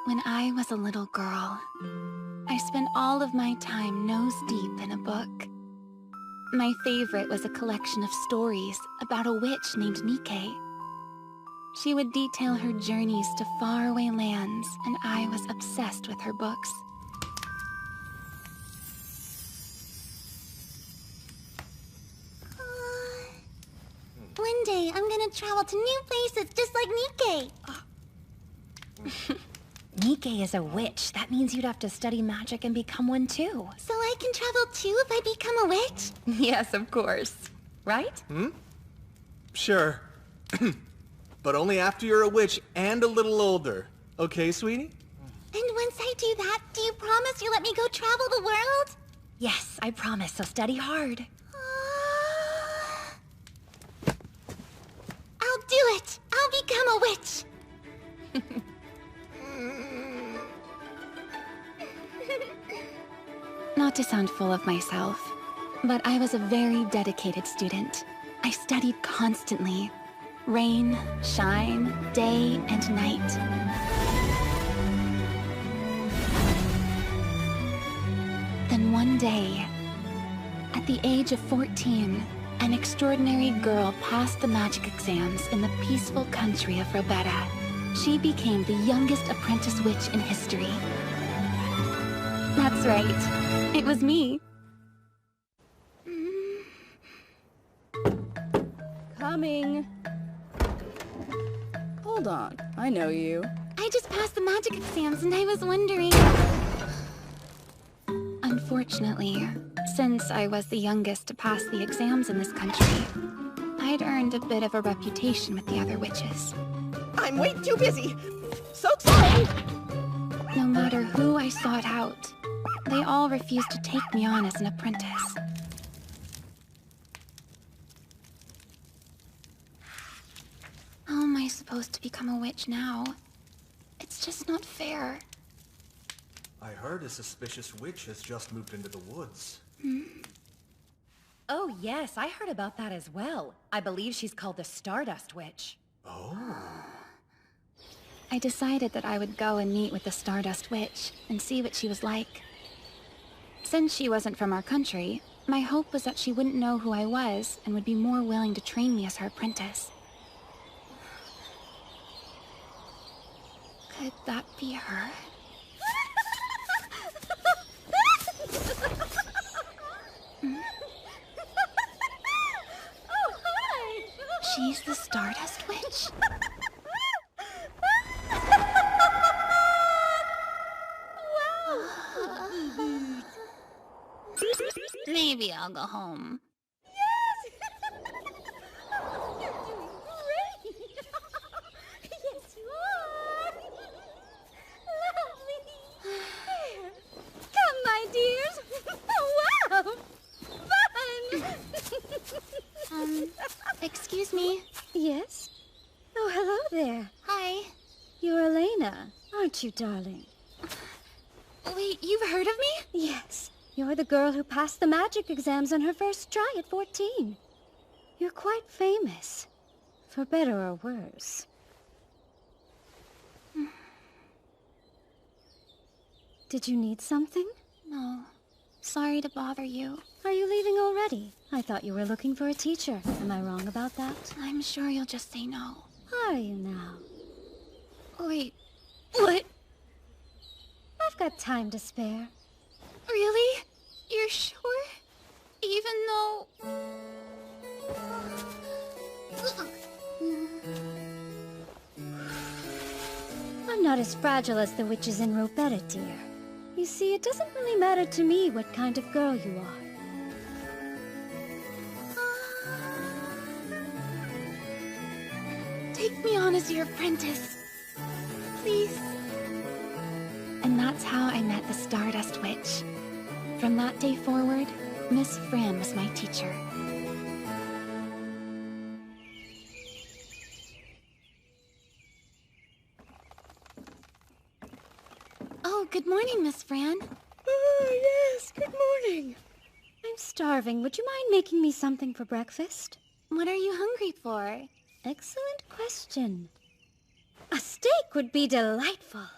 When I was a little girl, I spent all of my time nose deep in a book. My favorite was a collection of stories about a witch named Nike. She would detail her journeys to faraway lands, and I was obsessed with her books. One day, I'm gonna travel to new places just like Nike. Nike is a witch. That means you'd have to study magic and become one too. So I can travel too if I become a witch? Yes, of course. Right? Sure. But only after you're a witch and a little older. Okay, sweetie? And once I do that, do you promise you'll let me go travel the world? Yes, I promise, so study hard. I'll do it! I'll become a witch! Not to sound full of myself, but I was a very dedicated student. I studied constantly. Rain, shine, day and night. Then one day, at the age of 14, an extraordinary girl passed the magic exams in the peaceful country of Robetta. She became the youngest apprentice witch in history. That's right. It was me. Coming. Hold on, I know you. I just passed the magic exams and I was wondering... Unfortunately, since I was the youngest to pass the exams in this country, I'd earned a bit of a reputation with the other witches. I'm way too busy. So sorry. No matter who I sought out, they all refused to take me on as an apprentice. How am I supposed to become a witch now? It's just not fair. I heard a suspicious witch has just moved into the woods. Oh yes, I heard about that as well. I believe she's called the Stardust Witch. Oh. I decided that I would go and meet with the Stardust Witch and see what she was like. Since she wasn't from our country, my hope was that she wouldn't know who I was and would be more willing to train me as her apprentice. Could that be her? Oh, hi! She's the Stardust Witch? Maybe I'll go home. Oh, you're doing great! Yes, you are! Lovely! Come, my dears! Oh, wow! Fun! Excuse me. Yes? Oh, hello there. Hi. You're Elena, aren't you, darling? Wait, you've heard of me? Yes. You're the girl who passed the magic exams on her first try at 14. You're quite famous. For better or worse. Did you need something? No. Sorry to bother you. Are you leaving already? I thought you were looking for a teacher. Am I wrong about that? I'm sure you'll just say no. Are you now? Wait, what? I've got time to spare. Really? You're sure? Even though... I'm not as fragile as the witches in Robetta, dear. You see, it doesn't really matter to me what kind of girl you are. Take me on as your apprentice. Please. And that's how I met the Stardust Witch. From that day forward, Miss Fran was my teacher. Oh, good morning, Miss Fran. Oh, yes, good morning. I'm starving. Would you mind making me something for breakfast? What are you hungry for? Excellent question. A steak would be delightful.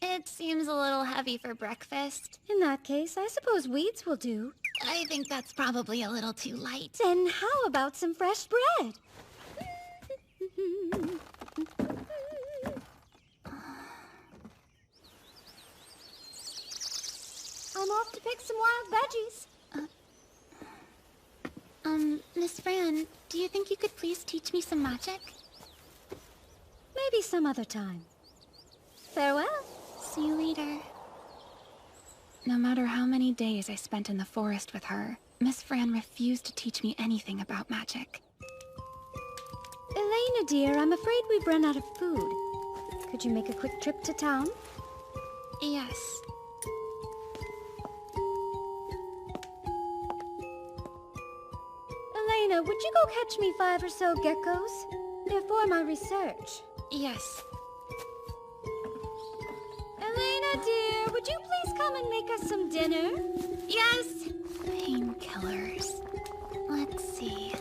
It seems a little heavy for breakfast. In that case, I suppose weeds will do. I think that's probably a little too light. Then how about some fresh bread? I'm off to pick some wild veggies. Miss Fran, do you think you could please teach me some magic? Maybe some other time. Farewell. See you later. No matter how many days I spent in the forest with her, Miss Fran refused to teach me anything about magic. Elena, dear, I'm afraid we've run out of food. Could you make a quick trip to town? Yes. Elena, would you go catch me 5 or so geckos? They're for my research. Yes. Elena, dear, would you please come and make us some dinner? Yes! Painkillers. Let's see.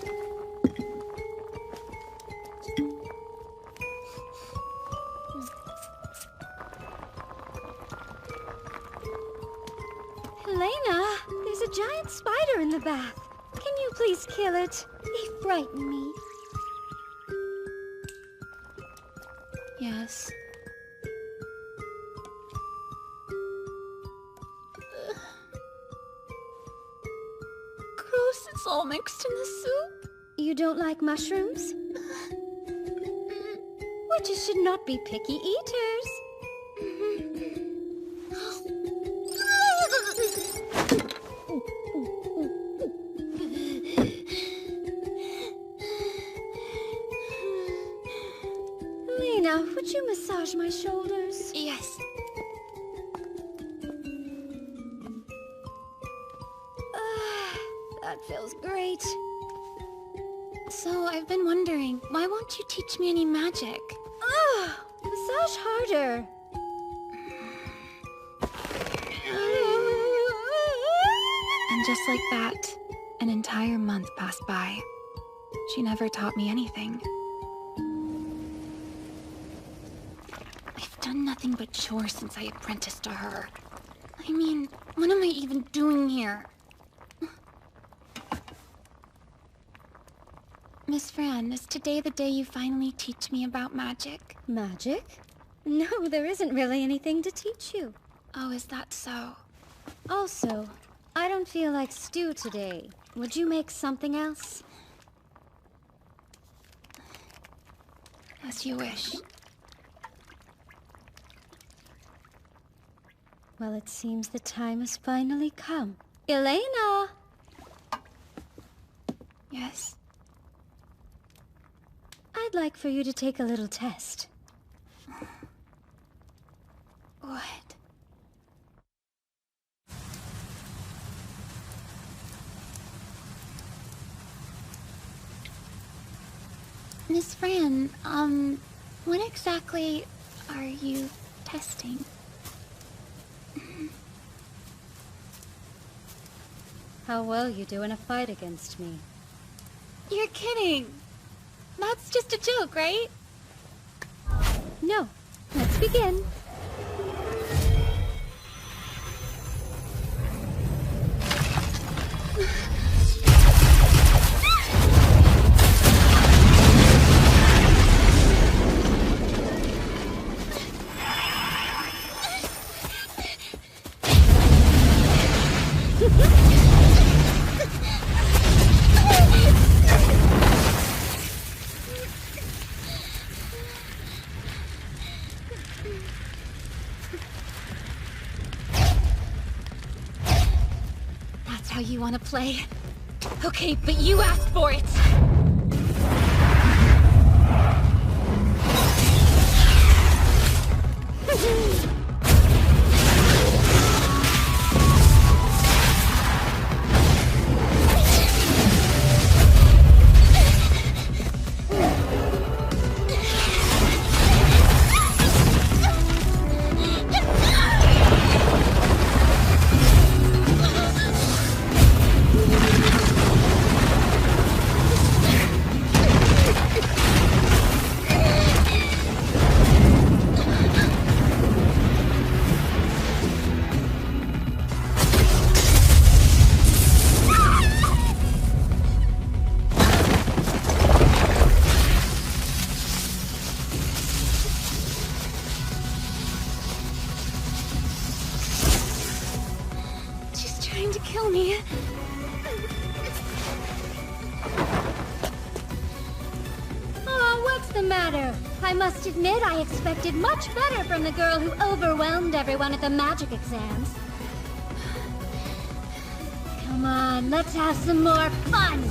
Elena, there's a giant spider in the bath. Can you please kill it? They frighten me. Yes. Gross, it's all mixed in the soup. You don't like mushrooms? Witches should not be picky eaters. Elena, would you massage my shoulders? Yes. That feels great. So, I've been wondering, why won't you teach me any magic? Massage harder. And just like that, an entire month passed by. She never taught me anything. I've done nothing but chores since I apprenticed to her. I mean, what am I even doing here? Miss Fran, is today the day you finally teach me about magic? Magic? No, there isn't really anything to teach you. Oh, is that so? Also, I don't feel like stew today. Would you make something else? As you wish. Well, it seems the time has finally come. Elena! Yes. I'd like for you to take a little test. What? Miss Fran, what exactly are you testing? How well you do in a fight against me. You're kidding! That's just a joke, right? No. Let's begin. That's how you want to play? Okay, but you asked for it! trying to kill me. Oh, what's the matter? I must admit I expected much better from the girl who overwhelmed everyone at the magic exams. Come on, let's have some more fun!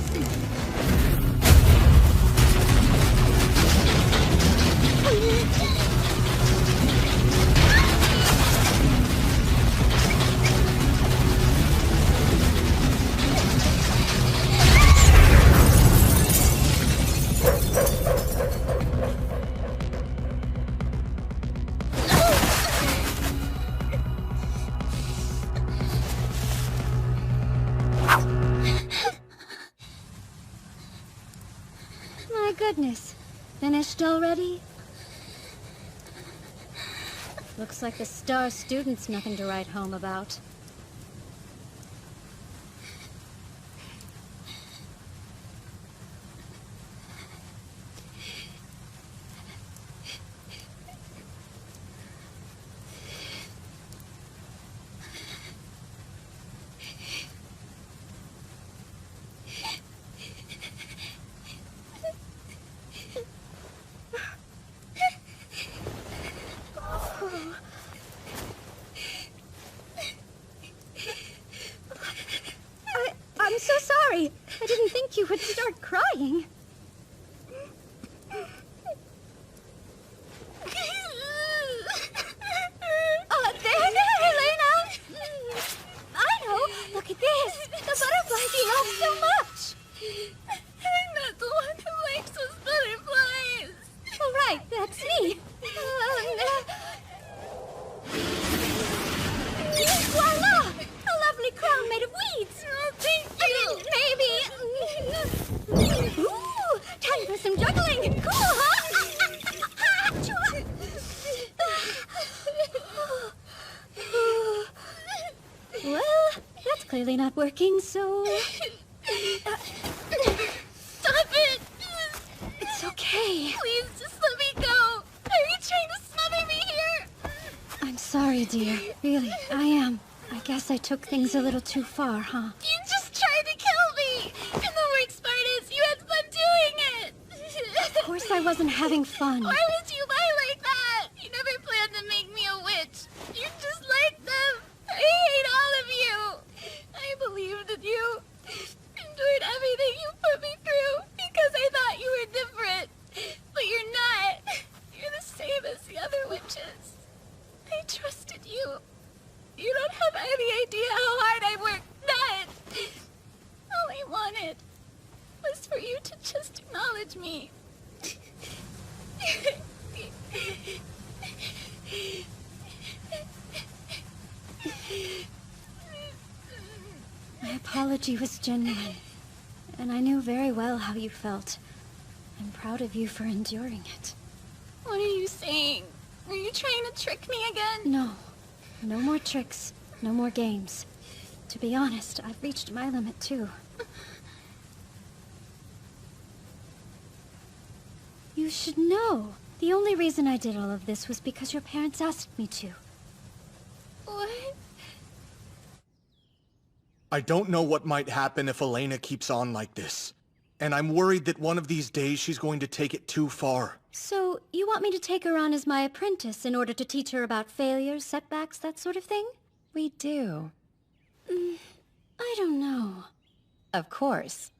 My goodness. Finished already? Looks like the star student's nothing to write home about. I'm so sorry. I didn't think you would start crying. There, Elena! I know. Look at this. The butterflies you love so much. I'm not the one who likes those butterflies. Oh, right. That's me. Voila! A lovely crown made of weeds. Oh, thank you. Maybe... Ooh! Time for some juggling. Cool, huh? Well, that's clearly not working, so... Stop it! It's okay. Please, just let me go. Are you trying to smother me here? I'm sorry, dear. Really, I am. I guess I took things a little too far, huh? You just tried to kill me! And the worst part is, you had fun doing it! Of course I wasn't having fun. Why would you lie like that? You never planned to make me a witch. You're just like them. I hate all of you. I believed in you. Endured everything you put me through because I thought you were different. But you're not. You're the same as the other witches. I trusted you. You don't have any idea how hard I worked. None. All I wanted was for you to just acknowledge me. My apology was genuine, and I knew very well how you felt. I'm proud of you for enduring it. What are you saying? Are you trying to trick me again? No. No more tricks. No more games. To be honest, I've reached my limit too. You should know. The only reason I did all of this was because your parents asked me to. What? I don't know what might happen if Elena keeps on like this. And I'm worried that one of these days she's going to take it too far. So, you want me to take her on as my apprentice in order to teach her about failures, setbacks, that sort of thing? We do. I don't know. Of course.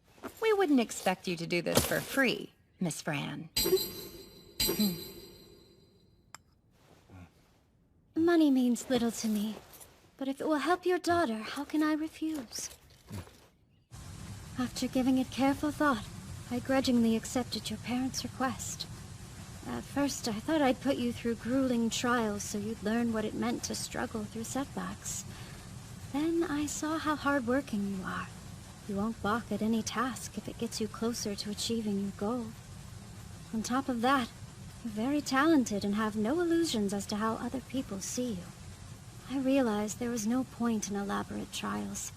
We wouldn't expect you to do this for free, Miss Fran. Money means little to me. But if it will help your daughter, how can I refuse? After giving it careful thought, I grudgingly accepted your parents' request. At first, I thought I'd put you through grueling trials so you'd learn what it meant to struggle through setbacks. Then I saw how hardworking you are. You won't balk at any task if it gets you closer to achieving your goal. On top of that, you're very talented and have no illusions as to how other people see you. I realized there was no point in elaborate trials,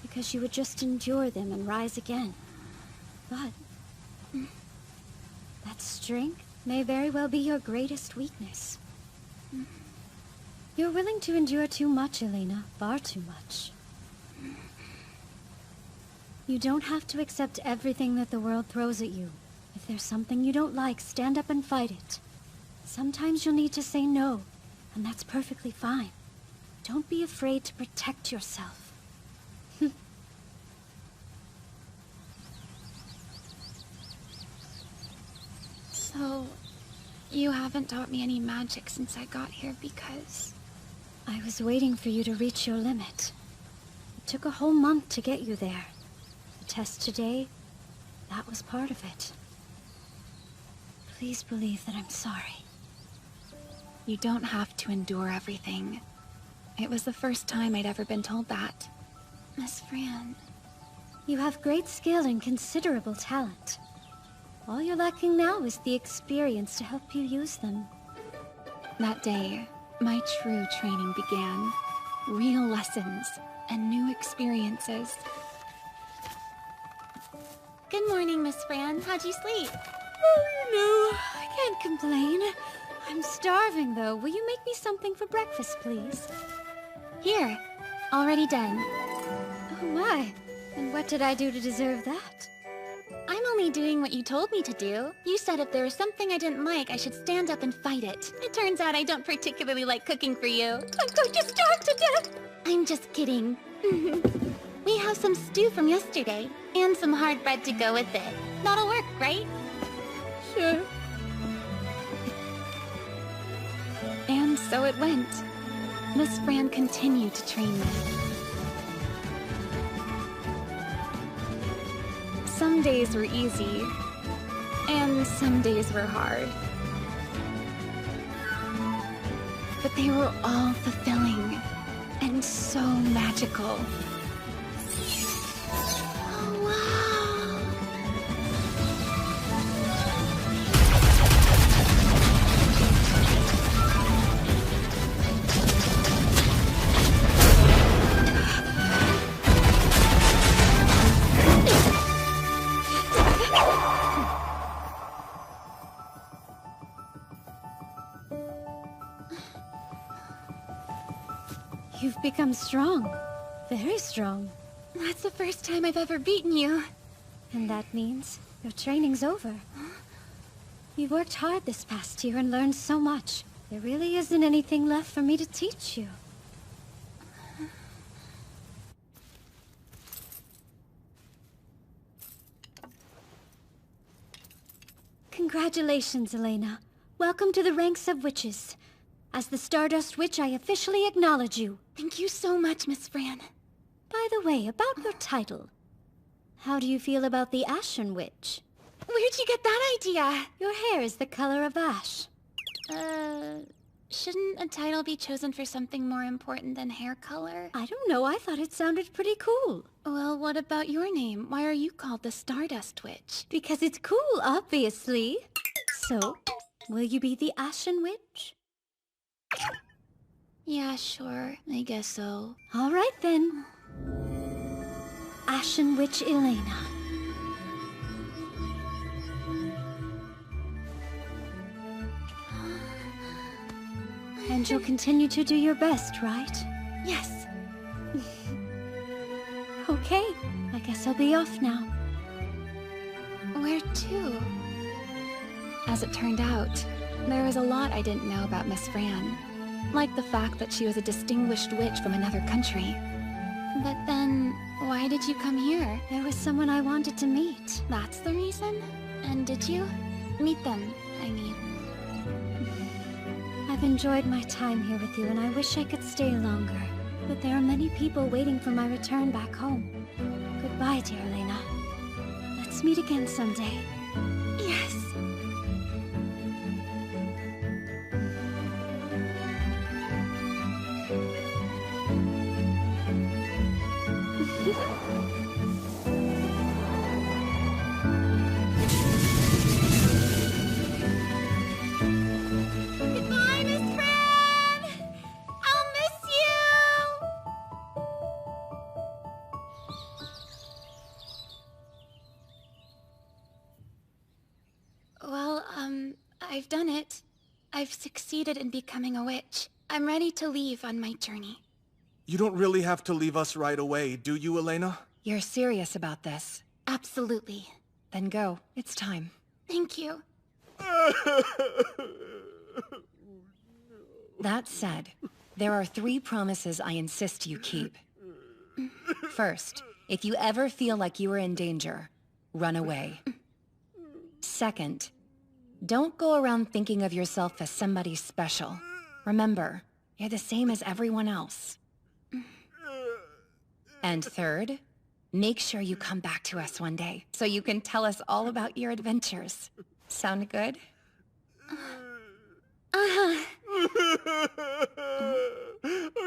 because you would just endure them and rise again. But that strength may very well be your greatest weakness. You're willing to endure too much, Elena. Far too much. You don't have to accept everything that the world throws at you. If there's something you don't like, stand up and fight it. Sometimes you'll need to say no, and that's perfectly fine. Don't be afraid to protect yourself. So, you haven't taught me any magic since I got here because... I was waiting for you to reach your limit. It took a whole month to get you there. The test today, that was part of it. Please believe that I'm sorry. You don't have to endure everything. It was the first time I'd ever been told that. Miss Fran... You have great skill and considerable talent. All you're lacking now is the experience to help you use them. That day, my true training began. Real lessons and new experiences. Good morning, Miss Fran. How'd you sleep? No, I can't complain. I'm starving, though. Will you make me something for breakfast, please? Here, already done. Oh my, and what did I do to deserve that? I'm only doing what you told me to do. You said if there was something I didn't like, I should stand up and fight it. It turns out I don't particularly like cooking for you. I'm going to starve to death! I'm just kidding. We have some stew from yesterday, and some hard bread to go with it. That'll work, right? Sure. And so it went. Miss Fran continued to train me. Some days were easy, and some days were hard. But they were all fulfilling, and so magical. Oh, wow! You've become strong. Very strong. That's the first time I've ever beaten you. And that means your training's over. You've worked hard this past year and learned so much. There really isn't anything left for me to teach you. Congratulations, Elena. Welcome to the ranks of witches. As the Stardust Witch, I officially acknowledge you. Thank you so much, Miss Fran. By the way, about your title. How do you feel about the Ashen Witch? Where'd you get that idea? Your hair is the color of ash. Shouldn't a title be chosen for something more important than hair color? I don't know, I thought it sounded pretty cool. Well, what about your name? Why are you called the Stardust Witch? Because it's cool, obviously. So, will you be the Ashen Witch? Yeah, sure. I guess so. All right, then. Ashen Witch Elena. And you'll continue to do your best, right? Yes. Okay, I guess I'll be off now. Where to? As it turned out, there was a lot I didn't know about Miss Fran. Like the fact that she was a distinguished witch from another country. But then, why did you come here? There was someone I wanted to meet. That's the reason? And did you? Meet them, I mean. I've enjoyed my time here with you, and I wish I could stay longer. But there are many people waiting for my return back home. Goodbye, dear Elena. Let's meet again someday. Yes. Goodbye, Miss Fran! I'll miss you! Well, I've done it. I've succeeded in becoming a witch. I'm ready to leave on my journey. You don't really have to leave us right away, do you, Elena? You're serious about this? Absolutely. Then go. It's time. Thank you. That said, there are 3 promises I insist you keep. First, if you ever feel like you are in danger, run away. Second, don't go around thinking of yourself as somebody special. Remember, you're the same as everyone else. And third, make sure you come back to us one day, so you can tell us all about your adventures. Sound good? Are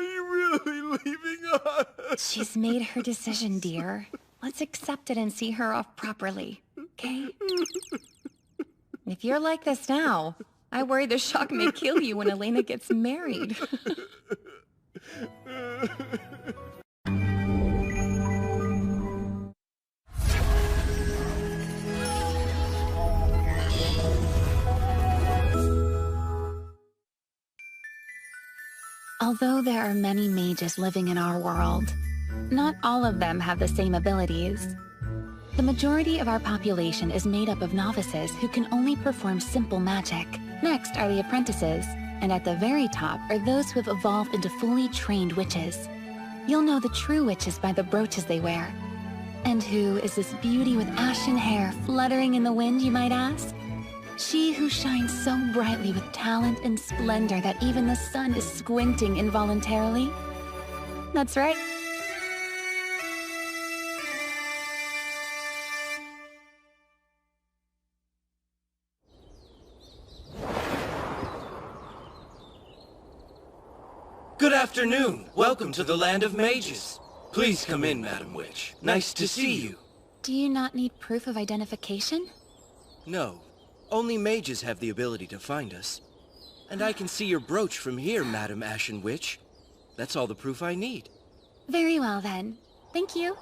you really leaving us? She's made her decision, dear. Let's accept it and see her off properly, okay? If you're like this now, I worry the shock may kill you when Elena gets married. Although there are many mages living in our world, not all of them have the same abilities. The majority of our population is made up of novices who can only perform simple magic. Next are the apprentices, and at the very top are those who have evolved into fully trained witches. You'll know the true witches by the brooches they wear. And who is this beauty with ashen hair fluttering in the wind, you might ask? She who shines so brightly with talent and splendor that even the sun is squinting involuntarily? That's right. Good afternoon. Welcome to the Land of Mages. Please come in, Madam Witch. Nice to see you. Do you not need proof of identification? No. Only mages have the ability to find us. And I can see your brooch from here, Madam Ashen Witch. That's all the proof I need. Very well then. Thank you.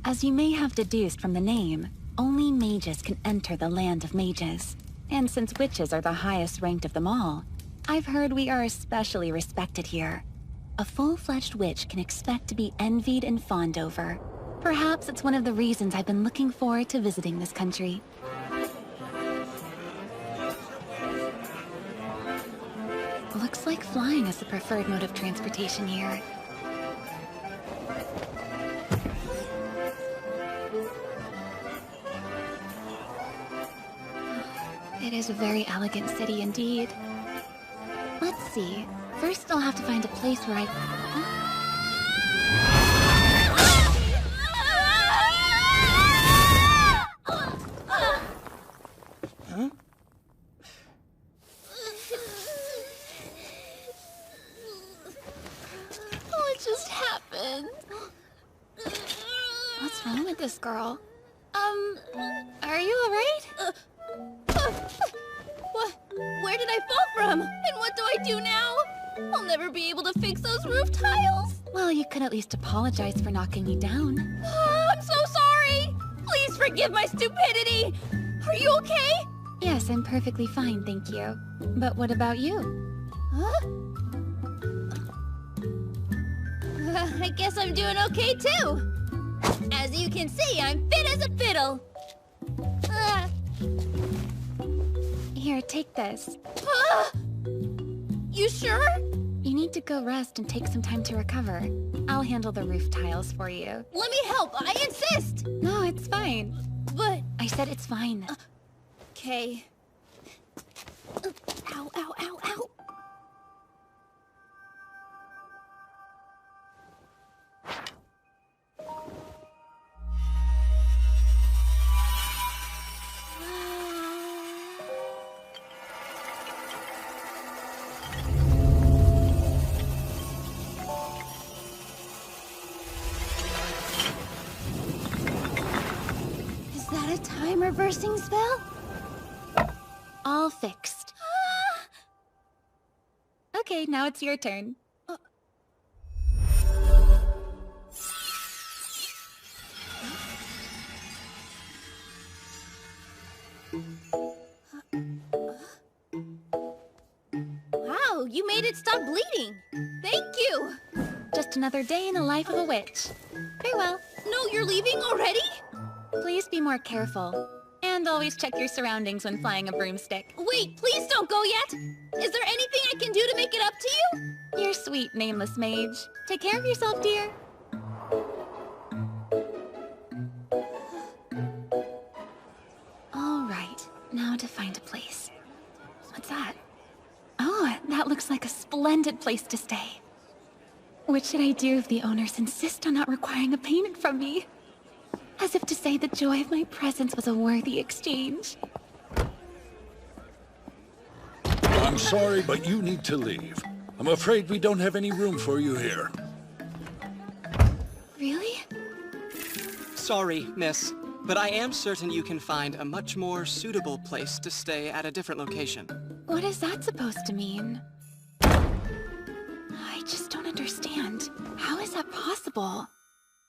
As you may have deduced from the name, only mages can enter the Land of Mages. And since witches are the highest ranked of them all, I've heard we are especially respected here. A full-fledged witch can expect to be envied and fawned over. Perhaps it's one of the reasons I've been looking forward to visiting this country. Looks like flying is the preferred mode of transportation here. It is a very elegant city indeed. Let's see. First, I'll have to find a place where I... What just happened? What's wrong with this girl? Are you alright? What? Where did I fall from? And what do I do now? I'll never be able to fix those roof tiles. Well, you could at least apologize for knocking me down. I'm so sorry. Please forgive my stupidity. Are you okay? Yes, I'm perfectly fine, thank you. But what about you? Huh? I guess I'm doing okay too. As you can see, I'm fit as a fiddle. Here, take this. You sure? You need to go rest and take some time to recover. I'll handle the roof tiles for you. Let me help, I insist. No, it's fine. But... I said it's fine. Okay. Ow, ow, ow, ow. Is that a time reversing spell? All fixed. Okay, now it's your turn. Wow, you made it stop bleeding. Thank you. Just another day in the life of a witch. Farewell. No, you're leaving already? Please be more careful. And always check your surroundings when flying a broomstick. Wait, please don't go yet! Is there anything I can do to make it up to you? You're sweet, nameless mage. Take care of yourself, dear. All right, now to find a place. What's that? Oh, that looks like a splendid place to stay. What should I do if the owners insist on not requiring a payment from me? As if to say the joy of my presence was a worthy exchange. I'm sorry, but you need to leave. I'm afraid we don't have any room for you here. Really? Sorry, miss, but I am certain you can find a much more suitable place to stay at a different location. What is that supposed to mean? I just don't understand. How is that possible?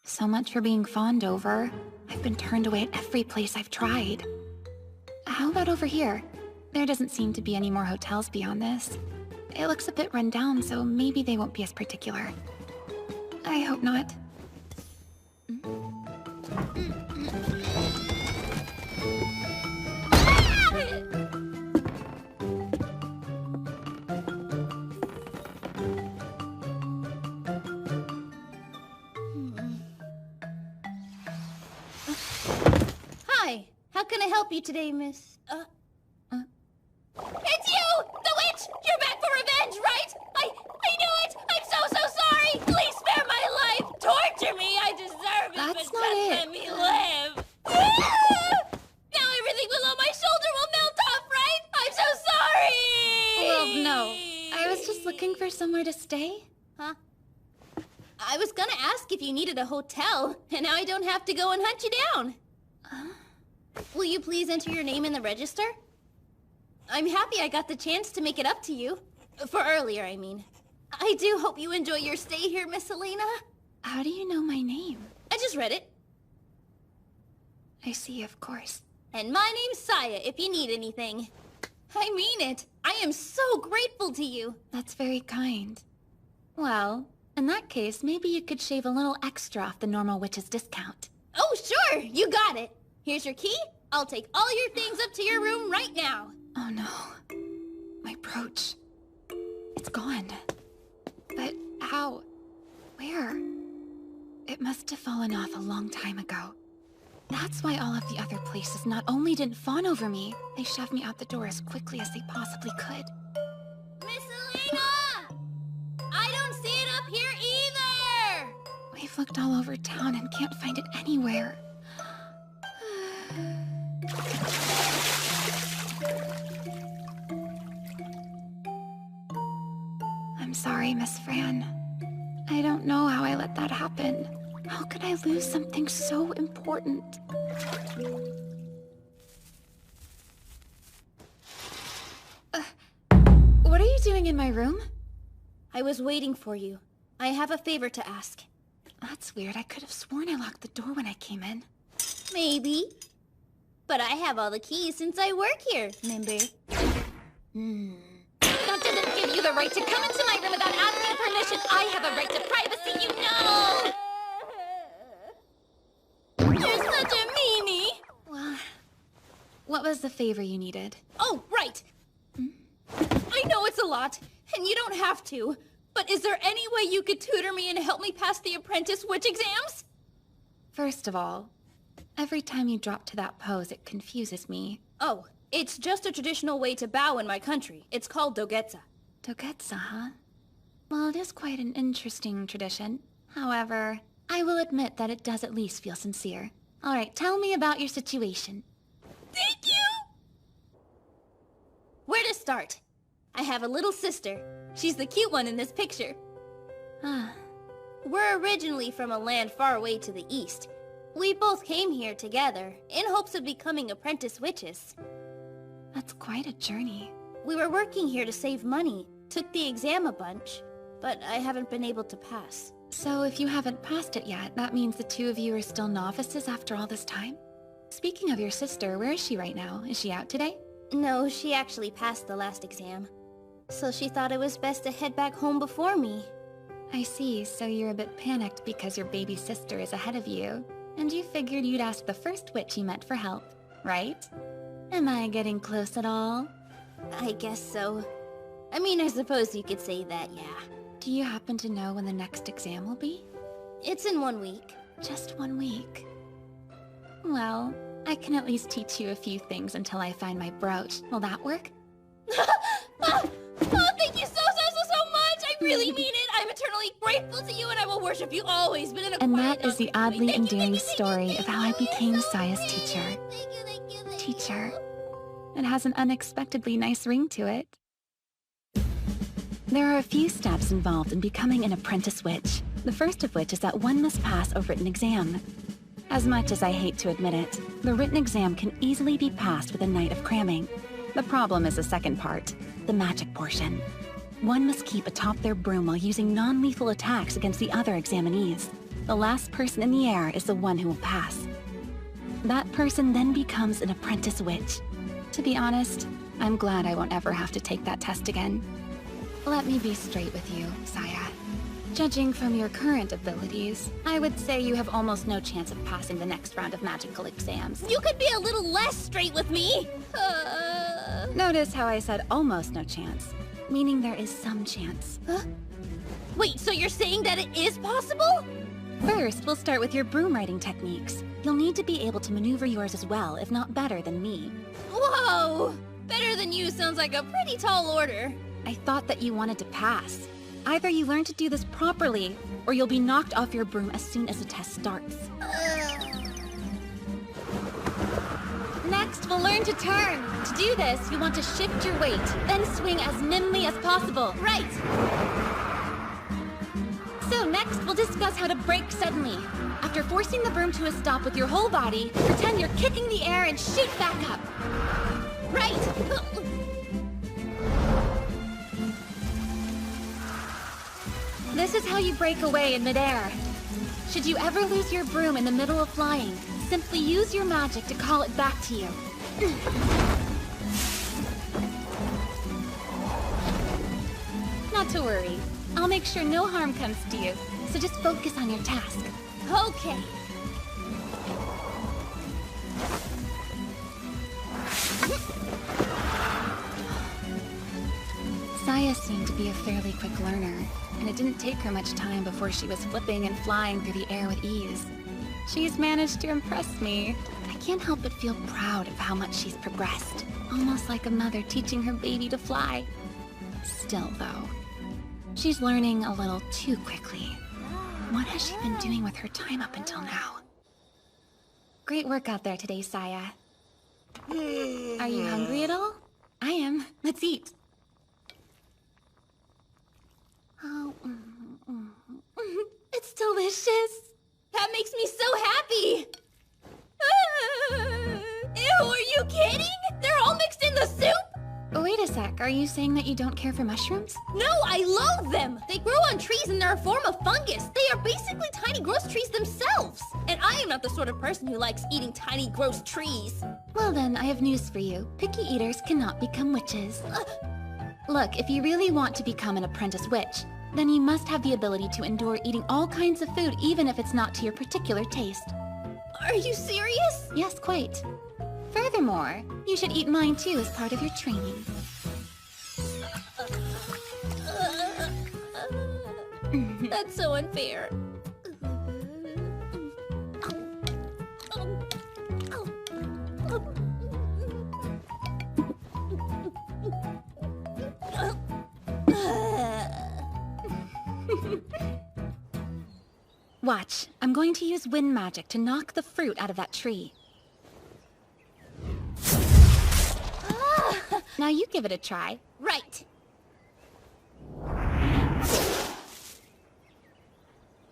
So much for being fawned over. I've been turned away at every place I've tried. How about over here? There doesn't seem to be any more hotels beyond this. It looks a bit run down, so maybe they won't be as particular. I hope not. Hi, how can I help you today, miss? It's you! The witch! You're back for revenge, right? I knew it! I'm so sorry! Please spare my life! Torture me! I deserve it, That's but not just it. let me live! Now everything below my shoulder will melt off, right? I'm so sorry! Well, no. I was just looking for somewhere to stay. Huh? I was gonna ask if you needed a hotel, and now I don't have to go and hunt you down. Will you please enter your name in the register? I'm happy I got the chance to make it up to you. For earlier, I mean. I do hope you enjoy your stay here, Miss Elena. How do you know my name? I just read it. I see, of course. And my name's Saya, if you need anything. I mean it. I am so grateful to you. That's very kind. Well, in that case, maybe you could shave a little extra off the normal witch's discount. Oh, sure. You got it. Here's your key. I'll take all your things up to your room right now. Oh no. My brooch. It's gone. But how? Where? It must have fallen off a long time ago. That's why all of the other places not only didn't fawn over me, they shoved me out the door as quickly as they possibly could. Miss Elena! I don't see it up here either! We've looked all over town and can't find it anywhere. I'm sorry, Miss Fran. I don't know how I let that happen. How could I lose something so important? What are you doing in my room? I was waiting for you. I have a favor to ask. That's weird. I could have sworn I locked the door when I came in. Maybe. But I have all the keys since I work here, remember? That doesn't give you the right to come into my room without asking permission. I have a right to privacy, you know! You're such a meanie! Well, what was the favor you needed? Oh, right! I know it's a lot, and you don't have to, but is there any way you could tutor me and help me pass the apprentice witch exams? First of all, every time you drop to that pose, it confuses me. Oh, it's just a traditional way to bow in my country. It's called Dogetsa. Dogetsa, huh? Well, it is quite an interesting tradition. However, I will admit that it does at least feel sincere. Alright, tell me about your situation. Thank you! Where to start? I have a little sister. She's the cute one in this picture. Ah, We're originally from a land far away to the east. We both came here together, in hopes of becoming apprentice witches. that's quite a journey. We were working here to save money, took the exam a bunch, but I haven't been able to pass. So if you haven't passed it yet, that means the two of you are still novices after all this time? Speaking of your sister, where is she right now? Is she out today? No, she actually passed the last exam. So she thought it was best to head back home before me. I see, so you're a bit panicked because your baby sister is ahead of you, and you figured you'd ask the first witch you met for help, right? Am I getting close at all? I guess so. I mean, I suppose you could say that, yeah. Do you happen to know when the next exam will be? It's in 1 week. Just 1 week. Well, I can at least teach you a few things until I find my brooch. Will that work? Oh, thank you so much! I really mean it! I'm eternally grateful to you and I will worship you always, but in a And quiet, that is the oddly endearing story of how I became Saya's teacher. Teacher. It has an unexpectedly nice ring to it. There are a few steps involved in becoming an apprentice witch, the first of which is that one must pass a written exam. As much as I hate to admit it, the written exam can easily be passed with a night of cramming. The problem is the second part, the magic portion. One must keep atop their broom while using non-lethal attacks against the other examinees. The last person in the air is the one who will pass. That person then becomes an apprentice witch. To be honest, I'm glad I won't ever have to take that test again. Let me be straight with you, Saya. Judging from your current abilities, I would say you have almost no chance of passing the next round of magical exams. You could be a little less straight with me! Notice how I said almost no chance, meaning there is some chance. Huh? Wait, so you're saying that it is possible? First, we'll start with your broom riding techniques. You'll need to be able to maneuver yours as well, if not better than me. Whoa! Better than you sounds like a pretty tall order. I thought that you wanted to pass. Either you learn to do this properly, or you'll be knocked off your broom as soon as the test starts. Next, we'll learn to turn. To do this, you want to shift your weight, then swing as nimbly as possible. Right! So next, we'll discuss how to brake suddenly. After forcing the broom to a stop with your whole body, pretend you're kicking the air and shoot back up. Right! This is how you break away in midair. Should you ever lose your broom in the middle of flying, simply use your magic to call it back to you. Not to worry. I'll make sure no harm comes to you, so just focus on your task. Okay. Saya seemed to be a fairly quick learner, and it didn't take her much time before she was flipping and flying through the air with ease. She's managed to impress me. I can't help but feel proud of how much she's progressed, almost like a mother teaching her baby to fly. Still, though, she's learning a little too quickly. What has she been doing with her time up until now? Great work out there today, Saya. Are you hungry at all? I am. Let's eat. Oh, it's delicious. That makes me so happy. Ew, are you kidding? They're all mixed in the soup? Wait a sec, are you saying that you don't care for mushrooms? No, I loathe them! They grow on trees and they're a form of fungus. They are basically tiny gross trees themselves. And I am not the sort of person who likes eating tiny gross trees. Well then, I have news for you. Picky eaters cannot become witches. Look, if you really want to become an apprentice witch, then you must have the ability to endure eating all kinds of food even if it's not to your particular taste. Are you serious? Yes, quite. Furthermore, you should eat mine too as part of your training. That's so unfair. Watch, I'm going to use wind magic to knock the fruit out of that tree. Now you give it a try. Right.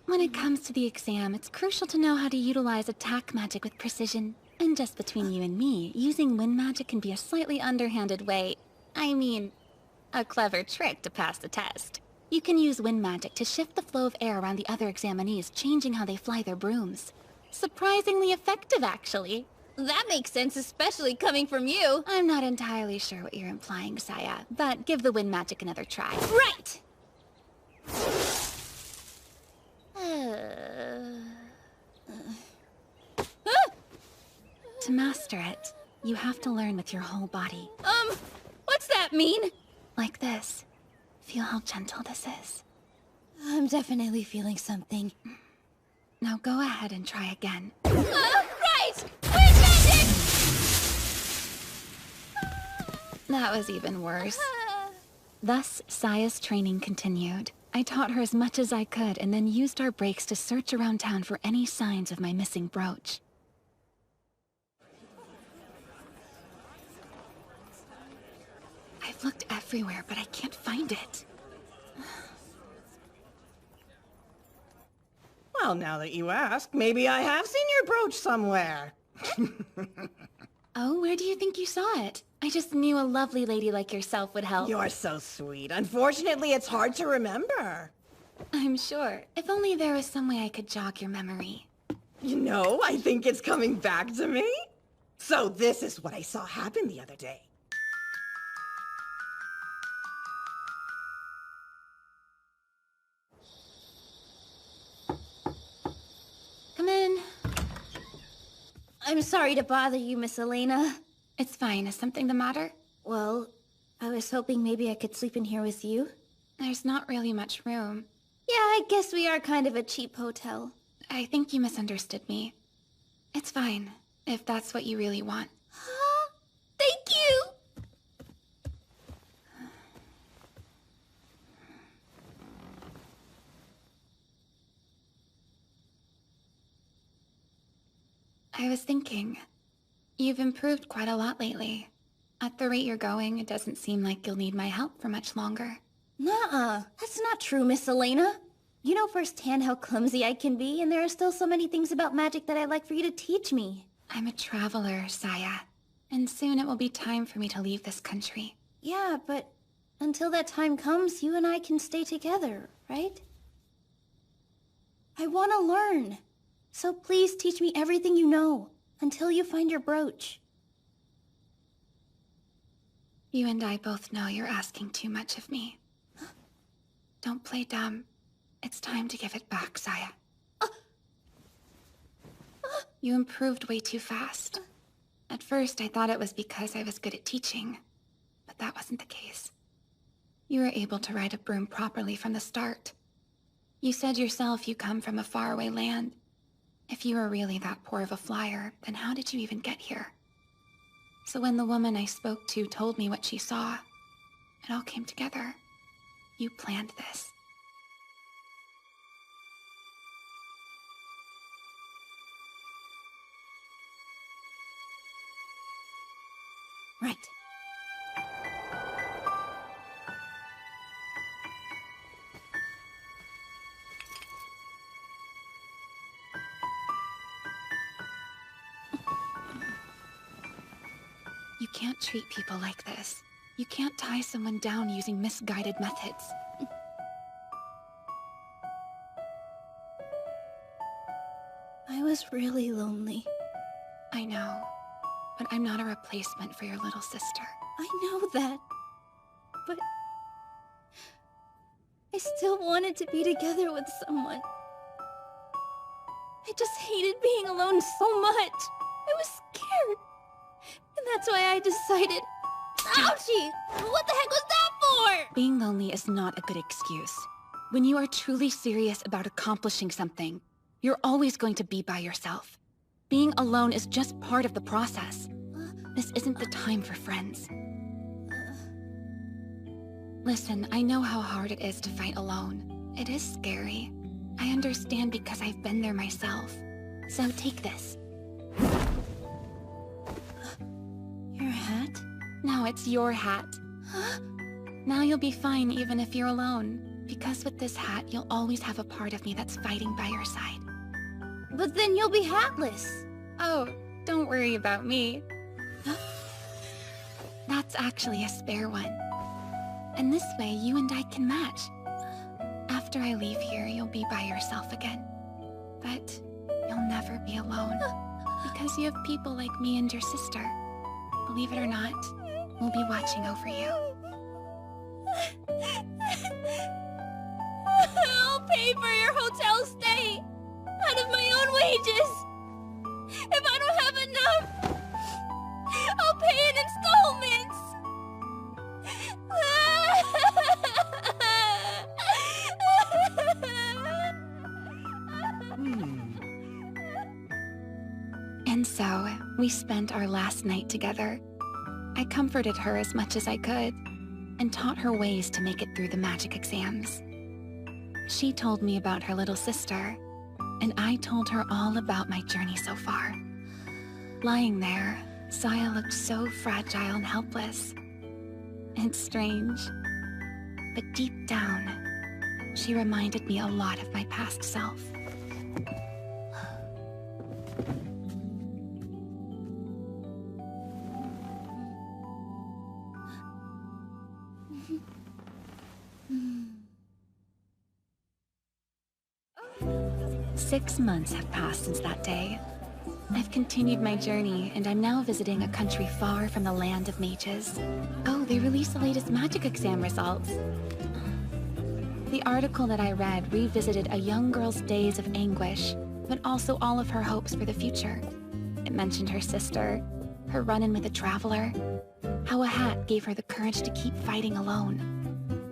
When it comes to the exam, it's crucial to know how to utilize attack magic with precision. And just between you and me, using wind magic can be a slightly underhanded way, I mean, a clever trick to pass the test. You can use wind magic to shift the flow of air around the other examinees, changing how they fly their brooms. Surprisingly effective, actually. That makes sense, especially coming from you. I'm not entirely sure what you're implying, Saya, but give the wind magic another try. Right! To master it, you have to learn with your whole body. What's that mean? Like this. Feel how gentle this is. I'm definitely feeling something. Now go ahead and try again. Right! Windbending! That was even worse. Thus, Saya's training continued. I taught her as much as I could and then used our breaks to search around town for any signs of my missing brooch. I've looked everywhere, but I can't find it. Well, now that you ask, maybe I have seen your brooch somewhere. Oh, where do you think you saw it? I just knew a lovely lady like yourself would help. You're so sweet. Unfortunately, it's hard to remember. I'm sure. If only there was some way I could jog your memory. You know, I think it's coming back to me. So this is what I saw happen the other day. Come in. I'm sorry to bother you, Miss Elena. It's fine. Is something the matter? Well, I was hoping maybe I could sleep in here with you. There's not really much room. Yeah, I guess we are kind of a cheap hotel. I think you misunderstood me. It's fine, if that's what you really want. Thank you! I was thinking, you've improved quite a lot lately. At the rate you're going, it doesn't seem like you'll need my help for much longer. Nuh-uh. That's not true, Miss Elena. You know firsthand how clumsy I can be, and there are still so many things about magic that I'd like for you to teach me. I'm a traveler, Saya. And soon it will be time for me to leave this country. Yeah, but until that time comes, you and I can stay together, right? I want to learn. So please teach me everything you know, until you find your brooch. You and I both know you're asking too much of me. Don't play dumb. It's time to give it back, Saya. You improved way too fast. At first, I thought it was because I was good at teaching, but that wasn't the case. You were able to ride a broom properly from the start. You said yourself you come from a faraway land. If you were really that poor of a flyer, then how did you even get here? So when the woman I spoke to told me what she saw, it all came together. You planned this. Right. You can't treat people like this. You can't tie someone down using misguided methods. I was really lonely. I know, but I'm not a replacement for your little sister. I know that. But I still wanted to be together with someone. I just hated being alone so much. I was scared. And that's why I decided... Ouchie! What the heck was that for? Being lonely is not a good excuse. When you are truly serious about accomplishing something, you're always going to be by yourself. Being alone is just part of the process. This isn't the time for friends. Listen, I know how hard it is to fight alone. It is scary. I understand because I've been there myself. So take this. Your hat? No, it's your hat. Now you'll be fine even if you're alone. Because with this hat, you'll always have a part of me that's fighting by your side. But then you'll be hatless. Oh, don't worry about me. That's actually a spare one. And this way, you and I can match. After I leave here, you'll be by yourself again. But you'll never be alone. Because you have people like me and your sister. Believe it or not, we'll be watching over you. I'll pay for your hotel stay out of my own wages. If I don't have enough, And so, we spent our last night together. I comforted her as much as I could, and taught her ways to make it through the magic exams. She told me about her little sister, and I told her all about my journey so far. Lying there, Saya looked so fragile and helpless. It's strange, but deep down, she reminded me a lot of my past self. Six months have passed since that day. I've continued my journey, and I'm now visiting a country far from the land of mages. Oh, they released the latest magic exam results. The article that I read revisited a young girl's days of anguish, but also all of her hopes for the future. It mentioned her sister, her run-in with a traveler, how a hat gave her the courage to keep fighting alone,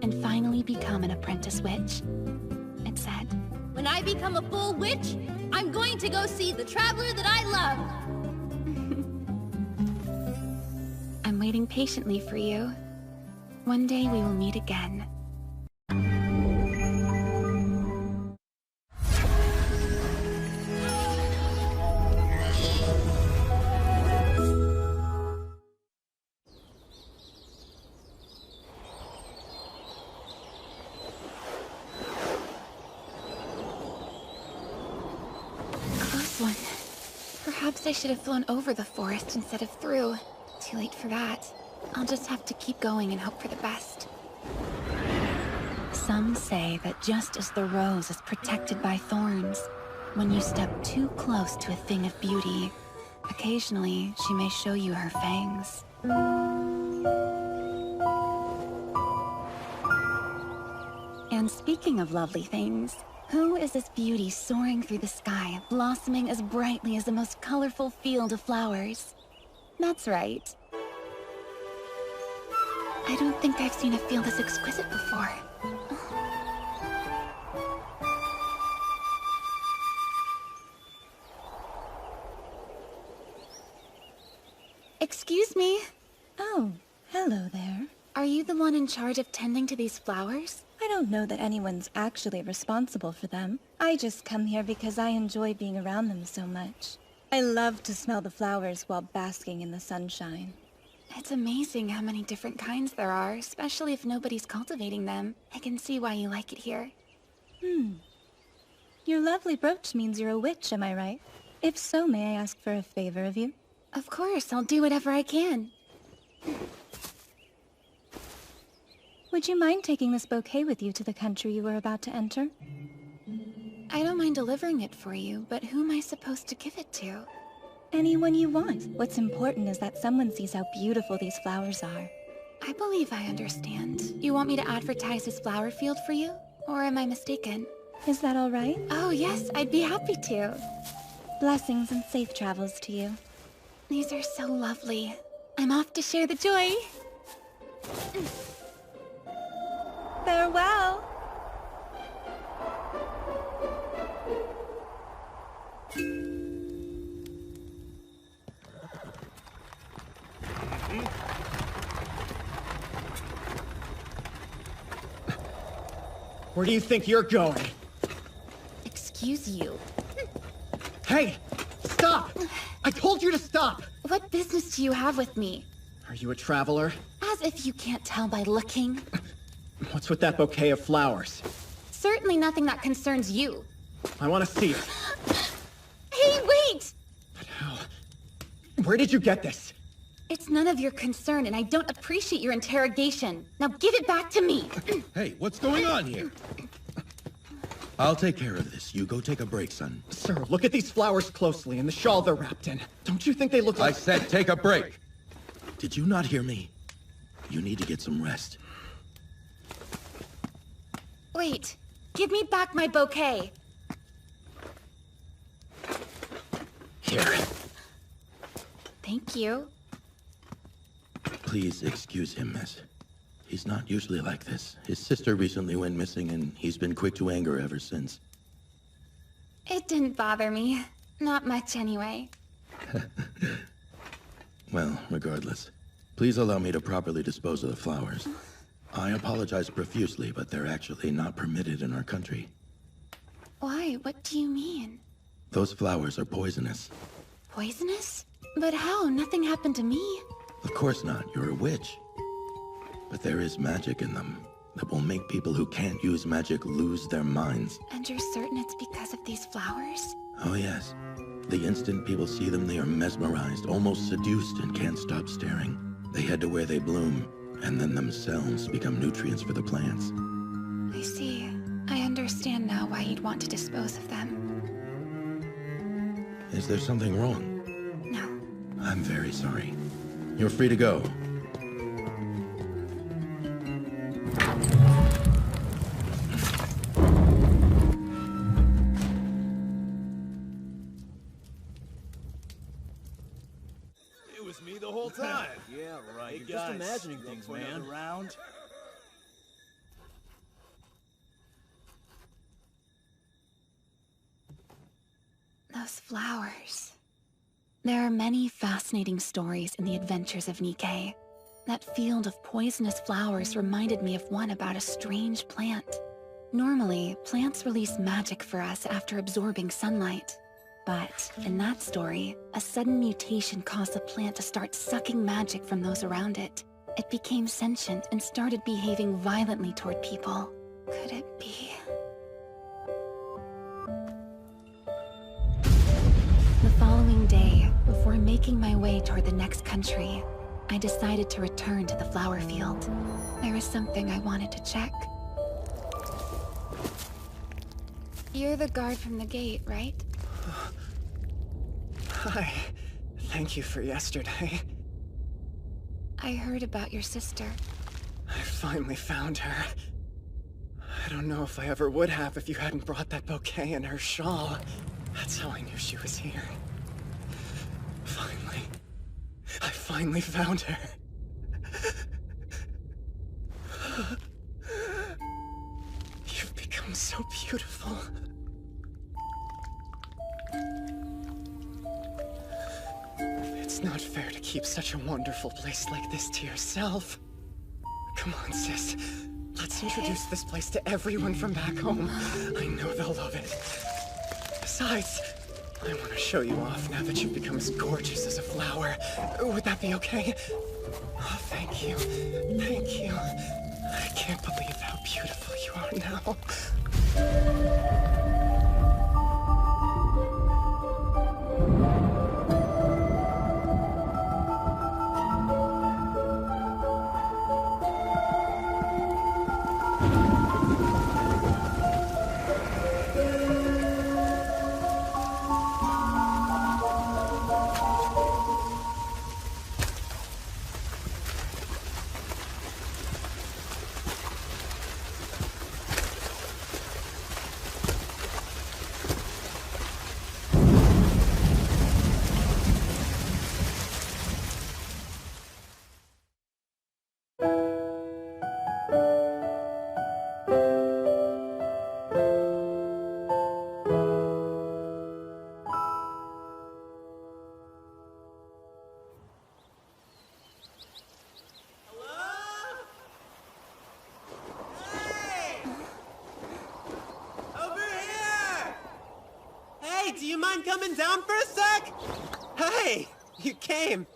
and finally become an apprentice witch. It said, "When I become a full witch, I'm going to go see the traveler that I love." I'm waiting patiently for you. One day we will meet again. One. Perhaps I should have flown over the forest instead of through. Too late for that. I'll just have to keep going and hope for the best. Some say that just as the rose is protected by thorns, when you step too close to a thing of beauty, occasionally she may show you her fangs. And speaking of lovely things, who is this beauty soaring through the sky, blossoming as brightly as the most colorful field of flowers? That's right. I don't think I've seen a field this exquisite before. Excuse me. Oh, hello there. Are you the one in charge of tending to these flowers? I don't know that anyone's actually responsible for them. I just come here because I enjoy being around them so much. I love to smell the flowers while basking in the sunshine. It's amazing how many different kinds there are, especially if nobody's cultivating them. I can see why you like it here. Your lovely brooch means you're a witch, am I right? If so, may I ask for a favor of you? Of course, I'll do whatever I can. Would you mind taking this bouquet with you to the country you were about to enter? I don't mind delivering it for you, but who am I supposed to give it to? Anyone you want. What's important is that someone sees how beautiful these flowers are. I believe I understand. You want me to advertise this flower field for you? Or am I mistaken? Is that all right? Oh yes, I'd be happy to. Blessings and safe travels to you. These are so lovely. I'm off to share the joy. Farewell! Where do you think you're going? Excuse you. Hey! Stop! I told you to stop! What business do you have with me? Are you a traveler? As if you can't tell by looking. What's with that bouquet of flowers? Certainly nothing that concerns you. I want to see it. Hey, wait! But how? Where did you get this? It's none of your concern, and I don't appreciate your interrogation. Now give it back to me! Hey, what's going on here? I'll take care of this. You go take a break, son. Sir, look at these flowers closely and the shawl they're wrapped in. Don't you think they look like— I said take a break! Did you not hear me? You need to get some rest. Wait. Give me back my bouquet. Here. Thank you. Please excuse him, miss. He's not usually like this. His sister recently went missing, and he's been quick to anger ever since. It didn't bother me. Not much, anyway. Well, regardless, please allow me to properly dispose of the flowers. I apologize profusely, but they're actually not permitted in our country. Why? What do you mean? Those flowers are poisonous. Poisonous? But how? Nothing happened to me. Of course not, you're a witch. But there is magic in them that will make people who can't use magic lose their minds. And you're certain it's because of these flowers? Oh yes. The instant people see them, they are mesmerized, almost seduced, and can't stop staring. They head to where they bloom, and then themselves become nutrients for the plants. I see. I understand now why you'd want to dispose of them. Is there something wrong? No. I'm very sorry. You're free to go. It was me the whole time. Yeah, right. Hey, You're guys, just imagining you things, up for man. another round? Those flowers. There are many fascinating stories in the adventures of Nikke. That field of poisonous flowers reminded me of one about a strange plant. Normally, plants release magic for us after absorbing sunlight. But in that story, a sudden mutation caused the plant to start sucking magic from those around it. It became sentient and started behaving violently toward people. Could it be? The following day, before making my way toward the next country, I decided to return to the flower field. There was something I wanted to check. You're the guard from the gate, right? Hi. Thank you for yesterday. I heard about your sister. I finally found her. I don't know if I ever would have if you hadn't brought that bouquet and her shawl. That's how I knew she was here. Finally. I finally found her. You've become so beautiful. It's not fair to keep such a wonderful place like this to yourself. Come on, sis. Let's introduce this place to everyone from back home. I know they'll love it. Besides, I want to show you off now that you've become as gorgeous as a flower. Would that be okay? Oh, thank you. Thank you. I can't believe how beautiful you are now. Do you mind coming down for a sec? Hey, you came.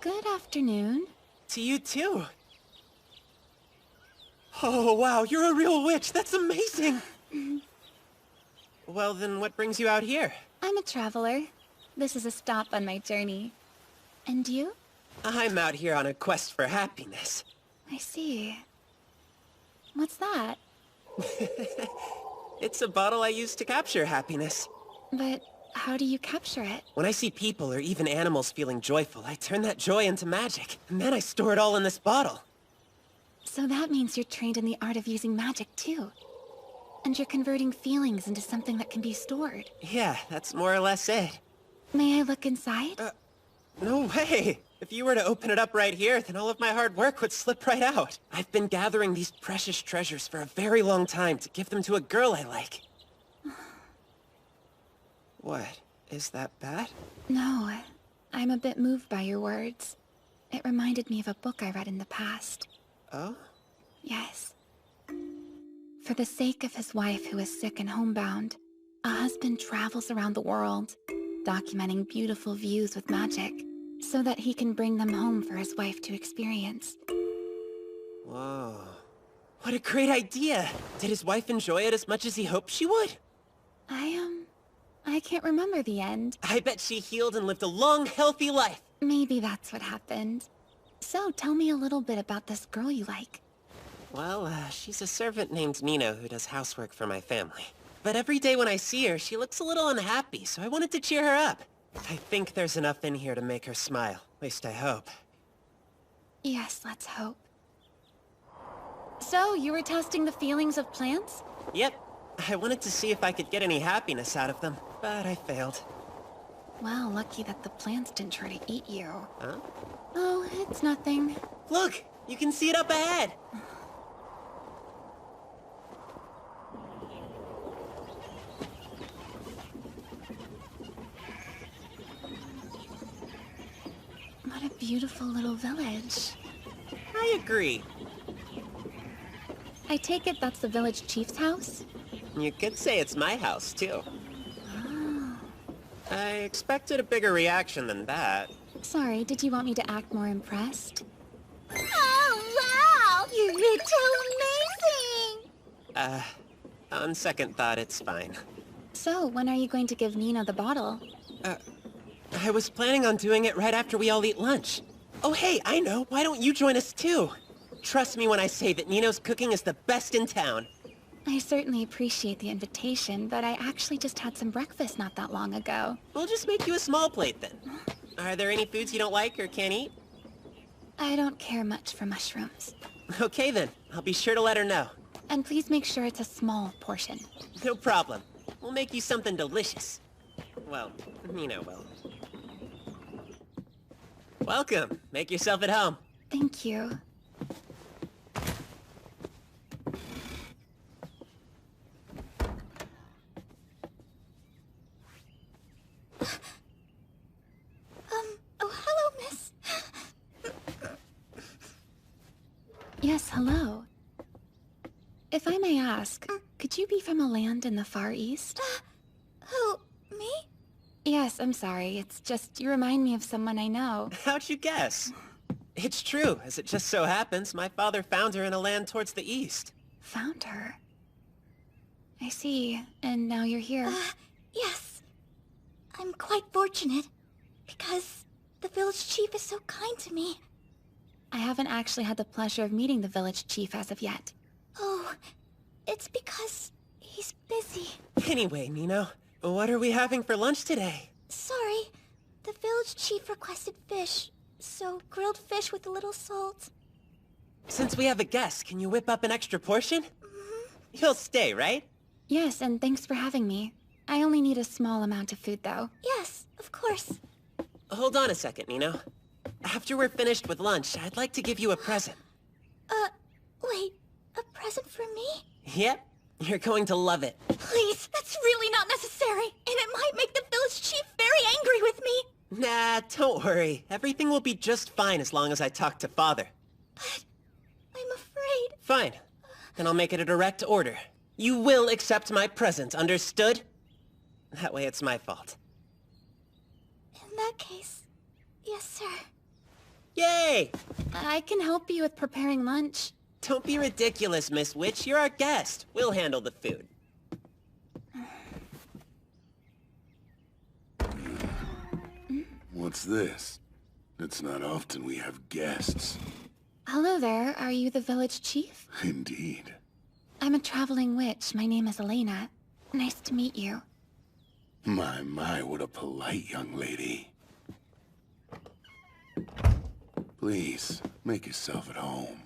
Good afternoon. To you too. Oh, wow, you're a real witch. That's amazing. Well, then what brings you out here? I'm a traveler. This is a stop on my journey. And you? I'm out here on a quest for happiness. I see. What's that? It's a bottle I use to capture happiness. But how do you capture it? When I see people or even animals feeling joyful, I turn that joy into magic. And then I store it all in this bottle. So that means you're trained in the art of using magic too. And you're converting feelings into something that can be stored. Yeah, that's more or less it. May I look inside? No way! If you were to open it up right here, then all of my hard work would slip right out. I've been gathering these precious treasures for a very long time to give them to a girl I like. What? Is that bad? No, I'm a bit moved by your words. It reminded me of a book I read in the past. Oh? Yes. For the sake of his wife who is sick and homebound, a husband travels around the world, documenting beautiful views with magic, so that he can bring them home for his wife to experience. Whoa. What a great idea! Did his wife enjoy it as much as he hoped she would? I can't remember the end. I bet she healed and lived a long, healthy life. Maybe that's what happened. So, tell me a little bit about this girl you like. Well, she's a servant named Nino who does housework for my family. But every day when I see her, she looks a little unhappy, so I wanted to cheer her up. I think there's enough in here to make her smile. At least I hope. Yes, let's hope. So, you were testing the feelings of plants? Yep. I wanted to see if I could get any happiness out of them, but I failed. Well, lucky that the plants didn't try to eat you. Huh? Oh, it's nothing. Look! You can see it up ahead! What a beautiful little village. I agree. I take it that's the village chief's house? You could say it's my house, too. Oh. I expected a bigger reaction than that. Sorry, did you want me to act more impressed? Oh, wow! You're too amazing! On second thought, it's fine. So, when are you going to give Nino the bottle? I was planning on doing it right after we all eat lunch. Oh, hey, I know. Why don't you join us, too? Trust me when I say that Nino's cooking is the best in town. I certainly appreciate the invitation, but I actually just had some breakfast not that long ago. We'll just make you a small plate, then. Are there any foods you don't like or can't eat? I don't care much for mushrooms. Okay, then. I'll be sure to let her know. And please make sure it's a small portion. No problem. We'll make you something delicious. Well, Nino will. Welcome. Make yourself at home. Thank you. Oh, hello, miss. Yes, hello. If I may ask, could you be from a land in the Far East? Who, me? Yes, I'm sorry. It's just, you remind me of someone I know. How'd you guess? It's true. As it just so happens, my father found her in a land towards the east. Found her? I see. And now you're here. Yes. I'm quite fortunate, because the village chief is so kind to me. I haven't actually had the pleasure of meeting the village chief as of yet. Oh, it's because he's busy. Anyway, Nino, what are we having for lunch today? Sorry, the village chief requested fish, so grilled fish with a little salt. Since we have a guest, can you whip up an extra portion? You'll stay, right? Yes, and thanks for having me. I only need a small amount of food, though. Yes, of course. Hold on a second, Nino. After we're finished with lunch, I'd like to give you a present. Wait, a present for me? Yep, you're going to love it. Please, that's really not necessary, and it might make the village chief very angry with me. Nah, don't worry. Everything will be just fine as long as I talk to Father. But I'm afraid. Fine. Then I'll make it a direct order. You will accept my present, understood? That way it's my fault. In that case, yes, sir. Yay! I can help you with preparing lunch. Don't be ridiculous, Miss Witch. You're our guest. We'll handle the food. What's this? It's not often we have guests. Hello there. Are you the village chief? Indeed. I'm a traveling witch. My name is Elena. Nice to meet you. My, what a polite young lady. Please, make yourself at home.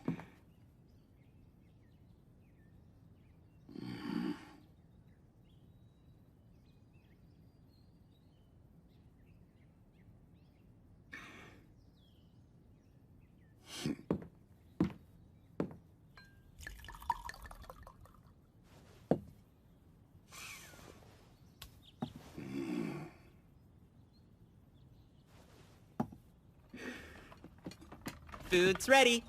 Food's ready.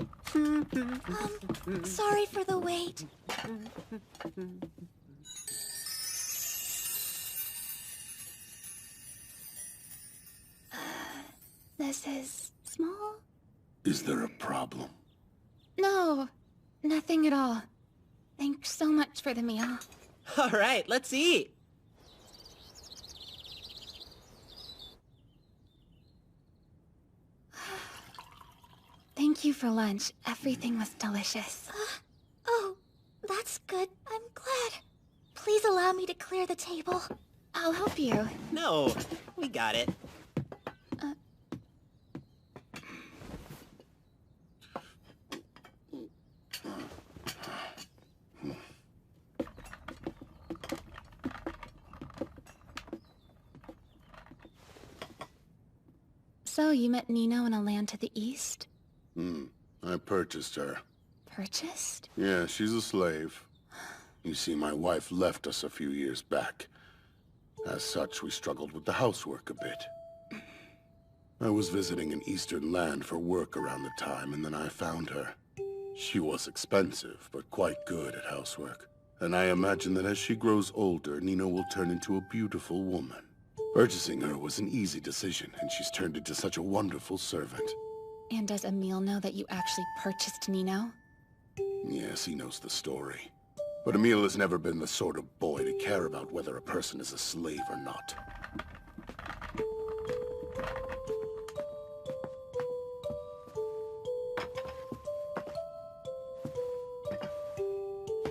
Sorry for the wait. This is small? Is there a problem? No, nothing at all. Thanks so much for the meal. All right, let's eat. Thank you for lunch. Everything was delicious. Oh, that's good. I'm glad. Please allow me to clear the table. I'll help you. No, we got it. So, you met Nino in a land to the east? I purchased her. Purchased? Yeah, she's a slave. You see, my wife left us a few years back. As such, we struggled with the housework a bit. I was visiting an eastern land for work around the time, and then I found her. She was expensive, but quite good at housework. And I imagine that as she grows older, Nino will turn into a beautiful woman. Purchasing her was an easy decision, and she's turned into such a wonderful servant. And does Emil know that you actually purchased Nino? Yes, he knows the story. But Emil has never been the sort of boy to care about whether a person is a slave or not.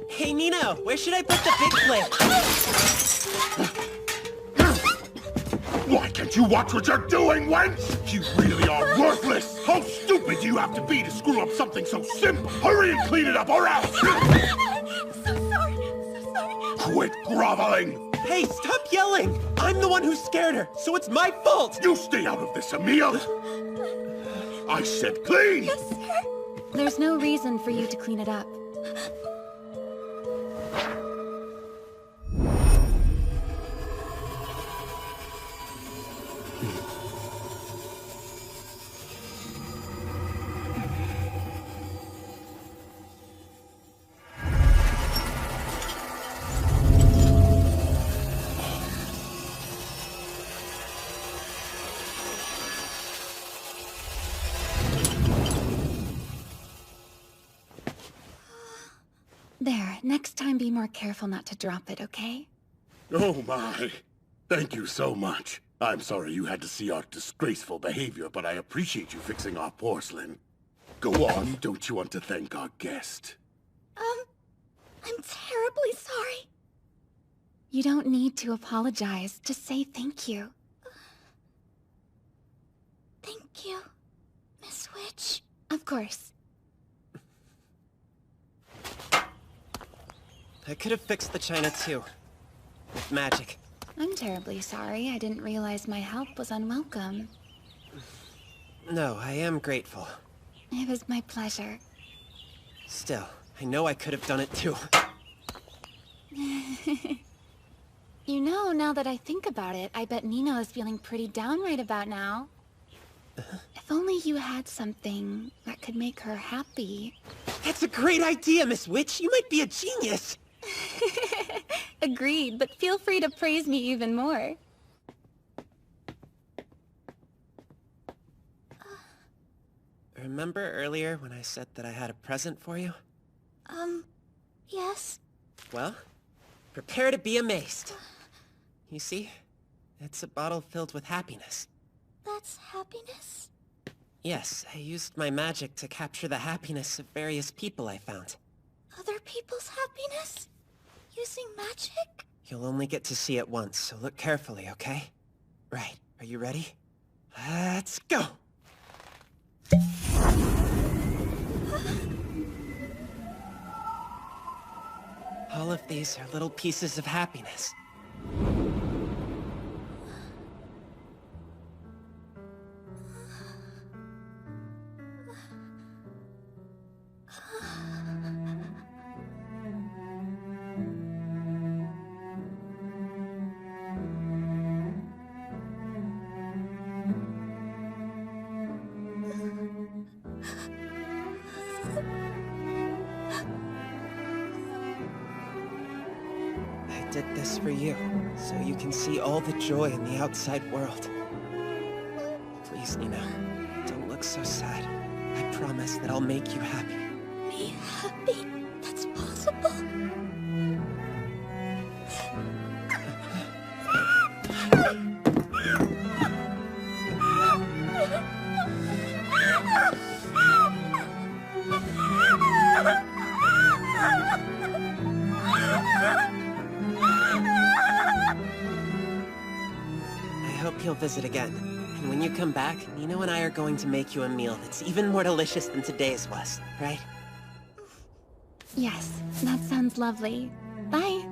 Hey, Nino, where should I put the big plate? Why can't you watch what you're doing, wench? You really are worthless! How stupid do you have to be to screw up something so simple? Hurry and clean it up, or else! I'm so sorry. I'm so sorry. Quit groveling! Hey, stop yelling! I'm the one who scared her, so it's my fault! You stay out of this, Emil! I said clean! Yes, sir. There's no reason for you to clean it up. There, next time be more careful not to drop it, okay? Oh my. Thank you so much. I'm sorry you had to see our disgraceful behavior, but I appreciate you fixing our porcelain. Go on, don't you want to thank our guest? I'm terribly sorry. You don't need to apologize. Just say thank you. Thank you, Miss Witch. Of course. I could have fixed the china too. With magic. I'm terribly sorry. I didn't realize my help was unwelcome. No, I am grateful. It was my pleasure. Still, I know I could have done it too. You know, now that I think about it, I bet Nino is feeling pretty down right about now. If only you had something that could make her happy. That's a great idea, Miss Witch! You might be a genius! Agreed, but feel free to praise me even more. Remember earlier when I said that I had a present for you? Yes? Well, prepare to be amazed. You see, it's a bottle filled with happiness. That's happiness? Yes, I used my magic to capture the happiness of various people I found. Other people's happiness? Using magic? You'll only get to see it once, so look carefully, okay? Right, are you ready? Let's go! All of these are little pieces of happiness. did this for you, so you can see all the joy in the outside world. Please, Nino, don't look so sad. I promise that I'll make you happy. Me happy? That's possible? I hope you'll visit again. And when you come back, Nino and I are going to make you a meal that's even more delicious than today's was, right? Yes, that sounds lovely. Bye.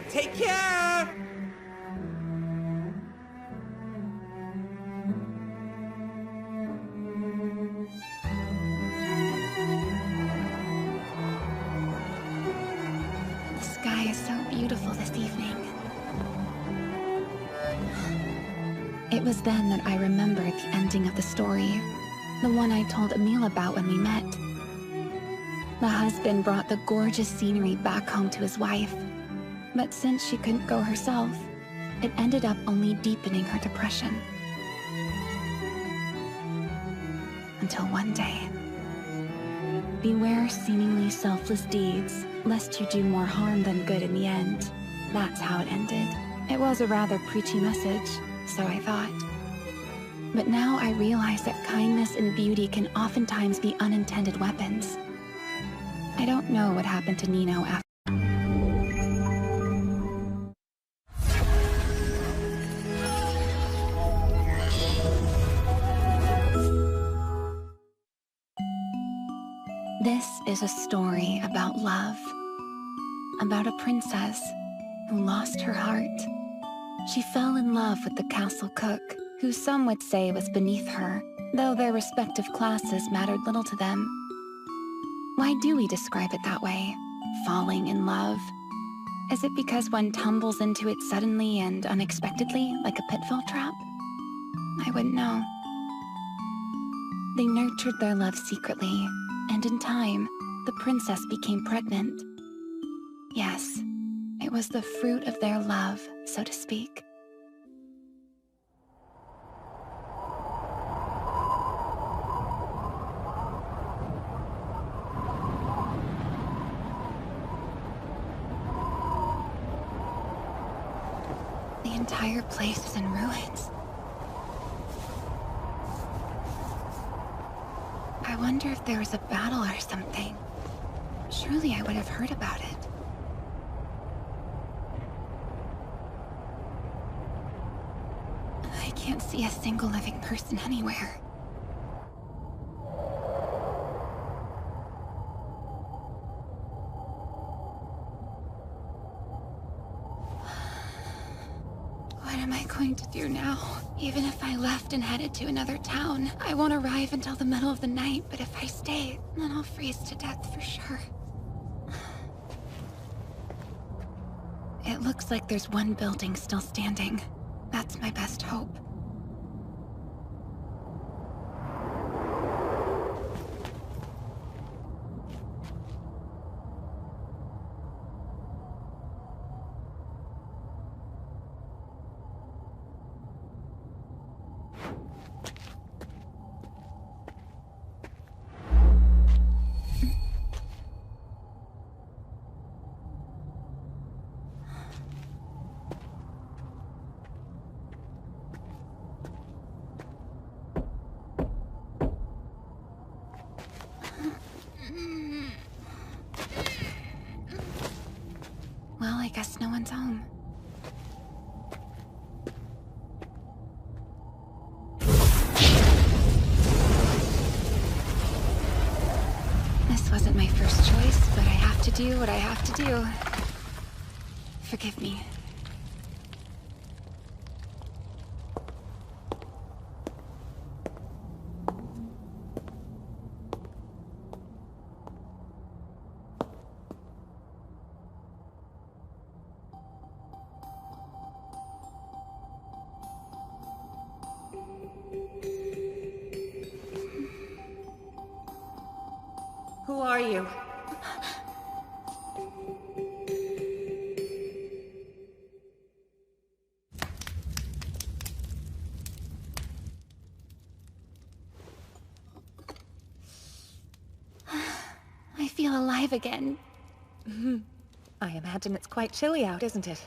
Take care! The sky is so beautiful this evening. It was then that I remembered the ending of the story, the one I told Emil about when we met. The husband brought the gorgeous scenery back home to his wife, but since she couldn't go herself, it ended up only deepening her depression. Until one day. Beware seemingly selfless deeds, lest you do more harm than good in the end. That's how it ended. It was a rather preachy message, so I thought. But now I realize that kindness and beauty can oftentimes be unintended weapons. I don't know what happened to Nino after. This is a story about love. About a princess who lost her heart. She fell in love with the castle cook, who some would say was beneath her, though their respective classes mattered little to them. Why do we describe it that way? Falling in love? Is it because one tumbles into it suddenly and unexpectedly, like a pitfall trap? I wouldn't know. They nurtured their love secretly, and in time, the princess became pregnant. Yes, it was the fruit of their love, so to speak. The entire place is in ruins. I wonder if there was a battle or something. Surely I would have heard about it. I can't see a single living person anywhere. What am I going to do now? Even if I left and headed to another town, I won't arrive until the middle of the night, but if I stay, then I'll freeze to death for sure. It looks like there's one building still standing. That's my best hope. Well, I guess no one's home. This wasn't my first choice, but I have to do what I have to do. Forgive me. Who are you? feel alive again. I imagine it's quite chilly out, isn't it?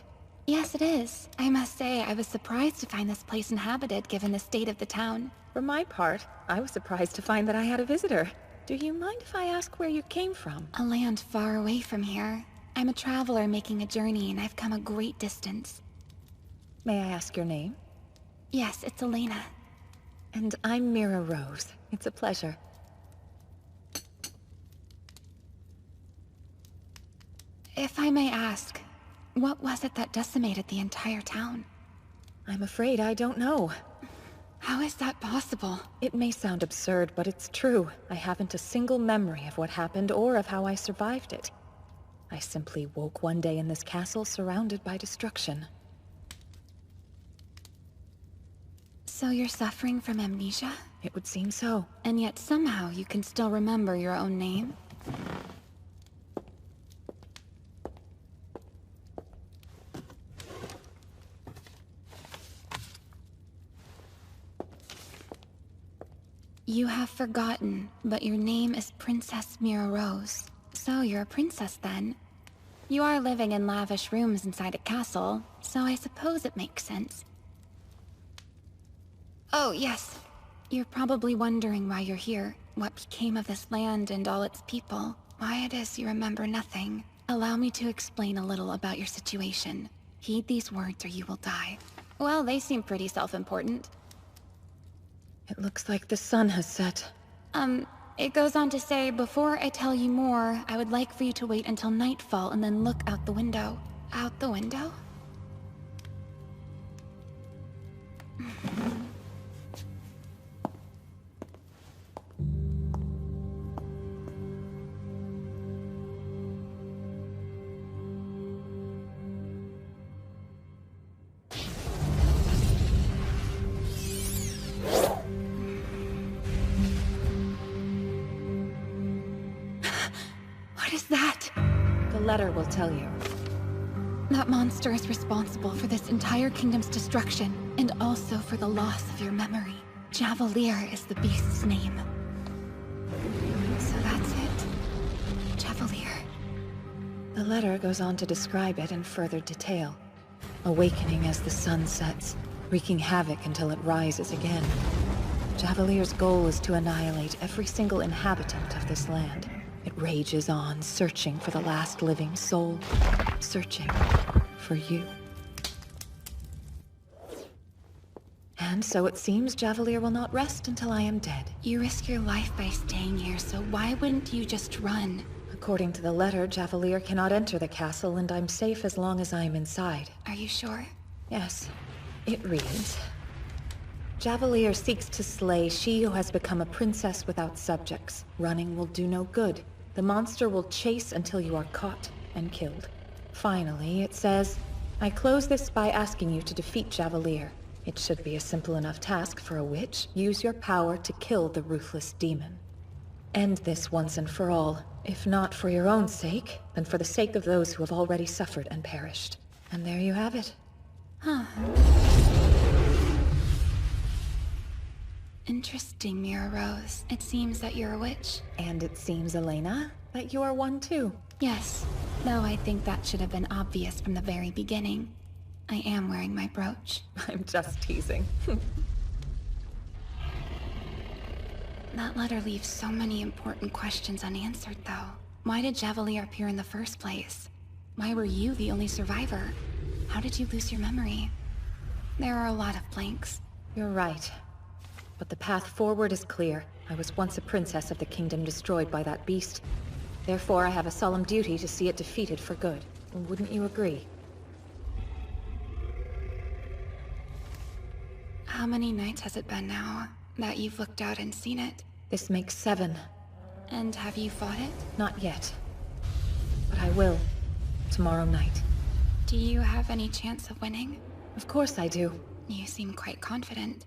Yes, it is. I must say, I was surprised to find this place inhabited given the state of the town. For my part, I was surprised to find that I had a visitor. Do you mind if I ask where you came from? A land far away from here. I'm a traveler making a journey, and I've come a great distance. May I ask your name? Yes, it's Elena. And I'm Mira Rose. It's a pleasure. If I may ask, what was it that decimated the entire town? I'm afraid I don't know. How is that possible? It may sound absurd, but it's true. I haven't a single memory of what happened or of how I survived it. I simply woke one day in this castle surrounded by destruction. So you're suffering from amnesia? It would seem so. And yet somehow you can still remember your own name? You have forgotten, but your name is Princess Mira Rose. So you're a princess then. You are living in lavish rooms inside a castle, so I suppose it makes sense. Oh, yes. You're probably wondering why you're here, what became of this land and all its people, why it is you remember nothing. Allow me to explain a little about your situation. Heed these words or you will die. Well, they seem pretty self-important. It looks like the sun has set. It goes on to say, before I tell you more, I would like for you to wait until nightfall and then look out the window. Out the window? What is that? The letter will tell you. That monster is responsible for this entire kingdom's destruction, and also for the loss of your memory. Javelier is the beast's name. So that's it. Javelier. The letter goes on to describe it in further detail. Awakening as the sun sets, wreaking havoc until it rises again. Javelier's goal is to annihilate every single inhabitant of this land. It rages on, searching for the last living soul. Searching for you. And so it seems Javelier will not rest until I am dead. You risk your life by staying here, so why wouldn't you just run? According to the letter, Javelier cannot enter the castle, and I'm safe as long as I am inside. Are you sure? Yes. It reads, Javelier seeks to slay she who has become a princess without subjects. Running will do no good. The monster will chase until you are caught and killed. Finally, it says, I close this by asking you to defeat Javelier. It should be a simple enough task for a witch. Use your power to kill the ruthless demon. End this once and for all. If not for your own sake, then for the sake of those who have already suffered and perished. And there you have it. Huh. Interesting, Mira Rose. It seems that you're a witch. And it seems, Elena, that you are one too. Yes, though I think that should have been obvious from the very beginning. I am wearing my brooch. I'm just teasing. That letter leaves so many important questions unanswered, though. Why did Javelier appear in the first place? Why were you the only survivor? How did you lose your memory? There are a lot of blanks. You're right. But the path forward is clear. I was once a princess of the kingdom destroyed by that beast. Therefore, I have a solemn duty to see it defeated for good. Wouldn't you agree? How many nights has it been now that you've looked out and seen it? This makes 7. And have you fought it? Not yet. But I will. Tomorrow night. Do you have any chance of winning? Of course I do. You seem quite confident.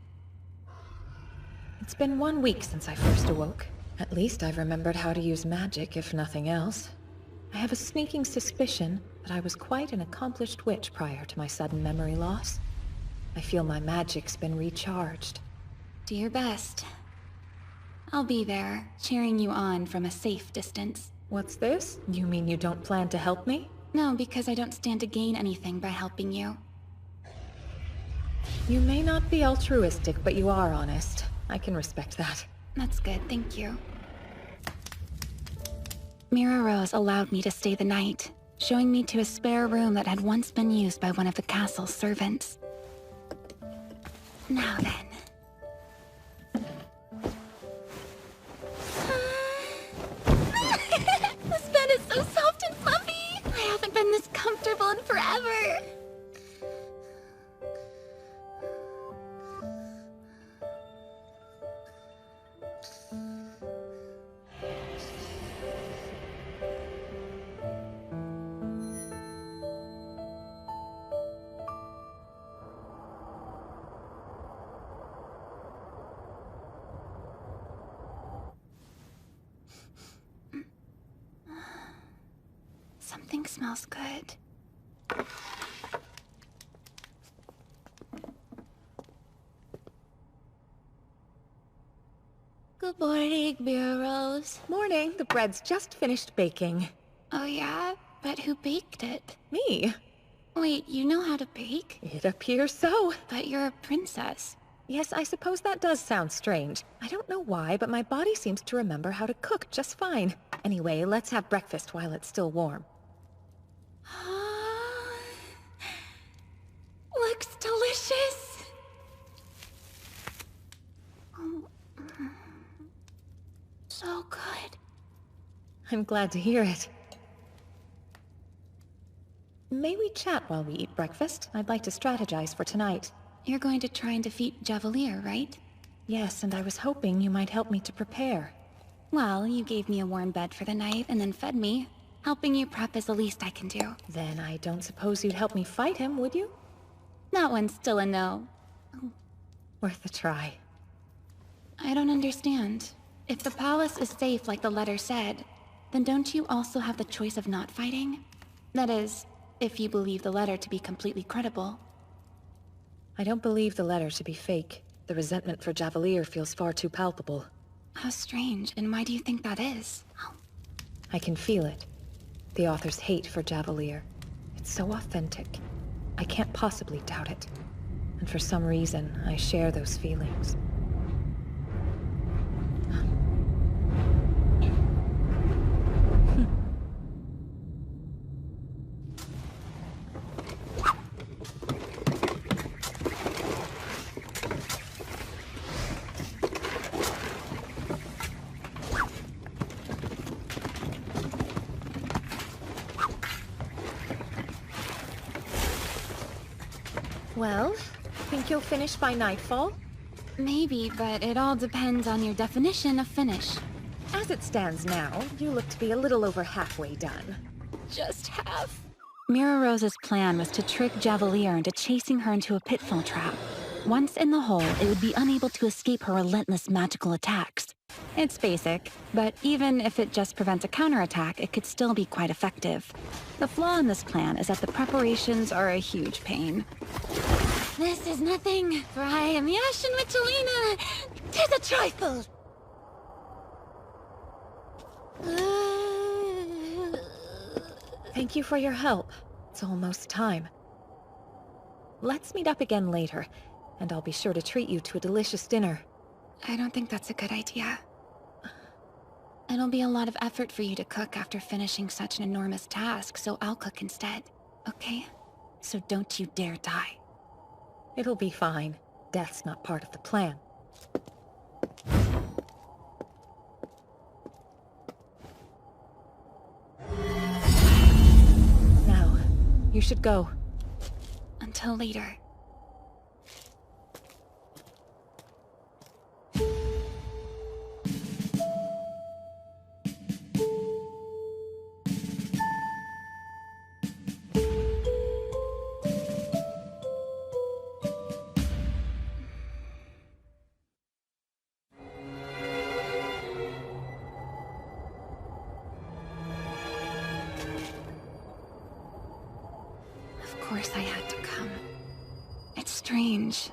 It's been 1 week since I first awoke. At least I've remembered how to use magic, if nothing else. I have a sneaking suspicion that I was quite an accomplished witch prior to my sudden memory loss. I feel my magic's been recharged. Do your best. I'll be there, cheering you on from a safe distance. What's this? You mean you don't plan to help me? No, because I don't stand to gain anything by helping you. You may not be altruistic, but you are honest. I can respect that. That's good, thank you. Mira Rose allowed me to stay the night, showing me to a spare room that had once been used by one of the castle's servants. Now then. This bed is so soft and fluffy! I haven't been this comfortable in forever! Something smells good. Good morning, Mira Rose. Morning. The bread's just finished baking. Oh yeah? But who baked it? Me. Wait, you know how to bake? It appears so. But you're a princess. Yes, I suppose that does sound strange. I don't know why, but my body seems to remember how to cook just fine. Anyway, let's have breakfast while it's still warm. Looks delicious. So good. I'm glad to hear it. May we chat while we eat breakfast? I'd like to strategize for tonight. You're going to try and defeat Javelier, right? Yes, and I was hoping you might help me to prepare. Well, you gave me a warm bed for the night and then fed me. Helping you prep is the least I can do. Then I don't suppose you'd help me fight him, would you? That one's still a no. Worth a try. I don't understand. If the palace is safe like the letter said, then don't you also have the choice of not fighting? That is, if you believe the letter to be completely credible. I don't believe the letter to be fake. The resentment for Javelier feels far too palpable. How strange, and why do you think that is? I can feel it. The author's hate for Javelier. It's so authentic. I can't possibly doubt it. And for some reason, I share those feelings. Well, think you'll finish by nightfall? Maybe, but it all depends on your definition of finish. As it stands now, you look to be a little over halfway done. Just half. Mira Rose's plan was to trick Javelier into chasing her into a pitfall trap. Once in the hole, it would be unable to escape her relentless magical attacks. It's basic, but even if it just prevents a counterattack, it could still be quite effective. The flaw in this plan is that the preparations are a huge pain. This is nothing, for I am the Ashen Witchelina. 'Tis a trifle. Thank you for your help. It's almost time. Let's meet up again later, and I'll be sure to treat you to a delicious dinner. I don't think that's a good idea. It'll be a lot of effort for you to cook after finishing such an enormous task, so I'll cook instead, okay? So don't you dare die. It'll be fine. Death's not part of the plan. Now, you should go. Until later. Of course I had to come. It's strange.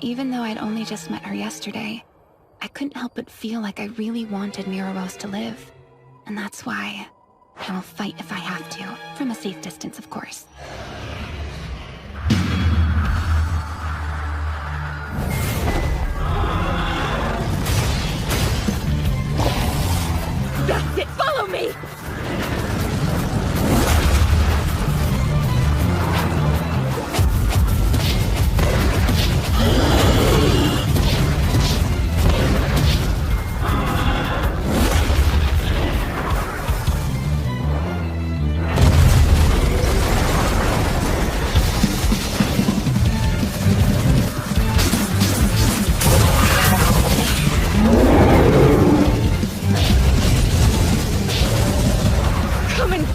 Even though I'd only just met her yesterday, I couldn't help but feel like I really wanted Mira Rose to live. And that's why I'll fight if I have to, from a safe distance, of course. That's it! Follow me!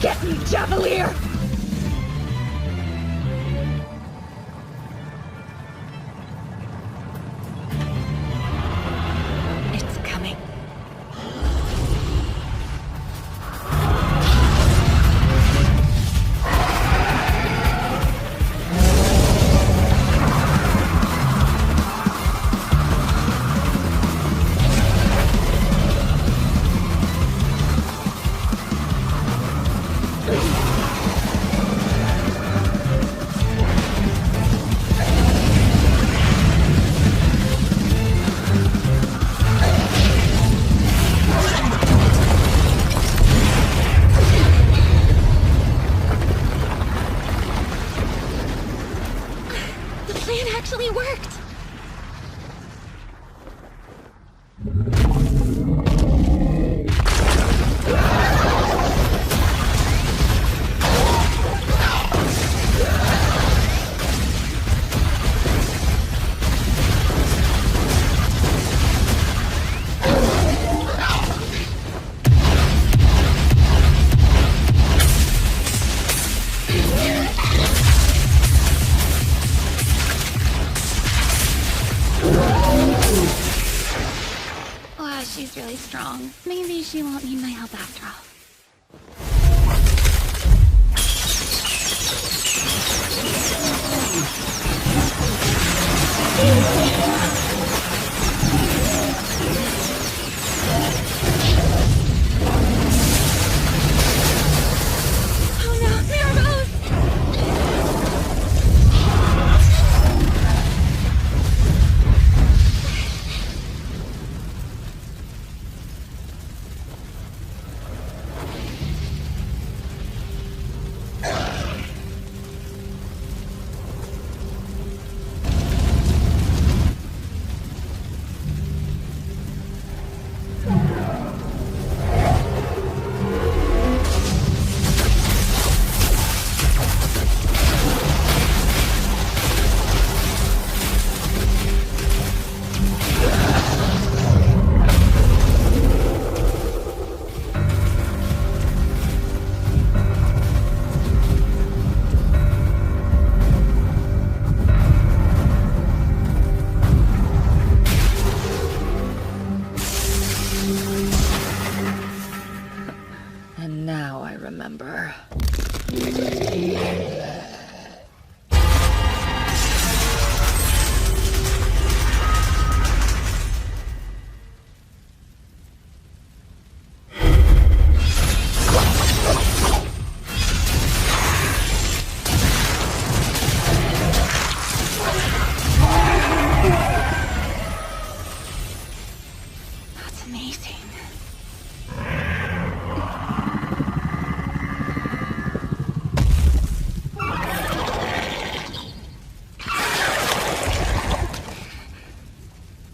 Get me, Javelier! It's coming. She's really strong. Maybe she won't need my help after all. Oh no, Mirabelle! And now I remember. That's amazing.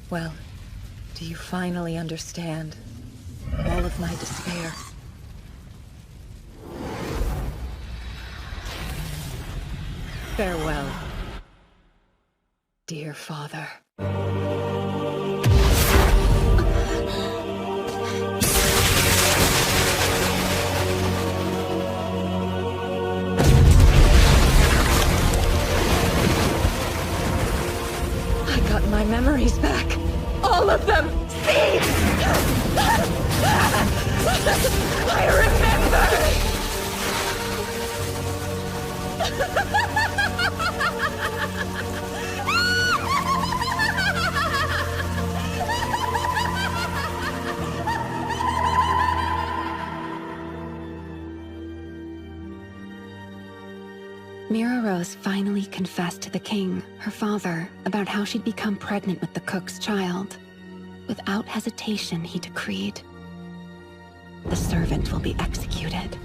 Well, do you finally understand all of my despair? Farewell, dear father. I got my memories back. All of them! See? I remember! Mira Rose finally confessed to the king, her father, about how she'd become pregnant with the cook's child. Without hesitation, he decreed, "The servant will be executed."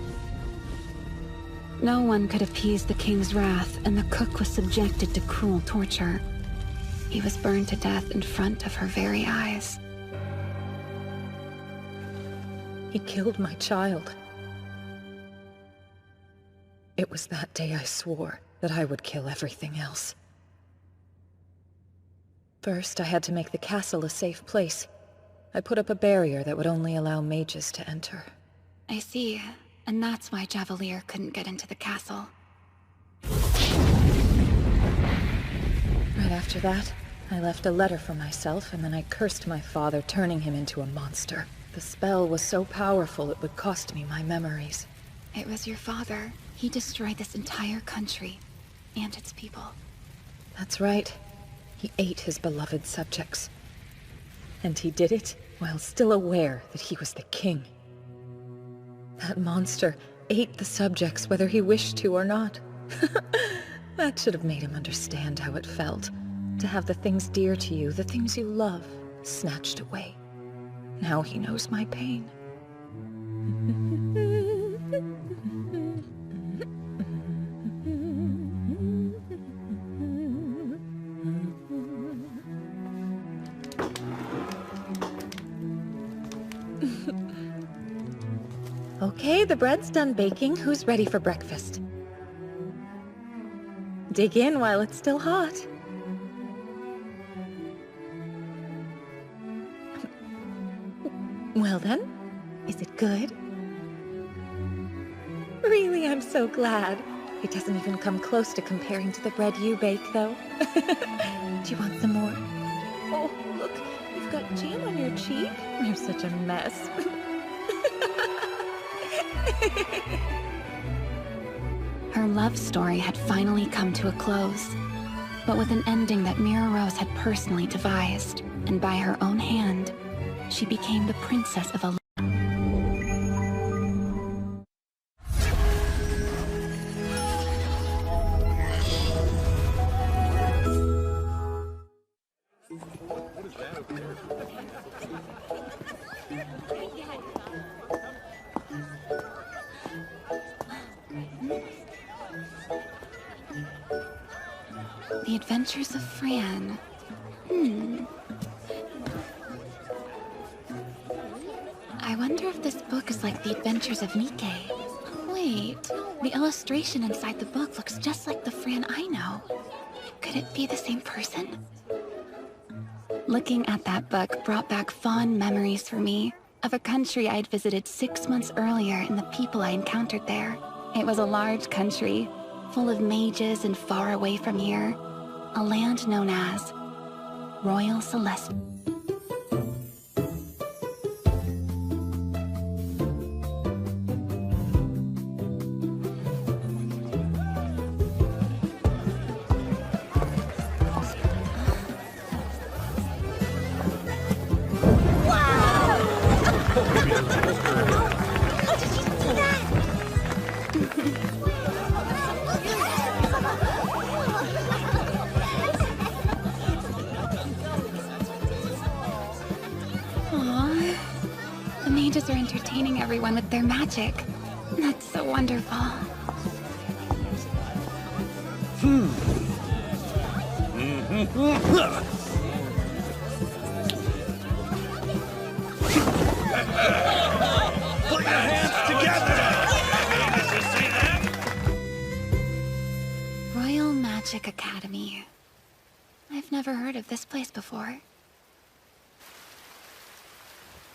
No one could appease the king's wrath, and the cook was subjected to cruel torture. He was burned to death in front of her very eyes. He killed my child. It was that day I swore that I would kill everything else. First, I had to make the castle a safe place. I put up a barrier that would only allow mages to enter. I see, and that's why Javelier couldn't get into the castle. Right after that, I left a letter for myself, and then I cursed my father, turning him into a monster. The spell was so powerful it would cost me my memories. It was your father. He destroyed this entire country, and its people. That's right. He ate his beloved subjects. And he did it while still aware that he was the king. That monster ate the subjects whether he wished to or not. That should have made him understand how it felt to have the things dear to you, the things you love, snatched away. Now he knows my pain. Okay, the bread's done baking. Who's ready for breakfast? Dig in while it's still hot. Well then, is it good? Really, I'm so glad. It doesn't even come close to comparing to the bread you bake, though. Do you want some more? Oh, look, you've got jam on your cheek. You're such a mess. Her love story had finally come to a close, but with an ending that Mira Rose had personally devised, and by her own hand, she became the Princess of Elena. The Adventures of Fran. I wonder if this book is like The Adventures of Nikke. Wait, the illustration inside the book looks just like the Fran I know. Could it be the same person? Looking at that book brought back fond memories for me of a country I'd visited 6 months earlier and the people I encountered there. It was a large country, full of mages and far away from here. A land known as Royal Celeste. Mages are entertaining everyone with their magic. That's so wonderful. Put your hands together! Did you see that? Royal Magic Academy. I've never heard of this place before.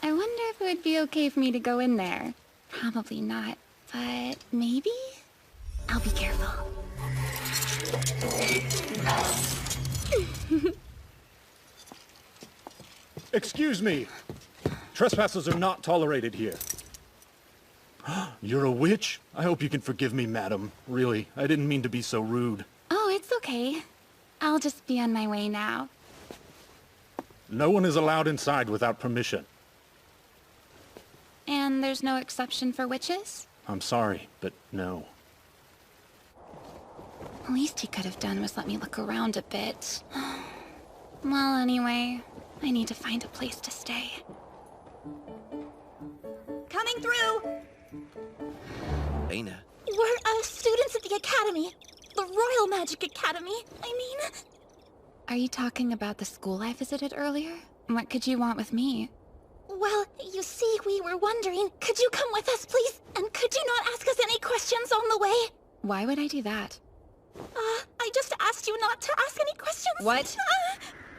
I wonder if it would be okay for me to go in there. Probably not, but maybe? I'll be careful. Excuse me. Trespassers are not tolerated here. You're a witch? I hope you can forgive me, madam. Really, I didn't mean to be so rude. Oh, it's okay. I'll just be on my way now. No one is allowed inside without permission. And there's no exception for witches? I'm sorry, but no. least he could have done was let me look around a bit. Well, anyway, I need to find a place to stay. Coming through! Elena. We're students at the Academy. The Royal Magic Academy, I mean. Are you talking about the school I visited earlier? What could you want with me? Well, you see, we were wondering, could you come with us, please? And could you not ask us any questions on the way? Why would I do that? I just asked you not to ask any questions. What?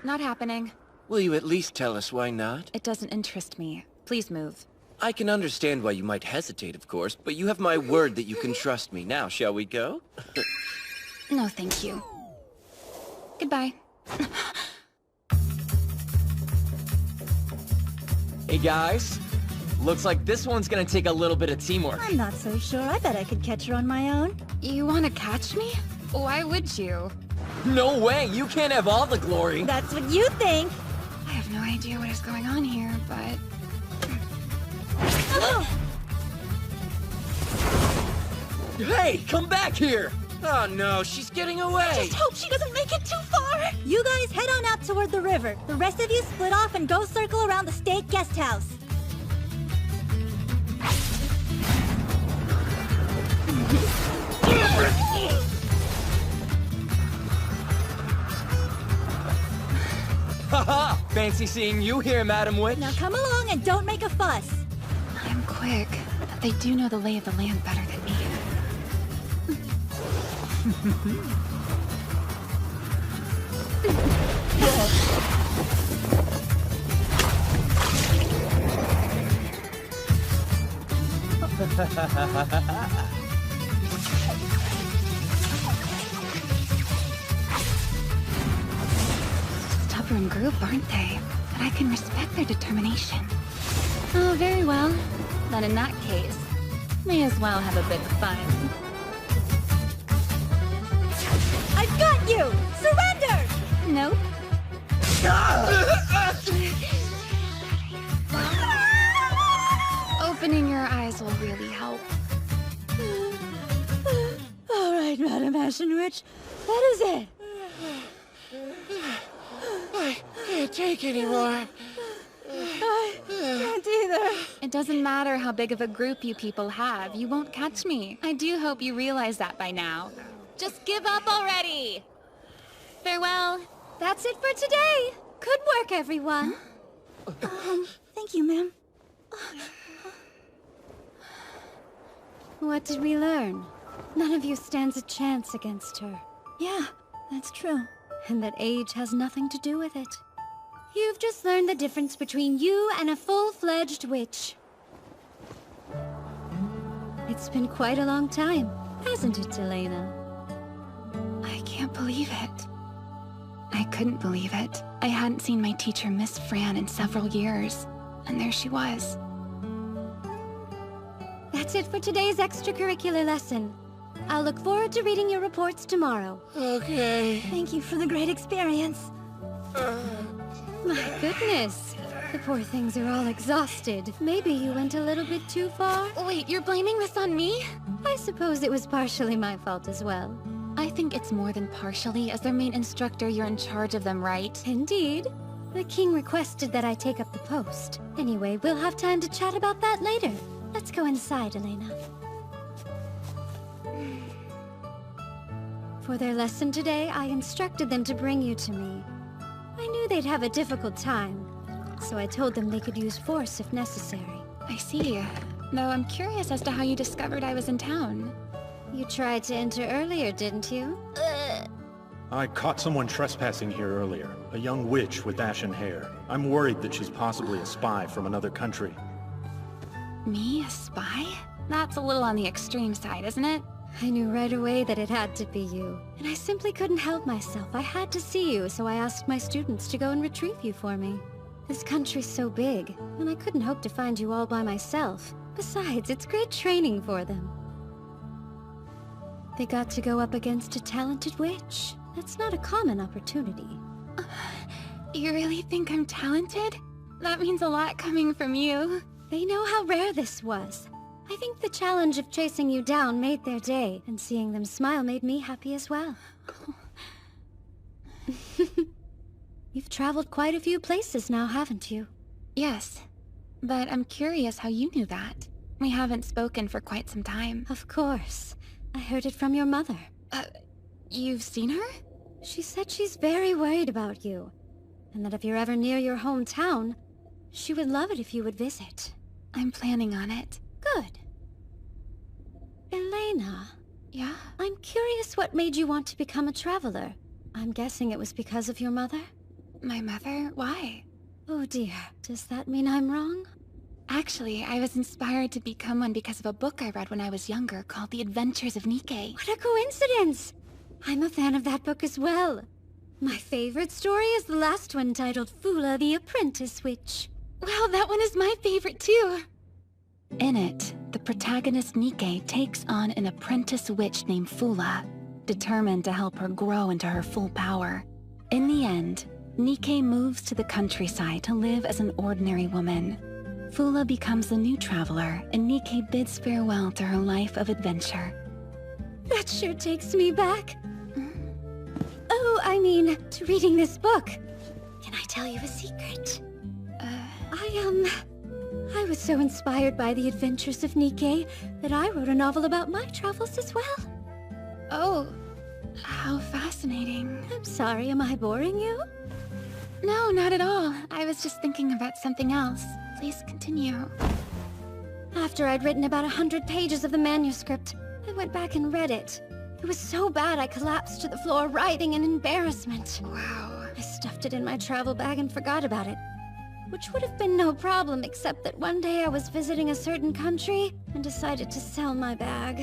Not happening. Will you at least tell us why not? It doesn't interest me. Please move. I can understand why you might hesitate, of course, but you have my word that you can trust me. Now, shall we go? No, thank you. Goodbye. Hey guys, looks like this one's gonna take a little bit of teamwork. I'm not so sure. I bet I could catch her on my own. You want to catch me? Why would you? No way, you can't have all the glory. That's what you think. I have no idea what is going on here, but... Hey, come back here! Oh no, she's getting away! I just hope she doesn't make it too far! You guys head on out toward the river. The rest of you split off and go circle around the state guest house. Haha! Fancy seeing you here, Madam Witch. Now come along and don't make a fuss. I'm quick, but they do know the lay of the land better than me. Stubborn group, aren't they? But I can respect their determination. Oh, very well. Then in that case, may as well have a bit of fun. I've got you! Surrender! Nope. Opening your eyes will really help. All right, Madam Ashen Witch. That is it. I can't take anymore. I can't either. It doesn't matter how big of a group you people have, you won't catch me. I do hope you realize that by now. Just give up already! Farewell. That's it for today. Good work, everyone. Thank you, ma'am. What did we learn? None of you stands a chance against her. Yeah, that's true. And that age has nothing to do with it. You've just learned the difference between you and a full-fledged witch. It's been quite a long time, hasn't it, Elena? I can't believe it. I couldn't believe it. I hadn't seen my teacher, Miss Fran, in several years. And there she was. That's it for today's extracurricular lesson. I'll look forward to reading your reports tomorrow. Okay. Thank you for the great experience. My goodness. The poor things are all exhausted. Maybe you went a little bit too far? Wait, you're blaming this on me? I suppose it was partially my fault as well. I think it's more than partially. As their main instructor, you're in charge of them, right? Indeed. The king requested that I take up the post. Anyway, we'll have time to chat about that later. Let's go inside, Elena. For their lesson today, I instructed them to bring you to me. I knew they'd have a difficult time, so I told them they could use force if necessary. I see. Though I'm curious as to how you discovered I was in town. You tried to enter earlier, didn't you? I caught someone trespassing here earlier. A young witch with ashen hair. I'm worried that she's possibly a spy from another country. Me? A spy? That's a little on the extreme side, isn't it? I knew right away that it had to be you. And I simply couldn't help myself. I had to see you, so I asked my students to go and retrieve you for me. This country's so big, and I couldn't hope to find you all by myself. Besides, it's great training for them. They got to go up against a talented witch. That's not a common opportunity. You really think I'm talented? That means a lot coming from you. They know how rare this was. I think the challenge of chasing you down made their day, and seeing them smile made me happy as well. You've traveled quite a few places now, haven't you? Yes, but I'm curious how you knew that. We haven't spoken for quite some time. Of course. I heard it from your mother. You've seen her? She said she's very worried about you, and that if you're ever near your hometown, she would love it if you would visit. I'm planning on it. Good. Elena. Yeah? I'm curious what made you want to become a traveler. I'm guessing it was because of your mother? My mother? Why? Oh dear, does that mean I'm wrong? Actually, I was inspired to become one because of a book I read when I was younger called The Adventures of Nikke. What a coincidence! I'm a fan of that book as well. My favorite story is the last one titled Fula the Apprentice Witch. Well, that one is my favorite too. In it, the protagonist Nikke takes on an apprentice witch named Fula, determined to help her grow into her full power. In the end, Nikke moves to the countryside to live as an ordinary woman. Fula becomes the new traveler, and Nikke bids farewell to her life of adventure. That sure takes me back. Oh, I mean, to reading this book. Can I tell you a secret? I was so inspired by the adventures of Nikke that I wrote a novel about my travels as well. Oh, how fascinating. I'm sorry, am I boring you? No, not at all. I was just thinking about something else. Please continue. After I'd written about 100 pages of the manuscript, I went back and read it. It was so bad I collapsed to the floor writhing in embarrassment. Wow. I stuffed it in my travel bag and forgot about it. Which would have been no problem, except that one day I was visiting a certain country and decided to sell my bag.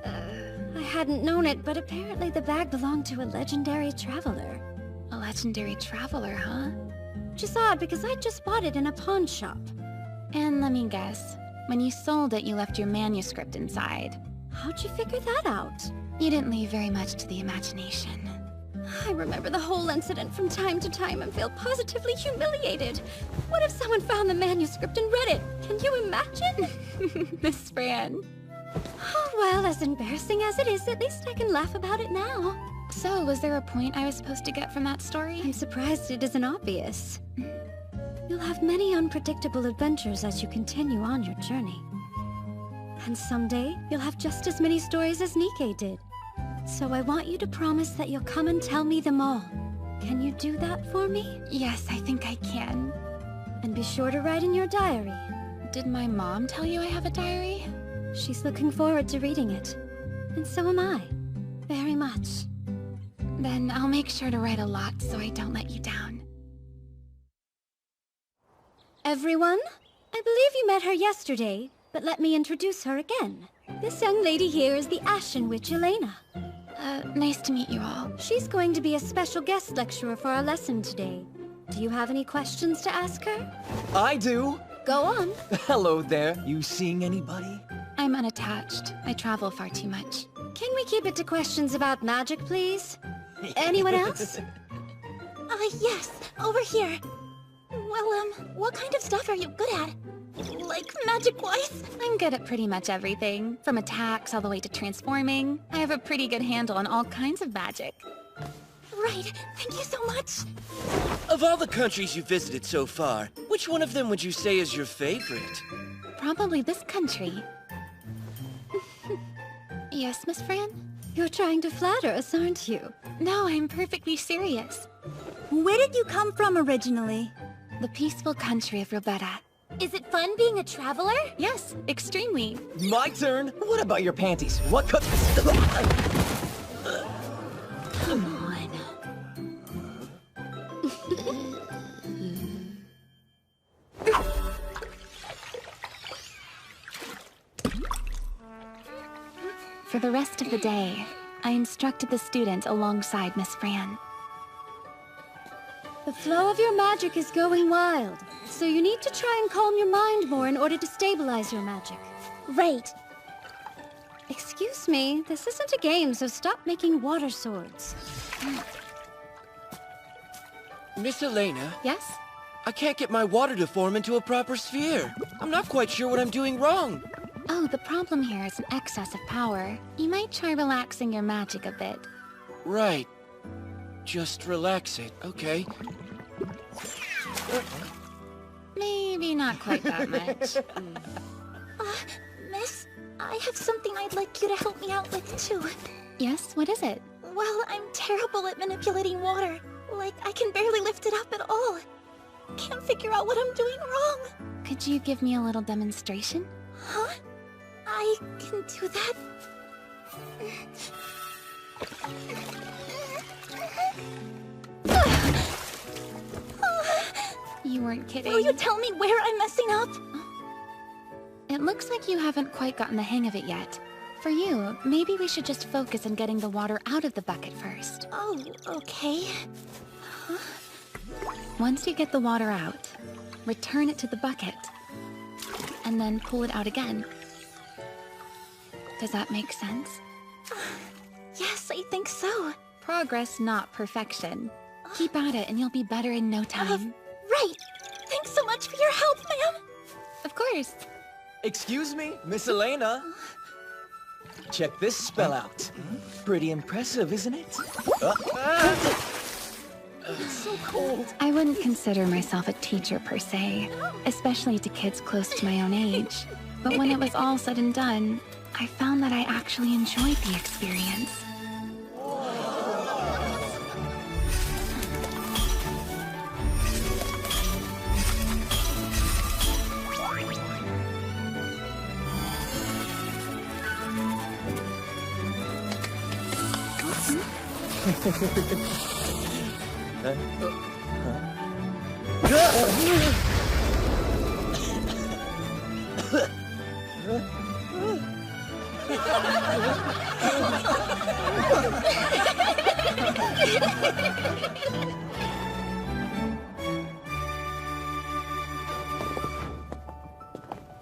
I hadn't known it, but apparently the bag belonged to a legendary traveler. A legendary traveler, huh? Which is odd because I just bought it in a pawn shop. And let me guess, when you sold it, you left your manuscript inside. How'd you figure that out? You didn't leave very much to the imagination. I remember the whole incident from time to time and feel positively humiliated. What if someone found the manuscript and read it? Can you imagine? Miss Fran. Oh, well, as embarrassing as it is, at least I can laugh about it now. So, was there a point I was supposed to get from that story? I'm surprised it isn't obvious. You'll have many unpredictable adventures as you continue on your journey. And someday, you'll have just as many stories as Nikke did. So I want you to promise that you'll come and tell me them all. Can you do that for me? Yes, I think I can. And be sure to write in your diary. Did my mom tell you I have a diary? She's looking forward to reading it. And so am I. Very much. Then I'll make sure to write a lot so I don't let you down. Everyone, I believe you met her yesterday, but let me introduce her again. This young lady here is the Ashen Witch Elena. Nice to meet you all. She's going to be a special guest lecturer for our lesson today. Do you have any questions to ask her? I do! Go on. Hello there. You seeing anybody? I'm unattached. I travel far too much. Can we keep it to questions about magic, please? Anyone else? Yes, over here. Well, what kind of stuff are you good at? Like, magic-wise? I'm good at pretty much everything, from attacks all the way to transforming. I have a pretty good handle on all kinds of magic. Right, thank you so much. Of all the countries you've visited so far, which one of them would you say is your favorite? Probably this country. Yes, Miss Fran? You're trying to flatter us, aren't you? No, I'm perfectly serious. Where did you come from originally? The peaceful country of Roberta. Is it fun being a traveler? Yes, extremely. My turn? What about your panties? What could... Come on. For the rest of the day, I instructed the student alongside Miss Fran. The flow of your magic is going wild, so you need to try and calm your mind more in order to stabilize your magic. Right. Excuse me, this isn't a game, so stop making water swords. Miss Elena? Yes? I can't get my water to form into a proper sphere. I'm not quite sure what I'm doing wrong. Oh, the problem here is an excess of power. You might try relaxing your magic a bit. Right. Just relax it, okay? Maybe not quite that much. Miss, I have something I'd like you to help me out with, too. Yes, what is it? Well, I'm terrible at manipulating water. Like, I can barely lift it up at all. Can't figure out what I'm doing wrong. Could you give me a little demonstration? Huh? I can do that. You weren't kidding. Will you tell me where I'm messing up? It looks like you haven't quite gotten the hang of it yet. For you, maybe we should just focus on getting the water out of the bucket first. Oh, okay. Huh? Once you get the water out, return it to the bucket, and then pull it out again. Does that make sense? Yes, I think so. Progress, not perfection. Keep at it and you'll be better in no time. Right! Thanks so much for your help, ma'am! Of course. Excuse me, Miss Elena. Check this spell out. Pretty impressive, isn't it? It's so cold. I wouldn't consider myself a teacher per se, especially to kids close to my own age. But when it was all said and done, I found that I actually enjoyed the experience.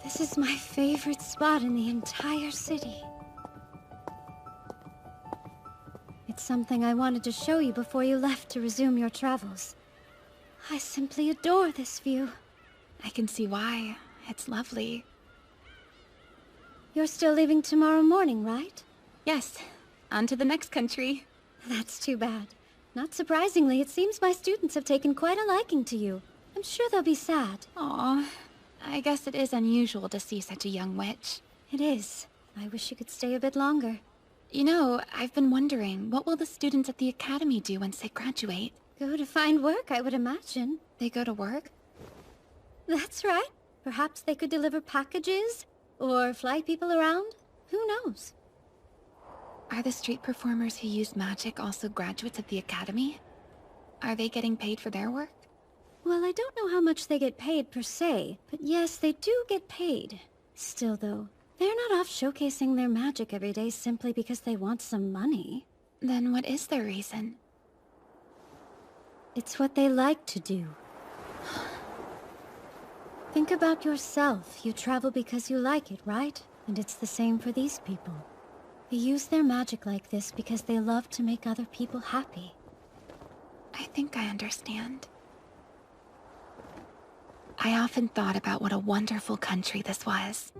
This is my favorite spot in the entire city. It's something I wanted to show you before you left to resume your travels. I simply adore this view. I can see why. It's lovely. You're still leaving tomorrow morning, right? Yes. On to the next country. That's too bad. Not surprisingly, it seems my students have taken quite a liking to you. I'm sure they'll be sad. Aw. I guess it is unusual to see such a young witch. It is. I wish you could stay a bit longer. You know, I've been wondering, what will the students at the academy do once they graduate? Go to find work, I would imagine. They go to work? That's right. Perhaps they could deliver packages, or fly people around. Who knows? Are the street performers who use magic also graduates of the academy? Are they getting paid for their work? Well, I don't know how much they get paid per se, but yes, they do get paid. Still though, they're not off showcasing their magic every day simply because they want some money. Then what is their reason? It's what they like to do. Think about yourself. You travel because you like it, right? And it's the same for these people. They use their magic like this because they love to make other people happy. I think I understand. I often thought about what a wonderful country this was.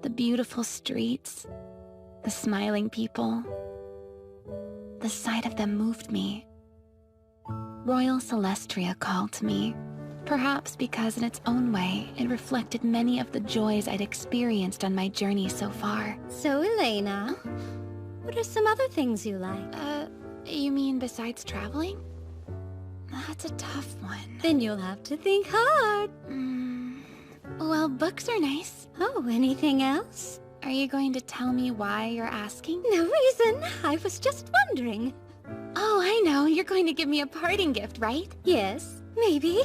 The beautiful streets, the smiling people. The sight of them moved me. Royal Celestria called to me, perhaps because in its own way, it reflected many of the joys I'd experienced on my journey so far. So, Elena, what are some other things you like? You mean besides traveling? That's a tough one. Then you'll have to think hard. Well, books are nice. Oh, anything else? Are you going to tell me why you're asking? No reason. I was just wondering. Oh, I know. You're going to give me a parting gift, right? Yes, maybe.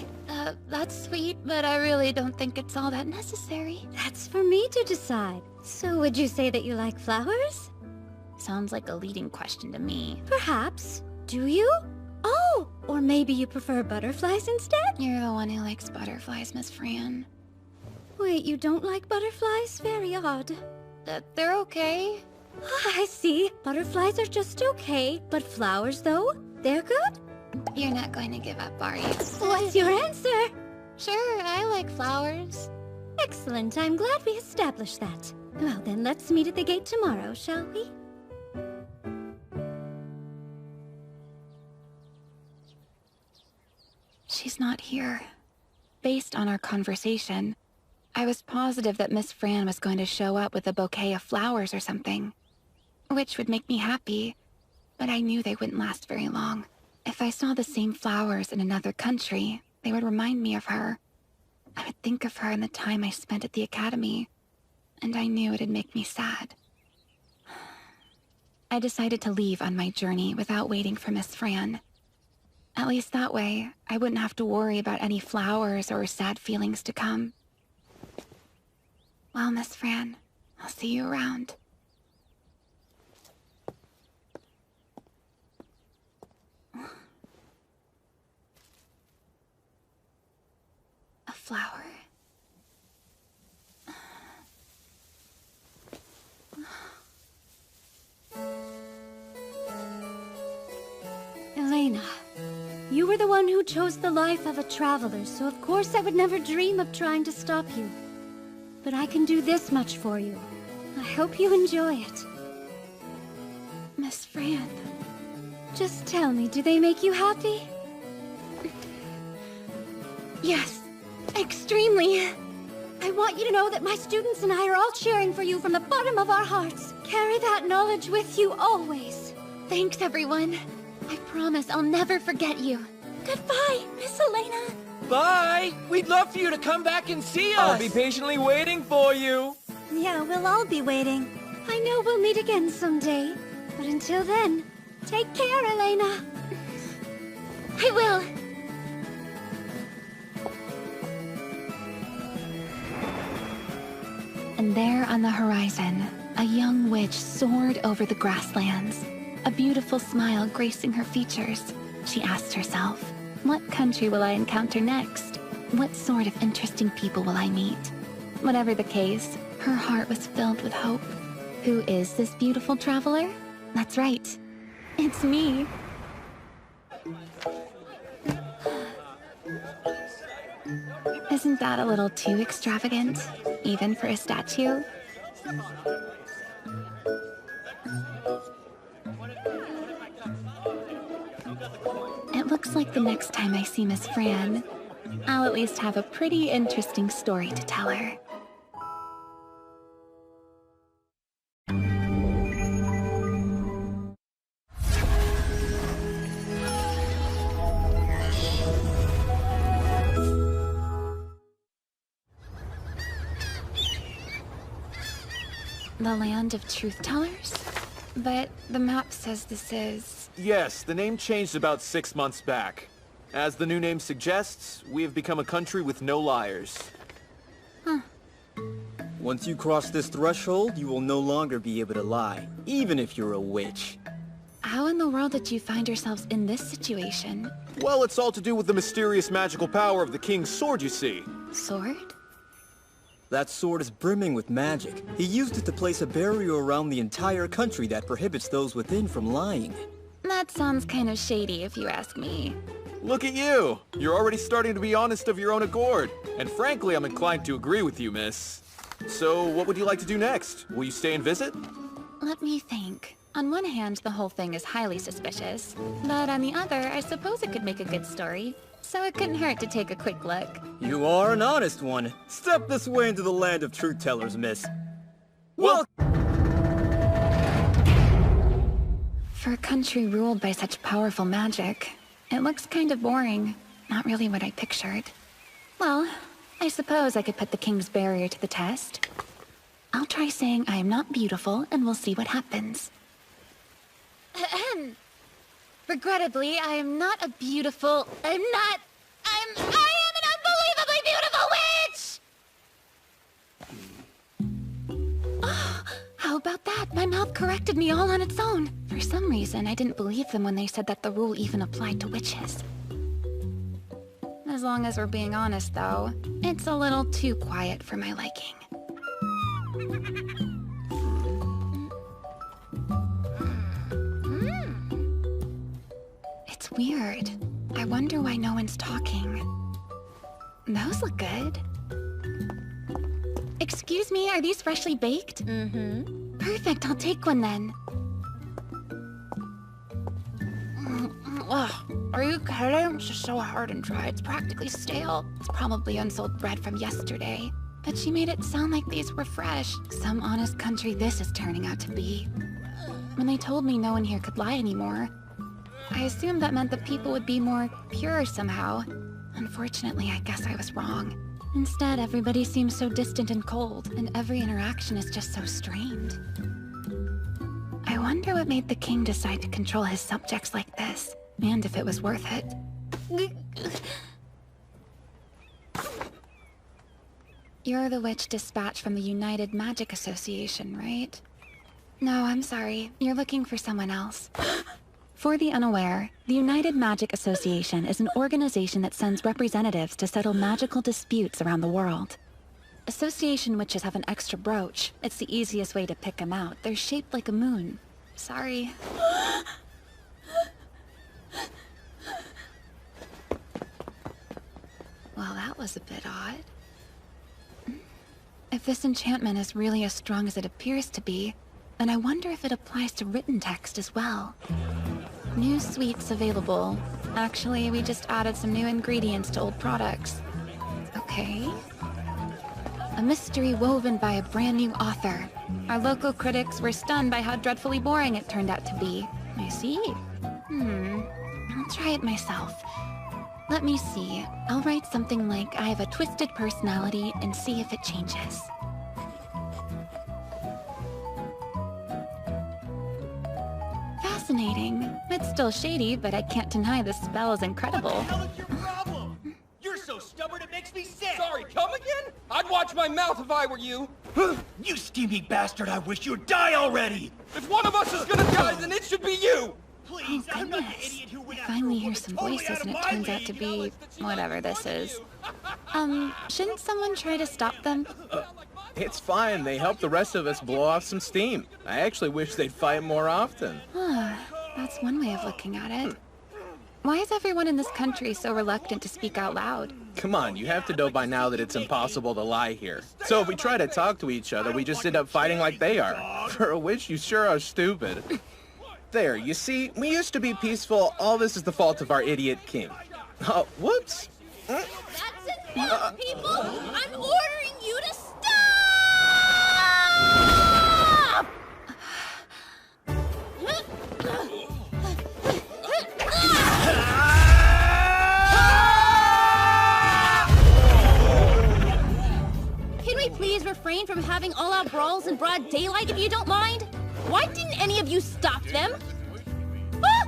That's sweet, but I really don't think it's all that necessary. That's for me to decide. So would you say that you like flowers? Sounds like a leading question to me. Perhaps. Do you? Oh, or maybe you prefer butterflies instead? You're the one who likes butterflies, Miss Fran. Wait, you don't like butterflies? Very odd. They're okay. I see. Butterflies are just okay, but flowers, though? They're good? You're not going to give up, are you? What's your answer? Sure, I like flowers. Excellent. I'm glad we established that. Well then, let's meet at the gate tomorrow, shall we? She's not here. Based on our conversation, I was positive that Miss Fran was going to show up with a bouquet of flowers or something. Which would make me happy, but I knew they wouldn't last very long. If I saw the same flowers in another country, they would remind me of her. I would think of her and the time I spent at the academy, and I knew it'd make me sad. I decided to leave on my journey without waiting for Miss Fran. At least that way, I wouldn't have to worry about any flowers or sad feelings to come. Well, Miss Fran, I'll see you around. A flower. Elena, you were the one who chose the life of a traveler, so of course I would never dream of trying to stop you. But I can do this much for you. I hope you enjoy it. Miss Fran. Just tell me, do they make you happy? Yes, extremely. I want you to know that my students and I are all cheering for you from the bottom of our hearts. Carry that knowledge with you always. Thanks, everyone. I promise I'll never forget you. Goodbye, Miss Elena. Bye! We'd love for you to come back and see us! I'll be patiently waiting for you! Yeah, we'll all be waiting. I know we'll meet again someday. But until then, take care, Elena. I will. And there on the horizon, a young witch soared over the grasslands, a beautiful smile gracing her features. She asked herself, what country will I encounter next? What sort of interesting people will I meet? Whatever the case, her heart was filled with hope. Who is this beautiful traveler? That's right. It's me. Isn't that a little too extravagant, even for a statue? It looks like the next time I see Miss Fran, I'll at least have a pretty interesting story to tell her. The land of truth tellers? But the map says this is... Yes, the name changed about 6 months back. As the new name suggests, we have become a country with no liars. Huh. Once you cross this threshold, you will no longer be able to lie, even if you're a witch. How in the world did you find yourselves in this situation? Well, it's all to do with the mysterious magical power of the king's sword, you see. Sword? That sword is brimming with magic. He used it to place a barrier around the entire country that prohibits those within from lying. That sounds kind of shady, if you ask me. Look at you! You're already starting to be honest of your own accord. And frankly, I'm inclined to agree with you, miss. So, what would you like to do next? Will you stay and visit? Let me think. On one hand, the whole thing is highly suspicious. But on the other, I suppose it could make a good story. So it couldn't hurt to take a quick look. You are an honest one. Step this way into the land of truth tellers, miss. Well... For a country ruled by such powerful magic, it looks kind of boring. Not really what I pictured. Well, I suppose I could put the king's barrier to the test. I'll try saying I am not beautiful, and we'll see what happens. Ahem. Regrettably, I am not a beautiful... I am an unbelievably beautiful witch! Oh, how about that? My mouth corrected me all on its own. For some reason, I didn't believe them when they said that the rule even applied to witches. As long as we're being honest, though, it's a little too quiet for my liking. It's weird. I wonder why no one's talking. Those look good. Excuse me, are these freshly baked? Mm-hmm. Perfect, I'll take one then. Ugh, are you kidding? It's just so hard and dry. It's practically stale. It's probably unsold bread from yesterday. But she made it sound like these were fresh. Some honest country this is turning out to be. When they told me no one here could lie anymore, I assumed that meant that people would be more pure somehow. Unfortunately, I guess I was wrong. Instead, everybody seems so distant and cold, and every interaction is just so strained. I wonder what made the king decide to control his subjects like this, and if it was worth it. You're the witch dispatched from the United Magic Association, right? No, I'm sorry. You're looking for someone else. For the unaware, the United Magic Association is an organization that sends representatives to settle magical disputes around the world. Association witches have an extra brooch. It's the easiest way to pick them out. They're shaped like a moon. Sorry. Well, that was a bit odd. If this enchantment is really as strong as it appears to be, then I wonder if it applies to written text as well. New sweets available. Actually, we just added some new ingredients to old products. Okay. A mystery woven by a brand new author. Our local critics were stunned by how dreadfully boring it turned out to be. I see. I'll try it myself. Let me see. I'll write something like, I have a twisted personality, and see if it changes. Fascinating. It's still shady, but I can't deny the spell is incredible. What the hell is your problem? You're so stubborn it makes me sick! Sorry, come again? I'd watch my mouth if I were you. You steamy bastard, I wish you'd die already! If one of us is gonna die, then it should be you! Please, I'm not the idiot who went I after finally a hear woman some totally voices out of and it my turns out league, to you know, be whatever this is. Shouldn't someone try to stop them? It's fine. They help the rest of us blow off some steam. I actually wish they'd fight more often. That's one way of looking at it. Why is everyone in this country so reluctant to speak out loud? Come on, you have to know by now that it's impossible to lie here. So if we try to talk to each other, we just end up fighting like they are. For a witch, you sure are stupid. There, you see, we used to be peaceful. All this is the fault of our idiot king. Oh, whoops. That's enough, people! I'm ordering you to stop! Can we please refrain from having all-out brawls in broad daylight if you don't mind? Why didn't any of you stop them? Ah!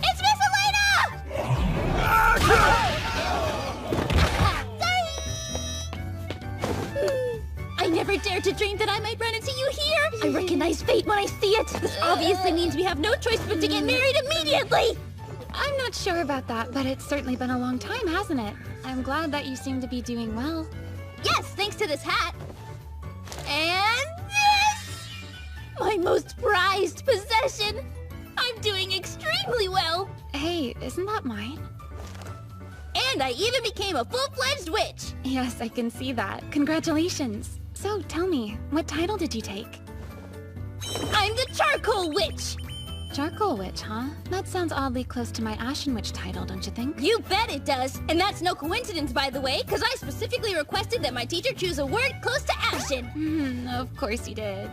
It's Miss Elena! I never dared to dream that I might run into you here! I recognize fate when I see it! This obviously means we have no choice but to get married immediately! I'm not sure about that, but it's certainly been a long time, hasn't it? I'm glad that you seem to be doing well. Yes, thanks to this hat. And this! My most prized possession! I'm doing extremely well! Hey, isn't that mine? And I even became a full-fledged witch! Yes, I can see that. Congratulations. So, tell me, what title did you take? I'm the Charcoal Witch! Charcoal Witch, huh? That sounds oddly close to my Ashen Witch title, don't you think? You bet it does! And that's no coincidence, by the way, because I specifically requested that my teacher choose a word close to Ashen! Of course you did.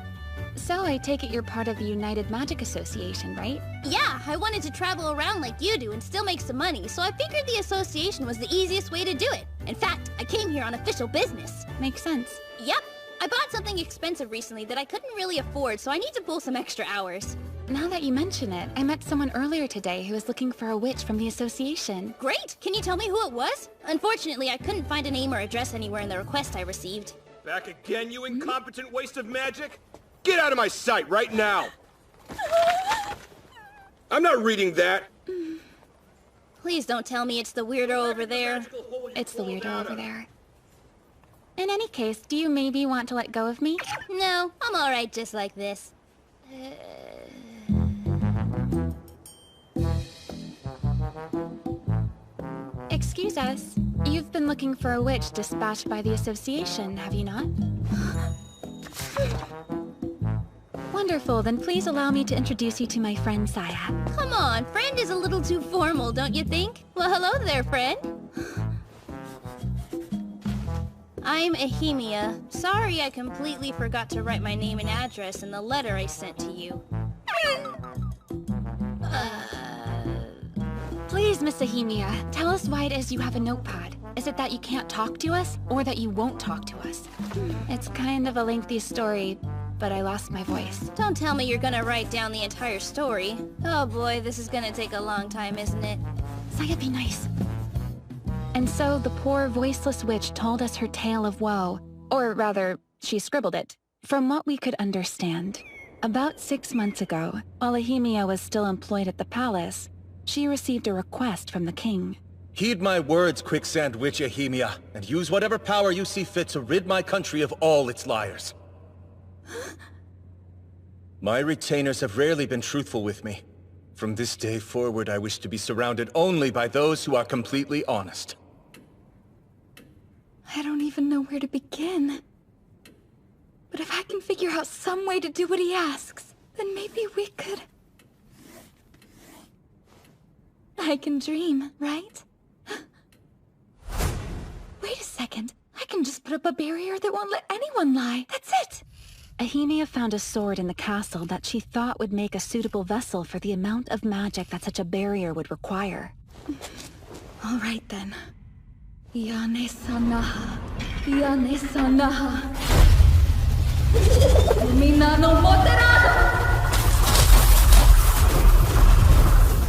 So, I take it you're part of the United Magic Association, right? Yeah, I wanted to travel around like you do and still make some money, so I figured the association was the easiest way to do it. In fact, I came here on official business. Makes sense. Yep. I bought something expensive recently that I couldn't really afford, so I need to pull some extra hours. Now that you mention it, I met someone earlier today who was looking for a witch from the association. Great! Can you tell me who it was? Unfortunately, I couldn't find a name or address anywhere in the request I received. Back again, you incompetent waste of magic? Get out of my sight right now! I'm not reading that! Please don't tell me it's the weirdo over there. It's the weirdo over there. In any case, do you maybe want to let go of me? No, I'm alright just like this. Excuse us. You've been looking for a witch dispatched by the Association, have you not? Wonderful, then please allow me to introduce you to my friend Saya. Come on, friend is a little too formal, don't you think? Well, hello there, friend. I'm Ahemia. Sorry I completely forgot to write my name and address in the letter I sent to you. Please, Miss Ahemia, tell us why it is you have a notepad. Is it that you can't talk to us, or that you won't talk to us? It's kind of a lengthy story, but I lost my voice. Don't tell me you're gonna write down the entire story. Oh boy, this is gonna take a long time, isn't it? Saya, be nice. And so the poor voiceless witch told us her tale of woe, or rather, she scribbled it. From what we could understand, about 6 months ago, while Ahemia was still employed at the palace, she received a request from the king. Heed my words, Quicksand Witch Ahemia, and use whatever power you see fit to rid my country of all its liars. My retainers have rarely been truthful with me. From this day forward, I wish to be surrounded only by those who are completely honest. I don't even know where to begin. But if I can figure out some way to do what he asks, then maybe we could... I can dream, right? Wait a second. I can just put up a barrier that won't let anyone lie. That's it! Ahemia found a sword in the castle that she thought would make a suitable vessel for the amount of magic that such a barrier would require. All right then. Yane Sanaha. Yane Sanaha. Lumina no Moderado!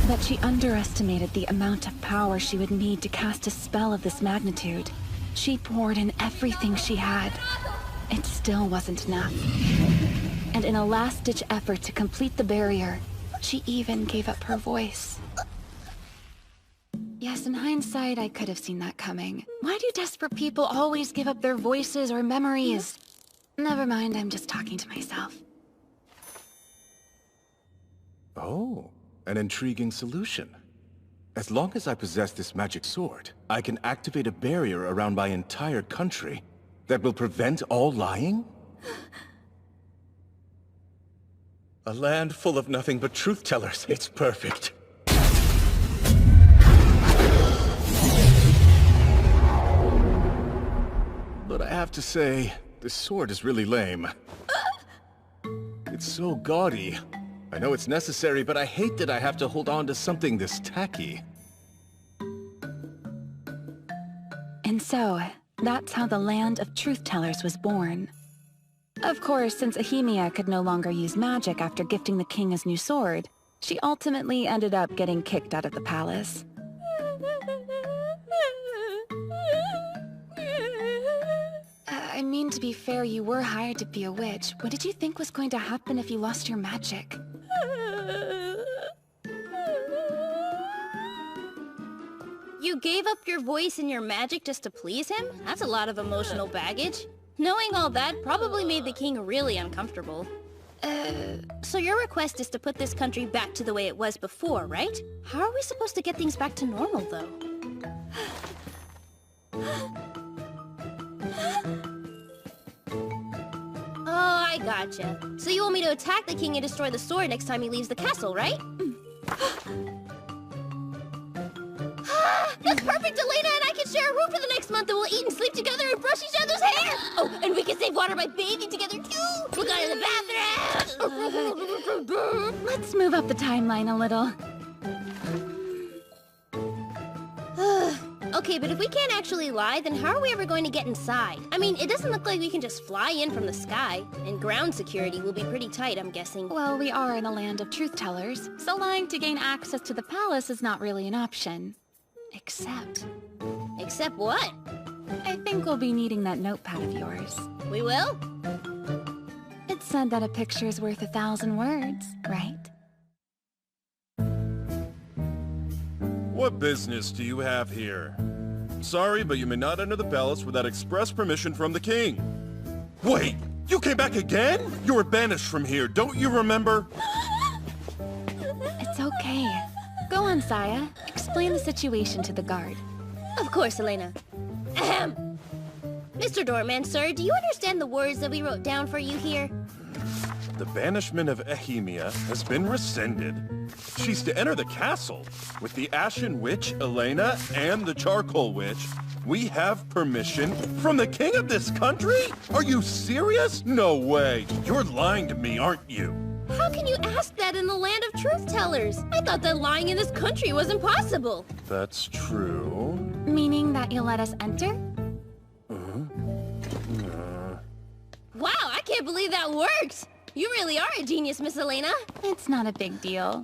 But she underestimated the amount of power she would need to cast a spell of this magnitude. She poured in everything she had. It still wasn't enough. And in a last-ditch effort to complete the barrier, she even gave up her voice. Yes, in hindsight, I could have seen that coming. Why do desperate people always give up their voices or memories? Never mind, I'm just talking to myself. Oh, an intriguing solution. As long as I possess this magic sword, I can activate a barrier around my entire country that will prevent all lying? A land full of nothing but truth-tellers. It's perfect. But I have to say, this sword is really lame. It's so gaudy. I know it's necessary, but I hate that I have to hold on to something this tacky. And so, that's how the Land of Truth-Tellers was born. Of course, since Ahemia could no longer use magic after gifting the king his new sword, she ultimately ended up getting kicked out of the palace. I mean, to be fair, you were hired to be a witch. What did you think was going to happen if you lost your magic? You gave up your voice and your magic just to please him? That's a lot of emotional baggage. Knowing all that probably made the king really uncomfortable. So your request is to put this country back to the way it was before, right? How are we supposed to get things back to normal, though? Oh, I gotcha. So you want me to attack the king and destroy the sword next time he leaves the castle, right? That's perfect, Elena, and I can share a room for the next month, and we'll eat and sleep together and brush each other's hair! Oh, and we can save water by bathing together, too! We'll go to the bathroom! Let's move up the timeline a little. Okay, but if we can't actually lie, then how are we ever going to get inside? I mean, it doesn't look like we can just fly in from the sky, and ground security will be pretty tight, I'm guessing. Well, we are in a land of truth-tellers, so lying to gain access to the palace is not really an option. Except... Except what? I think we'll be needing that notepad of yours. We will? It's said that a picture's worth 1,000 words, right? What business do you have here? Sorry, but you may not enter the palace without express permission from the king. Wait! You came back again? You were banished from here, don't you remember? It's okay. Go on, Saya. Explain the situation to the guard. Of course, Elena. Ahem. Mr. Doorman, sir, do you understand the words that we wrote down for you here? The banishment of Ehimia has been rescinded. She's to enter the castle. With the Ashen Witch, Elena, and the Charcoal Witch, we have permission from the king of this country? Are you serious? No way. You're lying to me, aren't you? How can you ask that in the land of truth-tellers? I thought that lying in this country was impossible. That's true. Meaning that you'll let us enter? Wow, I can't believe that worked! You really are a genius, Miss Elena. It's not a big deal.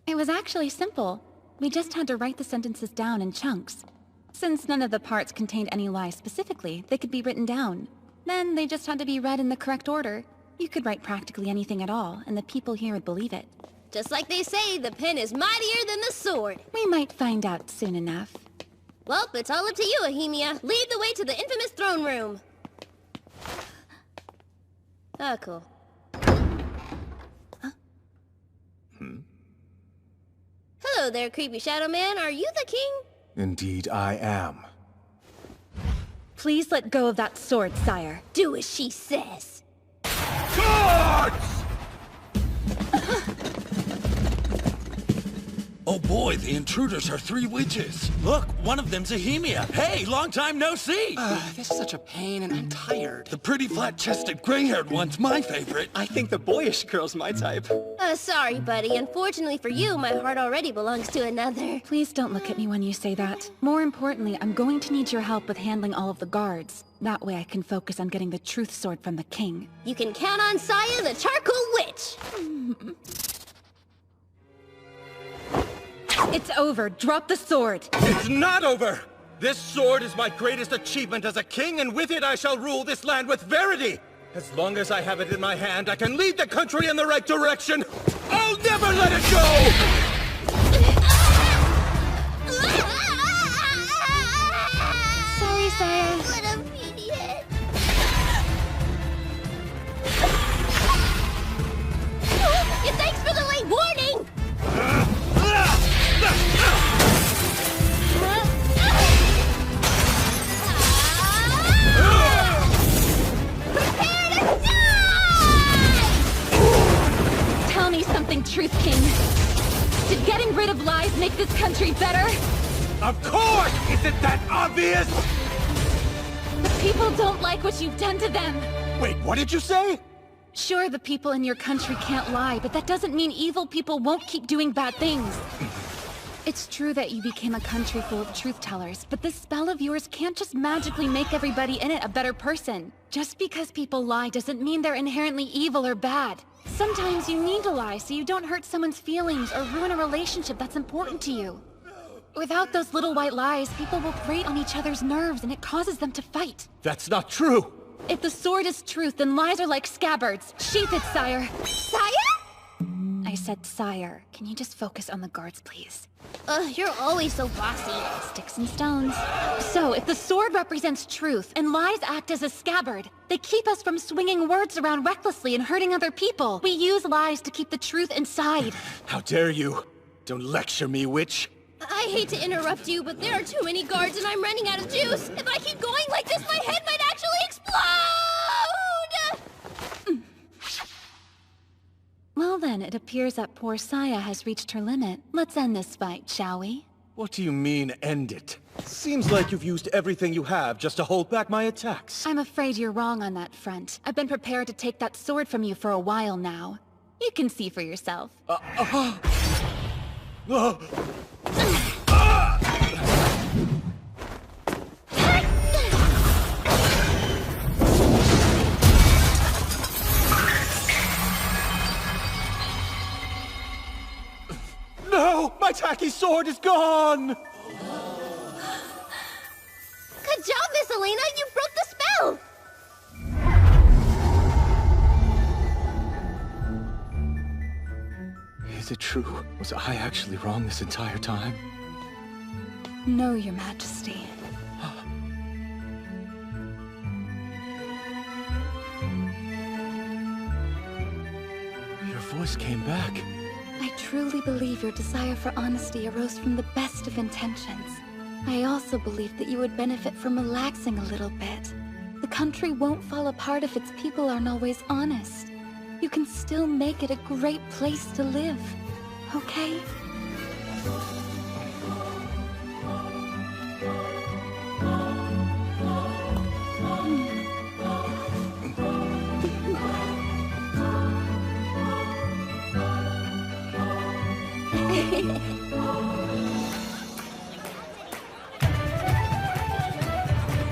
It was actually simple. We just had to write the sentences down in chunks. Since none of the parts contained any lies specifically, they could be written down. Then they just had to be read in the correct order. You could write practically anything at all, and the people here would believe it. Just like they say, the pen is mightier than the sword. We might find out soon enough. Well, it's all up to you, Ehimia. Lead the way to the infamous throne room. Oh, cool. Huh? Hello there, creepy shadow man. Are you the king? Indeed, I am. Please let go of that sword, sire. Do as she says. Guards! Oh boy, the intruders are 3 witches. Look, one of them's Ehimia. Hey, long time no see! This is such a pain, and I'm tired. The pretty flat-chested gray-haired one's my favorite. I think the boyish girl's my type. Sorry, buddy. Unfortunately for you, my heart already belongs to another. Please don't look at me when you say that. More importantly, I'm going to need your help with handling all of the guards. That way I can focus on getting the truth sword from the king. You can count on Saya, the Charcoal Witch! It's over. Drop the sword. It's not over! This sword is my greatest achievement as a king, and with it I shall rule this land with verity! As long as I have it in my hand, I can lead the country in the right direction! I'll never let it go! Sorry, Saya. What a idiot! Thanks for the late warning! Prepare to die! Tell me something, Truth King. Did getting rid of lies make this country better? Of course! Isn't that obvious? The people don't like what you've done to them. Wait, what did you say? Sure, the people in your country can't lie, but that doesn't mean evil people won't keep doing bad things. It's true that you became a country full of truth-tellers, but this spell of yours can't just magically make everybody in it a better person. Just because people lie doesn't mean they're inherently evil or bad. Sometimes you need to lie so you don't hurt someone's feelings or ruin a relationship that's important to you. Without those little white lies, people will grate on each other's nerves and it causes them to fight. That's not true! If the sword is truth, then lies are like scabbards. Sheath it, sire. Sire? I said sire. Can you just focus on the guards, please? You're always so bossy. Sticks and stones. So, if the sword represents truth, and lies act as a scabbard, they keep us from swinging words around recklessly and hurting other people. We use lies to keep the truth inside. How dare you! Don't lecture me, witch! I hate to interrupt you, but there are too many guards and I'm running out of juice. If I keep going like this, my head might actually explode! Well then, it appears that poor Saya has reached her limit. Let's end this fight, shall we? What do you mean, end it? Seems like you've used everything you have just to hold back my attacks. I'm afraid you're wrong on that front. I've been prepared to take that sword from you for a while now. You can see for yourself. No! My tacky sword is gone! Good job, Miss Elena! You broke the spell! It Is it true? Was I actually wrong this entire time? No, Your Majesty. Your voice came back. I truly believe your desire for honesty arose from the best of intentions. I also believe that you would benefit from relaxing a little bit. The country won't fall apart if its people aren't always honest. You can still make it a great place to live, okay?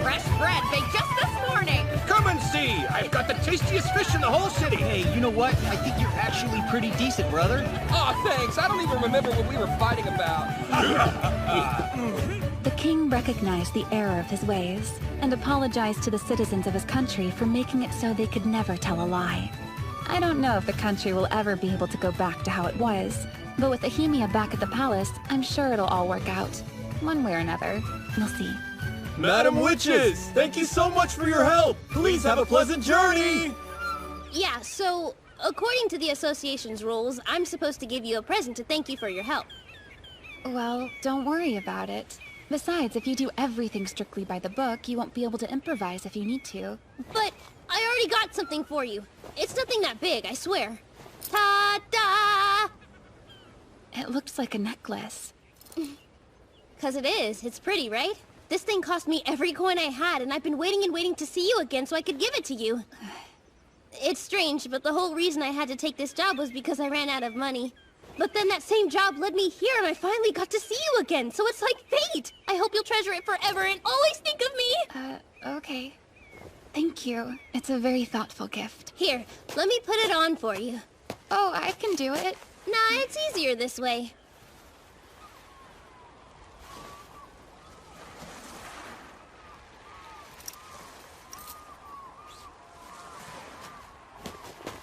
Fresh bread baked just this morning! Come and see! I've got the tastiest fish in the whole city! Hey, you know what? I think you're actually pretty decent, brother. Aw, thanks! I don't even remember what we were fighting about. The king recognized the error of his ways, and apologized to the citizens of his country for making it so they could never tell a lie. I don't know if the country will ever be able to go back to how it was, but with Ehimia back at the palace, I'm sure it'll all work out. One way or another. We'll see. Madam Witches, thank you so much for your help. Please have a pleasant journey. Yeah, so, according to the association's rules, I'm supposed to give you a present to thank you for your help. Well, don't worry about it. Besides, if you do everything strictly by the book, you won't be able to improvise if you need to. But I already got something for you. It's nothing that big, I swear. Ta-da! It looks like a necklace. 'Cause it is. It's pretty, right? This thing cost me every coin I had, and I've been waiting and waiting to see you again so I could give it to you. It's strange, but the whole reason I had to take this job was because I ran out of money. But then that same job led me here, and I finally got to see you again, so it's like fate! I hope you'll treasure it forever and always think of me! Okay. Thank you. It's a very thoughtful gift. Here, let me put it on for you. Oh, I can do it. Nah, it's easier this way.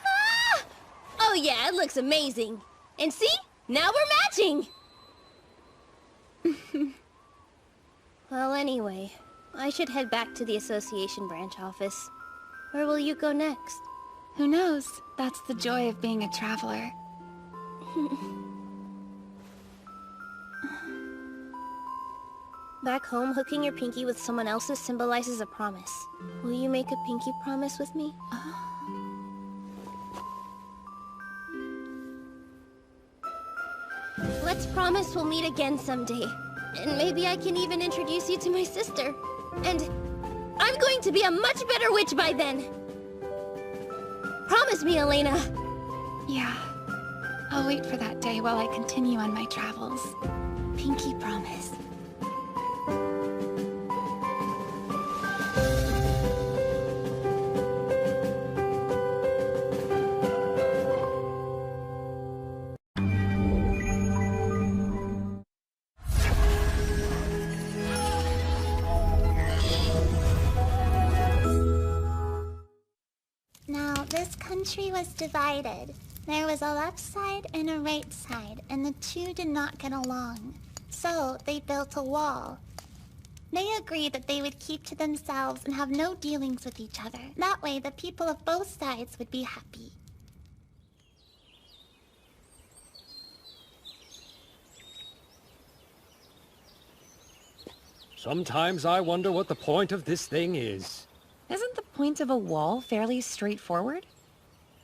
Ah! Oh yeah, it looks amazing. And see? Now we're matching! Well, anyway, I should head back to the association branch office. Where will you go next? Who knows? That's the joy of being a traveler. Back home, hooking your pinky with someone else's symbolizes a promise. Will you make a pinky promise with me? Let's promise we'll meet again someday. And maybe I can even introduce you to my sister. And I'm going to be a much better witch by then. Promise me, Elena. Yeah. I'll wait for that day while I continue on my travels. Pinky promise. Now, this country was divided. There was a left side and a right side, and the two did not get along. So, they built a wall. They agreed that they would keep to themselves and have no dealings with each other. That way, the people of both sides would be happy. Sometimes I wonder what the point of this thing is. Isn't the point of a wall fairly straightforward?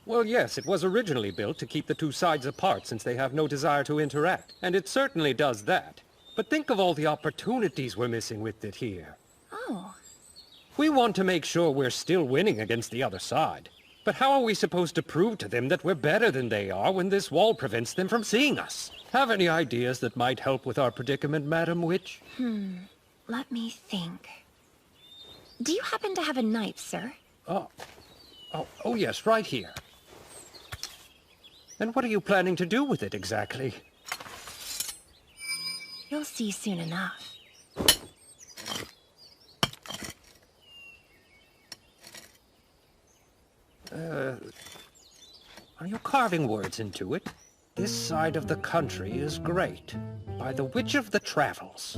Well, yes, it was originally built to keep the two sides apart since they have no desire to interact, and it certainly does that. But think of all the opportunities we're missing with it here. Oh. We want to make sure we're still winning against the other side. But how are we supposed to prove to them that we're better than they are when this wall prevents them from seeing us? Have any ideas that might help with our predicament, Madam Witch? Let me think. Do you happen to have a knife, sir? Oh yes, right here. And what are you planning to do with it exactly? You'll see soon enough. Are you carving words into it? This side of the country is great, by the Witch of the Travels.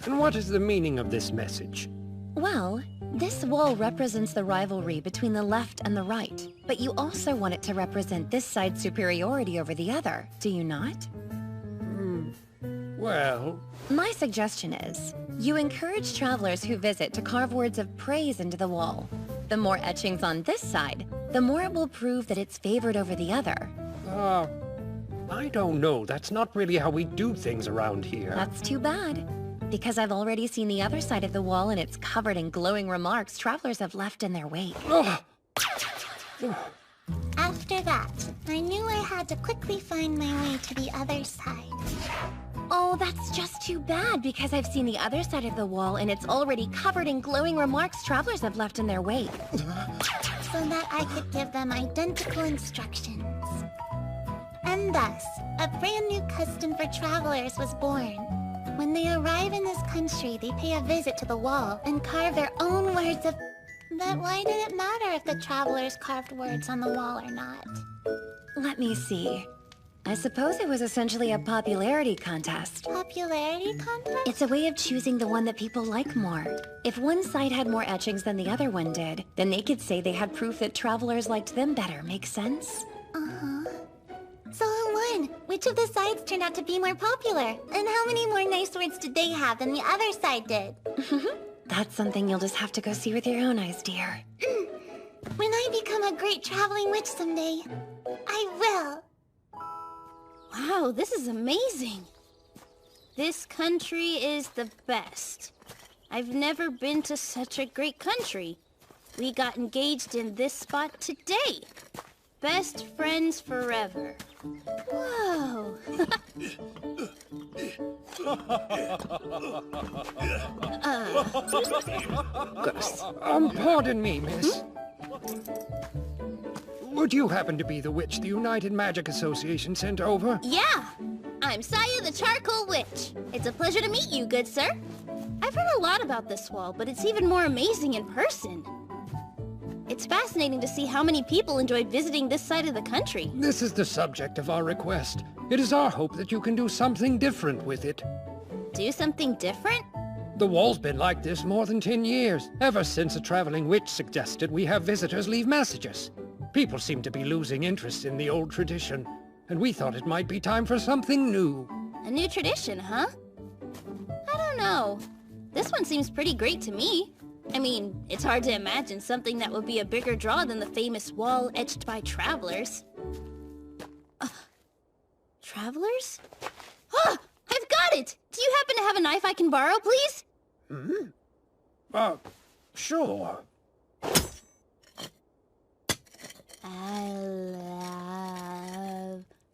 And what is the meaning of this message? Well, this wall represents the rivalry between the left and the right, but you also want it to represent this side's superiority over the other, do you not? Well... My suggestion is, you encourage travelers who visit to carve words of praise into the wall. The more etchings on this side, the more it will prove that it's favored over the other. I don't know. That's not really how we do things around here. That's too bad. Because I've already seen the other side of the wall and it's covered in glowing remarks travelers have left in their wake. After that, I knew I had to quickly find my way to the other side. Oh, that's just too bad, because I've seen the other side of the wall and it's already covered in glowing remarks travelers have left in their wake. So that I could give them identical instructions. And thus, a brand new custom for travelers was born. When they arrive in this country, they pay a visit to the wall and carve their own words of... But why did it matter if the travelers carved words on the wall or not? Let me see. I suppose it was essentially a popularity contest. Popularity contest? It's a way of choosing the one that people like more. If one side had more etchings than the other one did, then they could say they had proof that travelers liked them better. Make sense? Uh-huh. So who won? Which of the sides turned out to be more popular? And how many more nice words did they have than the other side did? That's something you'll just have to go see with your own eyes, dear. When I become a great traveling witch someday, I will. Wow, this is amazing. This country is the best. I've never been to such a great country. We got engaged in this spot today. Best friends forever. Whoa. Goodness. Pardon me, miss. Would you happen to be the witch the United Magic Association sent over? Yeah! I'm Saya the Charcoal Witch. It's a pleasure to meet you, good sir. I've heard a lot about this wall, but it's even more amazing in person. It's fascinating to see how many people enjoyed visiting this side of the country. This is the subject of our request. It is our hope that you can do something different with it. Do something different? The wall's been like this more than 10 years, ever since a traveling witch suggested we have visitors leave messages. People seem to be losing interest in the old tradition, and we thought it might be time for something new. A new tradition, huh? I don't know. This one seems pretty great to me. I mean, it's hard to imagine something that would be a bigger draw than the famous wall etched by travelers. Travelers? Ah! I've got it! Do you happen to have a knife I can borrow, please? Sure.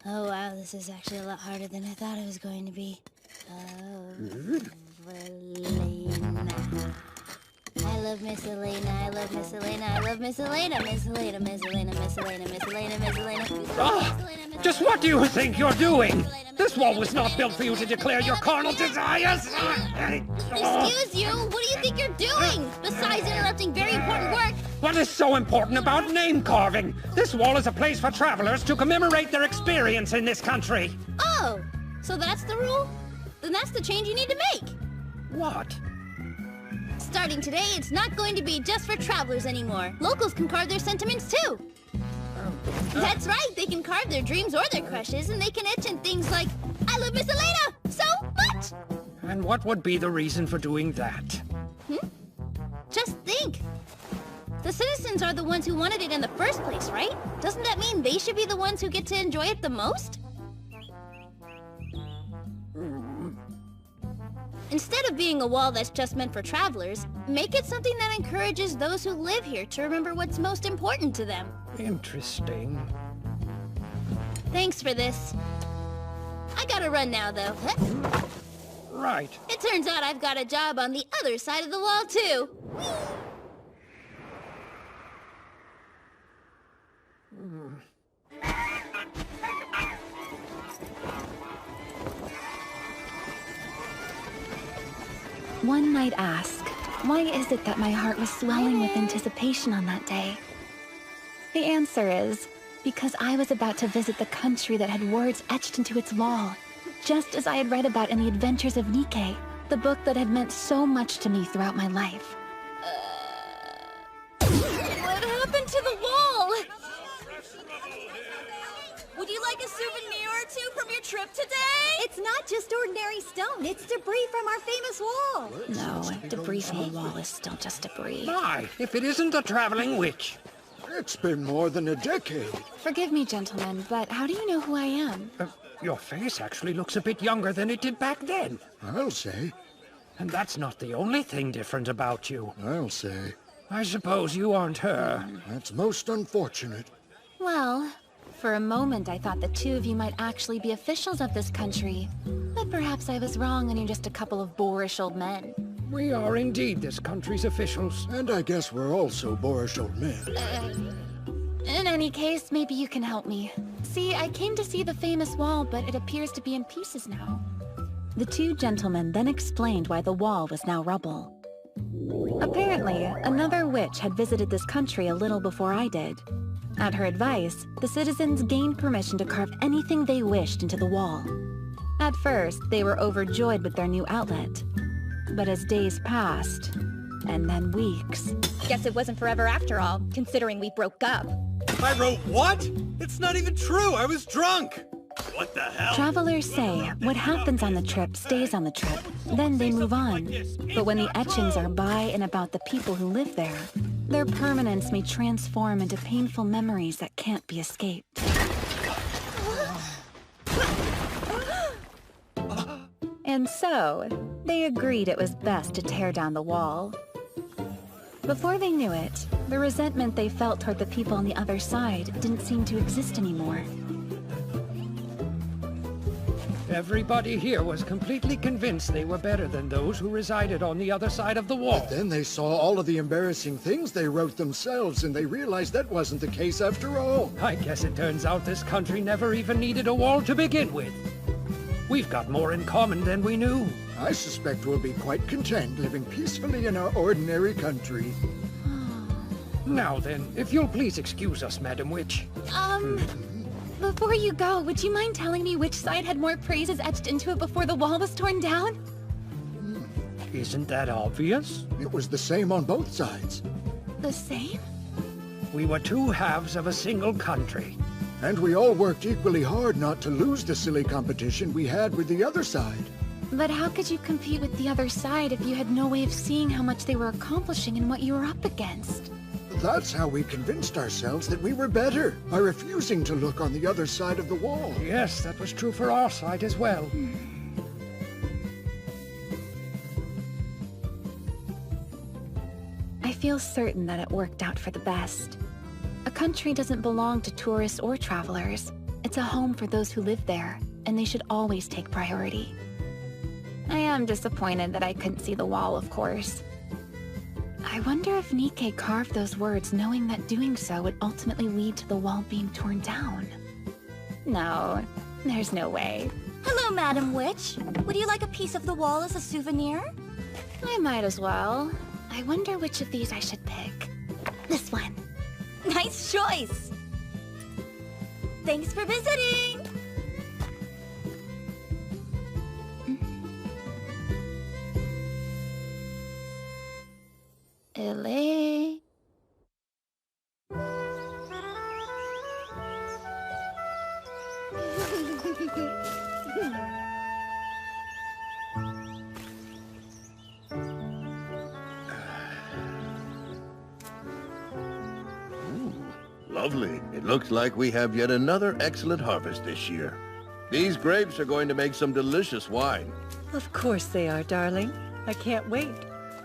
Oh wow, this is actually a lot harder than I thought it was going to be. I love Miss Elena, I love Miss Elena, I love Miss Elena, Miss Elena, Miss Elena, Miss Elena, Miss Elena, Miss Elena. Just what do you think you're doing? This wall was not built for you to declare your carnal desires! Excuse you, what do you think you're doing? Besides interrupting very important work. What is so important about name carving? This wall is a place for travelers to commemorate their experience in this country. Oh, so that's the rule? Then that's the change you need to make. What? Starting today, it's not going to be just for travelers anymore. Locals can carve their sentiments too. That's right, they can carve their dreams or their crushes, and they can etch in things like, I love Miss Elena so much! And what would be the reason for doing that? Just think. The citizens are the ones who wanted it in the first place, right? Doesn't that mean they should be the ones who get to enjoy it the most? Instead of being a wall that's just meant for travelers, make it something that encourages those who live here to remember what's most important to them. Interesting. Thanks for this. I gotta run now, though. Right. It turns out I've got a job on the other side of the wall, too. One might ask, why is it that my heart was swelling with anticipation on that day? The answer is, because I was about to visit the country that had words etched into its wall, just as I had read about in the Adventures of Nikke, the book that had meant so much to me throughout my life. What happened to the wall? Would you like a souvenir or two from your trip today? It's not just ordinary stone. It's debris from our famous wall. No, debris from a wall is still just debris. My, if it isn't a traveling witch. It's been more than a decade. Forgive me, gentlemen, but how do you know who I am? Your face actually looks a bit younger than it did back then. I'll say. And that's not the only thing different about you. I'll say. I suppose you aren't her. That's most unfortunate. Well, for a moment I thought the two of you might actually be officials of this country. But perhaps I was wrong and you're just a couple of boorish old men. We are indeed this country's officials. And I guess we're also boorish old men. In any case, maybe you can help me. See, I came to see the famous wall, but it appears to be in pieces now. The two gentlemen then explained why the wall was now rubble. Apparently, another witch had visited this country a little before I did. At her advice, the citizens gained permission to carve anything they wished into the wall. At first, they were overjoyed with their new outlet. But as days passed, and then weeks... Guess it wasn't forever after all, considering we broke up. I wrote what? It's not even true. I was drunk. What the hell? Travelers say what happens on the trip stays on the trip. Then they move on. But when the etchings are by and about the people who live there, their permanence may transform into painful memories that can't be escaped. And so, they agreed it was best to tear down the wall. Before they knew it, the resentment they felt toward the people on the other side didn't seem to exist anymore. Everybody here was completely convinced they were better than those who resided on the other side of the wall. But then they saw all of the embarrassing things they wrote themselves, and they realized that wasn't the case after all. I guess it turns out this country never even needed a wall to begin with. We've got more in common than we knew. I suspect we'll be quite content living peacefully in our ordinary country. Now then, if you'll please excuse us, Madam Witch. Before you go, would you mind telling me which side had more praises etched into it before the wall was torn down? Isn't that obvious? It was the same on both sides. The same? We were two halves of a single country. And we all worked equally hard not to lose the silly competition we had with the other side. But how could you compete with the other side if you had no way of seeing how much they were accomplishing and what you were up against? That's how we convinced ourselves that we were better, by refusing to look on the other side of the wall. Yes, that was true for our side as well. I feel certain that it worked out for the best. A country doesn't belong to tourists or travelers. It's a home for those who live there, and they should always take priority. I am disappointed that I couldn't see the wall, of course. I wonder if Nikke carved those words knowing that doing so would ultimately lead to the wall being torn down. No, there's no way. Hello, Madam Witch. Would you like a piece of the wall as a souvenir? I might as well. I wonder which of these I should pick. This one. Nice choice. Thanks for visiting. Illy. Lovely. It looks like we have yet another excellent harvest this year. These grapes are going to make some delicious wine. Of course they are, darling. I can't wait.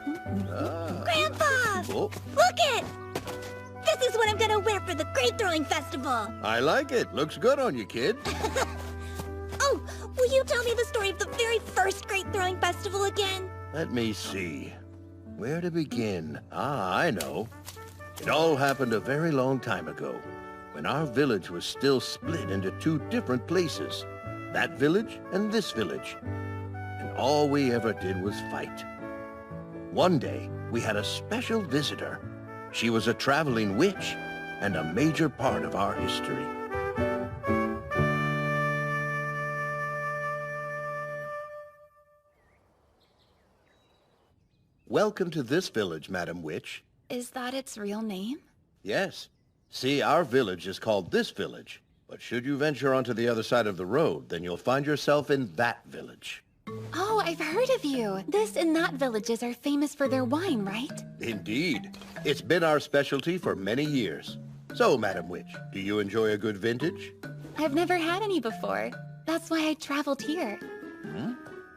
Grandpa! Oh, Look it! This is what I'm gonna wear for the grape throwing festival. I like it. Looks good on you, kid. Oh, will you tell me the story of the very first grape throwing festival again? Let me see. Where to begin? Ah, I know. It all happened a very long time ago, when our village was still split into two different places. That village and this village. And all we ever did was fight. One day, we had a special visitor. She was a traveling witch, and a major part of our history. Welcome to this village, Madam Witch. Is that its real name? Yes. See, our village is called this village. But should you venture onto the other side of the road, then you'll find yourself in that village. Oh, I've heard of you. This and that villages are famous for their wine, right? Indeed. It's been our specialty for many years. So, Madam Witch, do you enjoy a good vintage? I've never had any before. That's why I traveled here.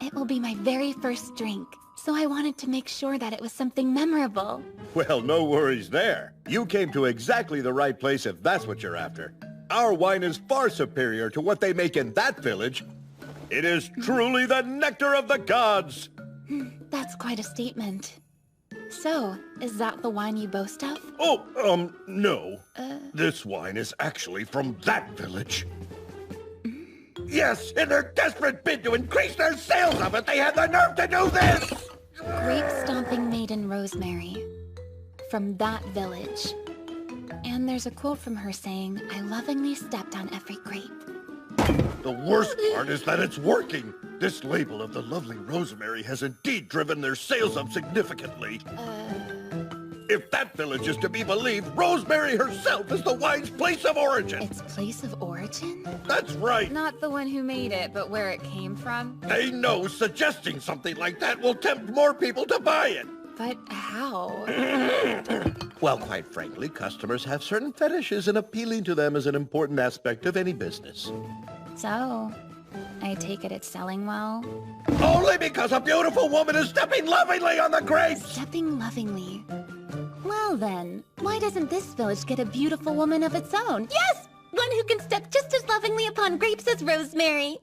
It will be my very first drink, so I wanted to make sure that it was something memorable. Well, no worries there. You came to exactly the right place if that's what you're after. Our wine is far superior to what they make in that village. It is truly the nectar of the gods! That's quite a statement. So, is that the wine you boast of? Oh, no. This wine is actually from that village. Yes, in their desperate bid to increase their sales of it, they had the nerve to do this! Grape-stomping maiden Rosemary. From that village. And there's a quote from her saying, "I lovingly stepped on every grape." The worst part is that it's working. This label of the lovely Rosemary has indeed driven their sales up significantly. If that village is to be believed, Rosemary herself is the wine's place of origin. Its place of origin? That's right. Not the one who made it, but where it came from? They know suggesting something like that will tempt more people to buy it. But how? Well, quite frankly, customers have certain fetishes, and appealing to them is an important aspect of any business. So, I take it it's selling well? Only because a beautiful woman is stepping lovingly on the grapes! Stepping lovingly. Well then, why doesn't this village get a beautiful woman of its own? Yes! One who can step just as lovingly upon grapes as Rosemary.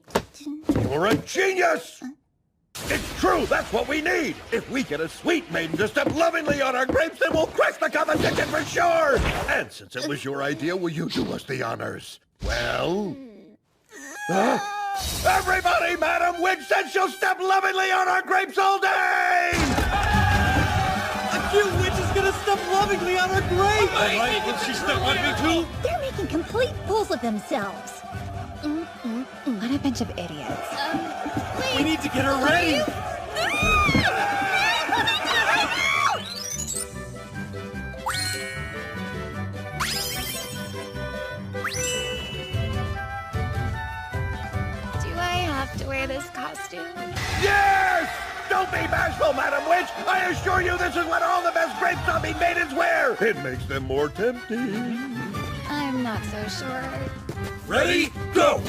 You're a genius! It's true, that's what we need! If we get a sweet maiden to step lovingly on our grapes, then we'll crush the competition for sure! And since it was your idea, will you do us the honors? Well... Everybody, Madam Witch said she'll step lovingly on our grapes all day! A cute witch is gonna step lovingly on our grapes! All right, will she step on me too? They're making complete fools of themselves. What a bunch of idiots. We need to get her ready! Do I have to wear this costume? Yes! Don't be bashful, Madam Witch! I assure you this is what all the best grape-stomping maidens wear! It makes them more tempting. I'm not so sure. Ready? Go!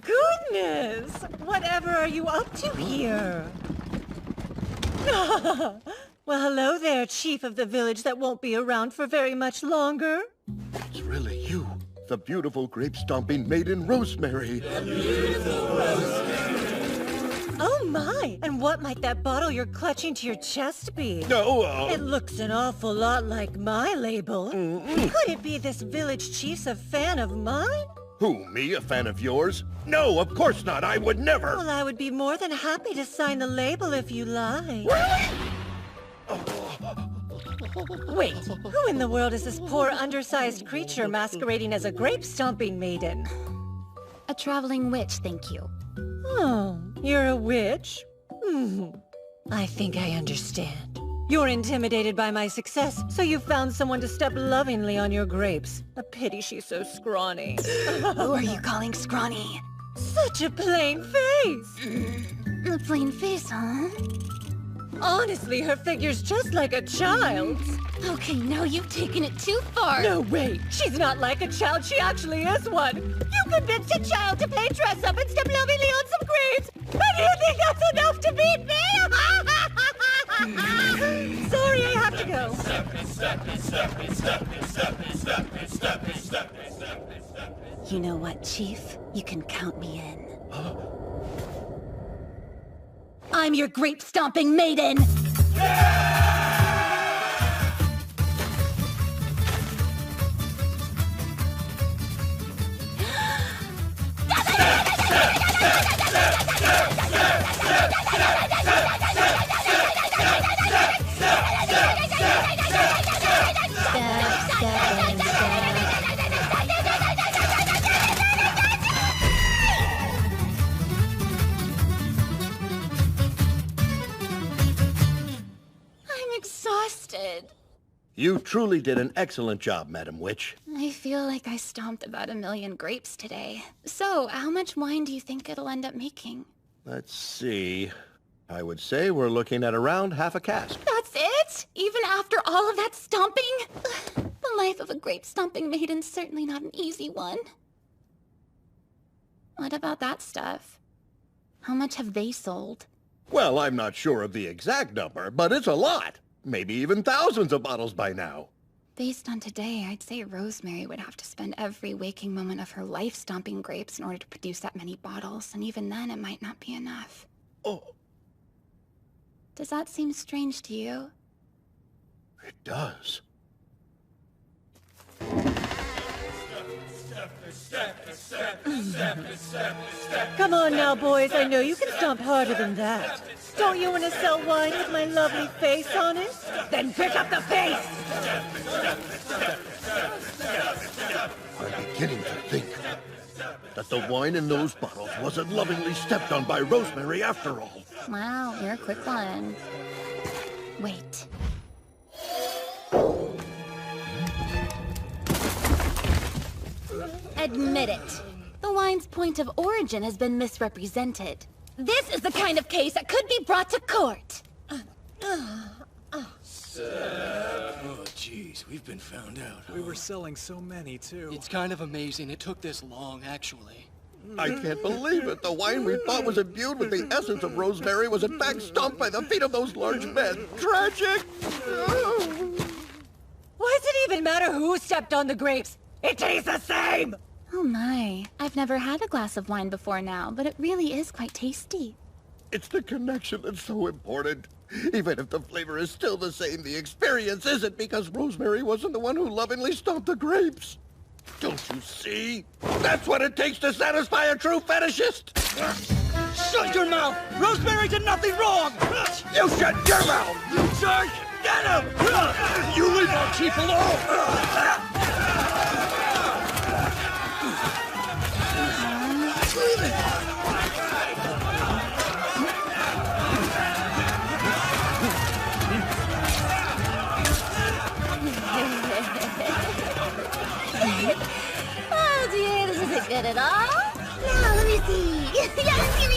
Goodness! Whatever are you up to here? Well, hello there, chief of the village that won't be around for very much longer. It's really you, the beautiful grape-stomping maiden Rosemary. Oh my! And what might that bottle you're clutching to your chest be? No, It looks an awful lot like my label. Could it be this village chief's a fan of mine? Who, me, a fan of yours? No, of course not. I would never. Well, I would be more than happy to sign the label if you like. Wait, who in the world is this poor, undersized creature masquerading as a grape-stomping maiden? A traveling witch, thank you. Oh, you're a witch? I think I understand. You're intimidated by my success, so you found someone to step lovingly on your grapes. A pity she's so scrawny. Who are you calling scrawny? Such a plain face! A plain face, huh? Honestly, her figure's just like a child's. Okay, now you've taken it too far. No, wait. She's not like a child. She actually is one. You convinced a child to play dress-up and step lovingly on some grapes. And you think that's enough to beat me? Sorry, I have to go. You know what, Chief? You can count me in. I'm your grape-stomping maiden! You truly did an excellent job, Madam Witch. I feel like I stomped about 1,000,000 grapes today. So, how much wine do you think it'll end up making? Let's see. I would say we're looking at around half a cask. That's it? Even after all of that stomping? The life of a grape stomping maiden's certainly not an easy one. What about that stuff? How much have they sold? Well, I'm not sure of the exact number, but it's a lot. Maybe even thousands of bottles by now. Based on today, I'd say Rosemary would have to spend every waking moment of her life stomping grapes in order to produce that many bottles, and even then it might not be enough. Oh. Does that seem strange to you? It does. Come on now, boys. I know you can stomp harder than that. Don't you want to sell wine with my lovely face on it? Then pick up the pace! I'm beginning to think that the wine in those bottles wasn't lovingly stepped on by Rosemary after all. Wow, you're a quick one. Wait. Admit it. The wine's point of origin has been misrepresented. This is the kind of case that could be brought to court. Oh, jeez, we've been found out. We were selling so many, too. It's kind of amazing it took this long, actually. I can't believe it. The wine we thought was imbued with the essence of Rosemary was in fact stomped by the feet of those large men. Tragic! Why does it even matter who stepped on the grapes? It tastes the same! Oh my, I've never had a glass of wine before now, but it really is quite tasty. It's the connection that's so important. Even if the flavor is still the same, the experience isn't, because Rosemary wasn't the one who lovingly stomped the grapes. Don't you see? That's what it takes to satisfy a true fetishist! Shut your mouth! Rosemary did nothing wrong! You shut your mouth! You jerk! Get him! You leave our chief alone! Oh dear, this isn't good at all. Now, let me see. Yes, here we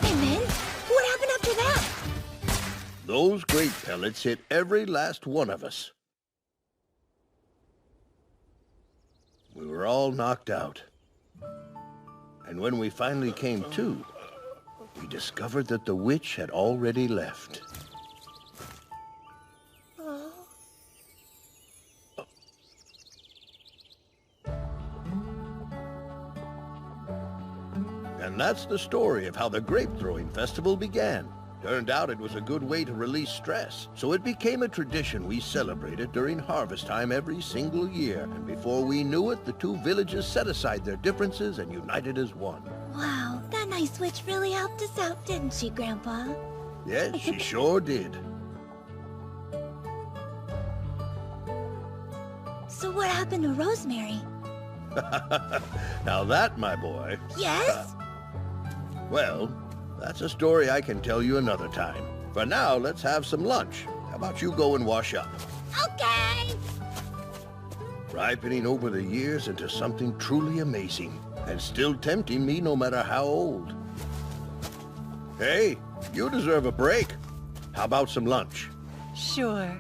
Hey, Min, what happened after that? Those grape pellets hit every last one of us. We were all knocked out. And when we finally came to, we discovered that the witch had already left. And that's the story of how the Grape Throwing Festival began. Turned out it was a good way to release stress, so it became a tradition we celebrated during harvest time every single year. And before we knew it, the two villages set aside their differences and united as one. Wow, that nice witch really helped us out, didn't she, Grandpa? Yes, she sure did. So what happened to Rosemary? Now that, my boy... Yes? Well, that's a story I can tell you another time. For now, let's have some lunch. How about you go and wash up? Okay! Ripening over the years into something truly amazing, and still tempting me no matter how old. Hey, you deserve a break. How about some lunch? Sure.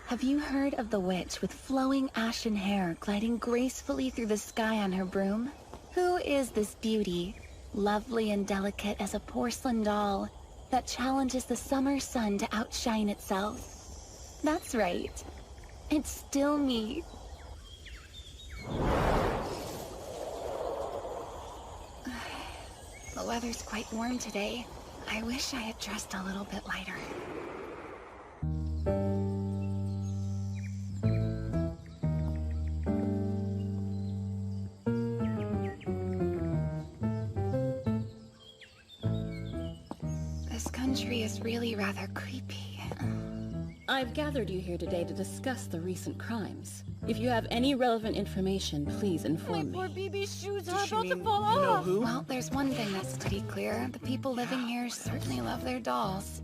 Have you heard of the witch with flowing ashen hair gliding gracefully through the sky on her broom? Who is this beauty, lovely and delicate as a porcelain doll, that challenges the summer sun to outshine itself? That's right. It's still me. The The weather's quite warm today. I wish I had dressed a little bit lighter. This country is really rather creepy. I've gathered you here today to discuss the recent crimes. If you have any relevant information, please inform me. Poor BB's shoes Does are she about to mean fall you know off. who? Well, there's one thing that's pretty clear. The people living here certainly love their dolls.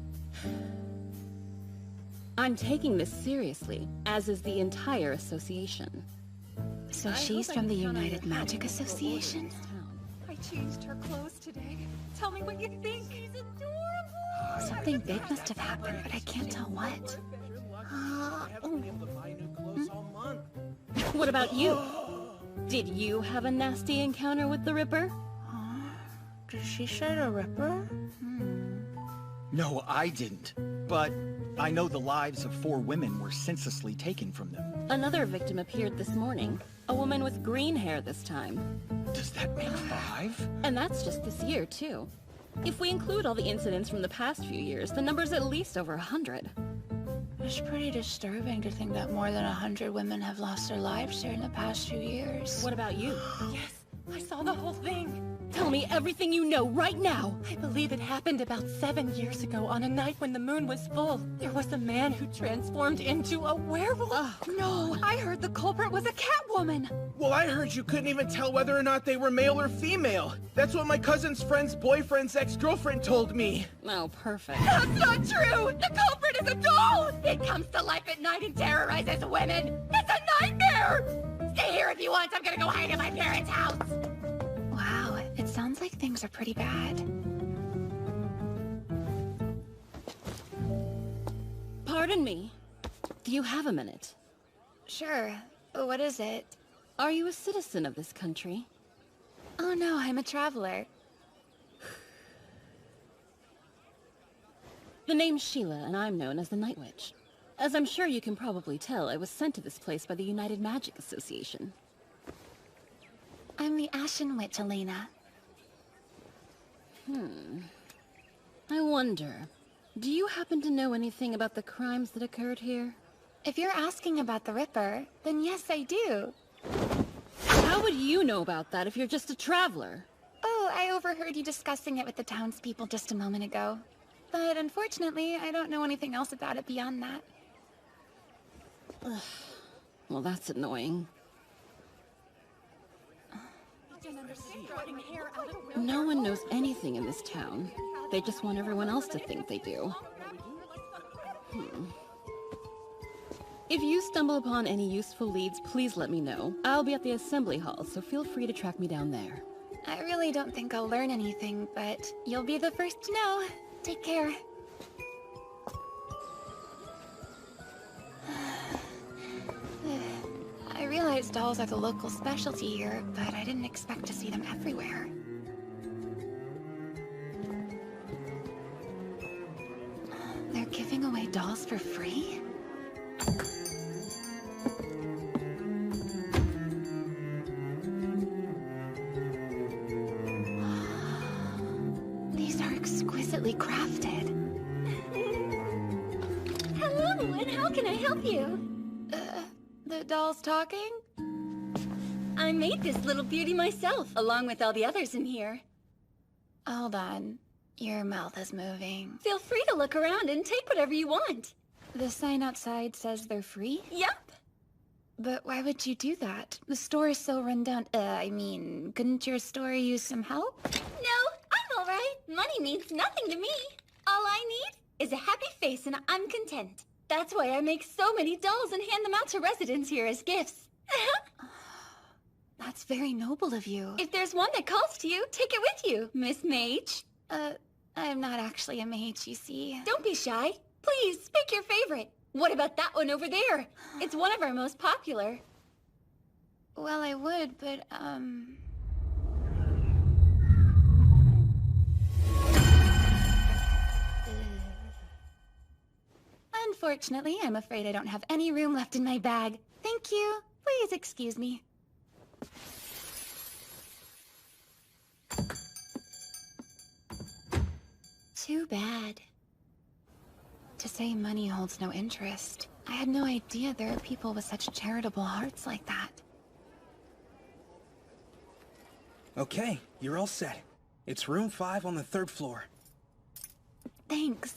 I'm taking this seriously, as is the entire association. So she's from the United Magic Association? I changed her clothes today. Tell me what you think. She's adorable. Something big must have happened, but I can't tell what. What about you? Did you have a nasty encounter with the Ripper? Did she say the Ripper? No, I didn't. But I know the lives of 4 women were senselessly taken from them. Another victim appeared this morning. A woman with green hair this time. Does that make 5? And that's just this year, too. If we include all the incidents from the past few years, the number's at least over 100. It's pretty disturbing to think that more than 100 women have lost their lives during the past few years. What about you? Yes, I saw the whole thing. Tell me everything you know right now! I believe it happened about 7 years ago on a night when the moon was full. There was a man who transformed into a werewolf. Oh, no, I heard the culprit was a Catwoman. Well, I heard you couldn't even tell whether or not they were male or female. That's what my cousin's friend's boyfriend's ex-girlfriend told me. Oh, perfect. That's not true! The culprit is a doll! It comes to life at night and terrorizes women! It's a nightmare! Stay here if you want, I'm gonna go hide at my parents' house! Wow, it sounds like things are pretty bad. Pardon me. Do you have a minute? Sure. What is it? Are you a citizen of this country? Oh no, I'm a traveler. The name's Sheila, and I'm known as the Night Witch. As I'm sure you can probably tell, I was sent to this place by the United Magic Association. I'm the Ashen Witch, Elena. I wonder, do you happen to know anything about the crimes that occurred here? If you're asking about the Ripper, then yes, I do. How would you know about that if you're just a traveler? Oh, I overheard you discussing it with the townspeople just a moment ago. But unfortunately, I don't know anything else about it beyond that. Well, that's annoying. No one knows anything in this town. They just want everyone else to think they do. If you stumble upon any useful leads, please let me know. I'll be at the assembly hall, so feel free to track me down there. I really don't think I'll learn anything, but you'll be the first to know. Take care. I realize dolls are the local specialty here, but I didn't expect to see them everywhere. They're giving away dolls for free? These are exquisitely crafted. Hello, and how can I help you? The doll's talking? I made this little beauty myself, along with all the others in here. Hold on. Your mouth is moving. Feel free to look around and take whatever you want. The sign outside says they're free? Yup. But why would you do that? The store is so run down. I mean, couldn't your store use some help? No, I'm alright. Money means nothing to me. All I need is a happy face and I'm content. That's why I make so many dolls and hand them out to residents here as gifts. That's very noble of you. If there's one that calls to you, take it with you, Miss Mage. I'm not actually a mage, you see. Don't be shy. Please, pick your favorite. What about that one over there? It's one of our most popular. Well, I would, but, Unfortunately, I'm afraid I don't have any room left in my bag. Thank you. Please excuse me. Too bad. To say money holds no interest, I had no idea there are people with such charitable hearts like that. Okay, you're all set. It's room 5 on the 3rd floor. Thanks.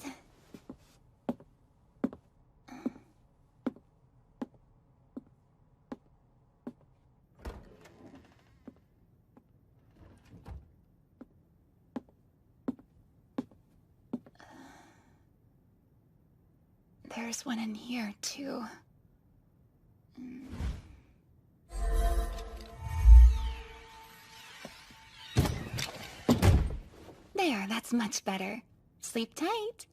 There's one in here, too. There, that's much better. Sleep tight.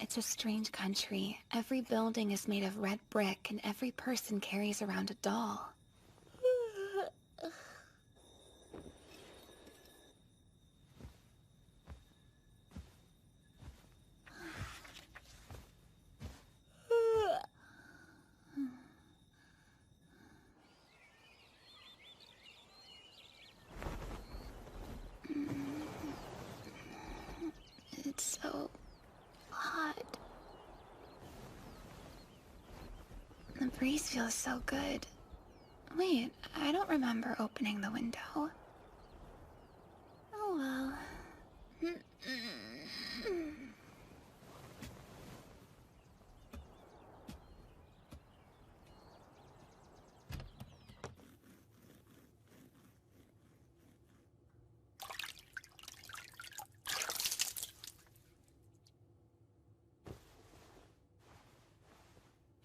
It's a strange country. Every building is made of red brick, and every person carries around a doll. It's so hot. The breeze feels so good. Wait, I don't remember opening the window. Oh well.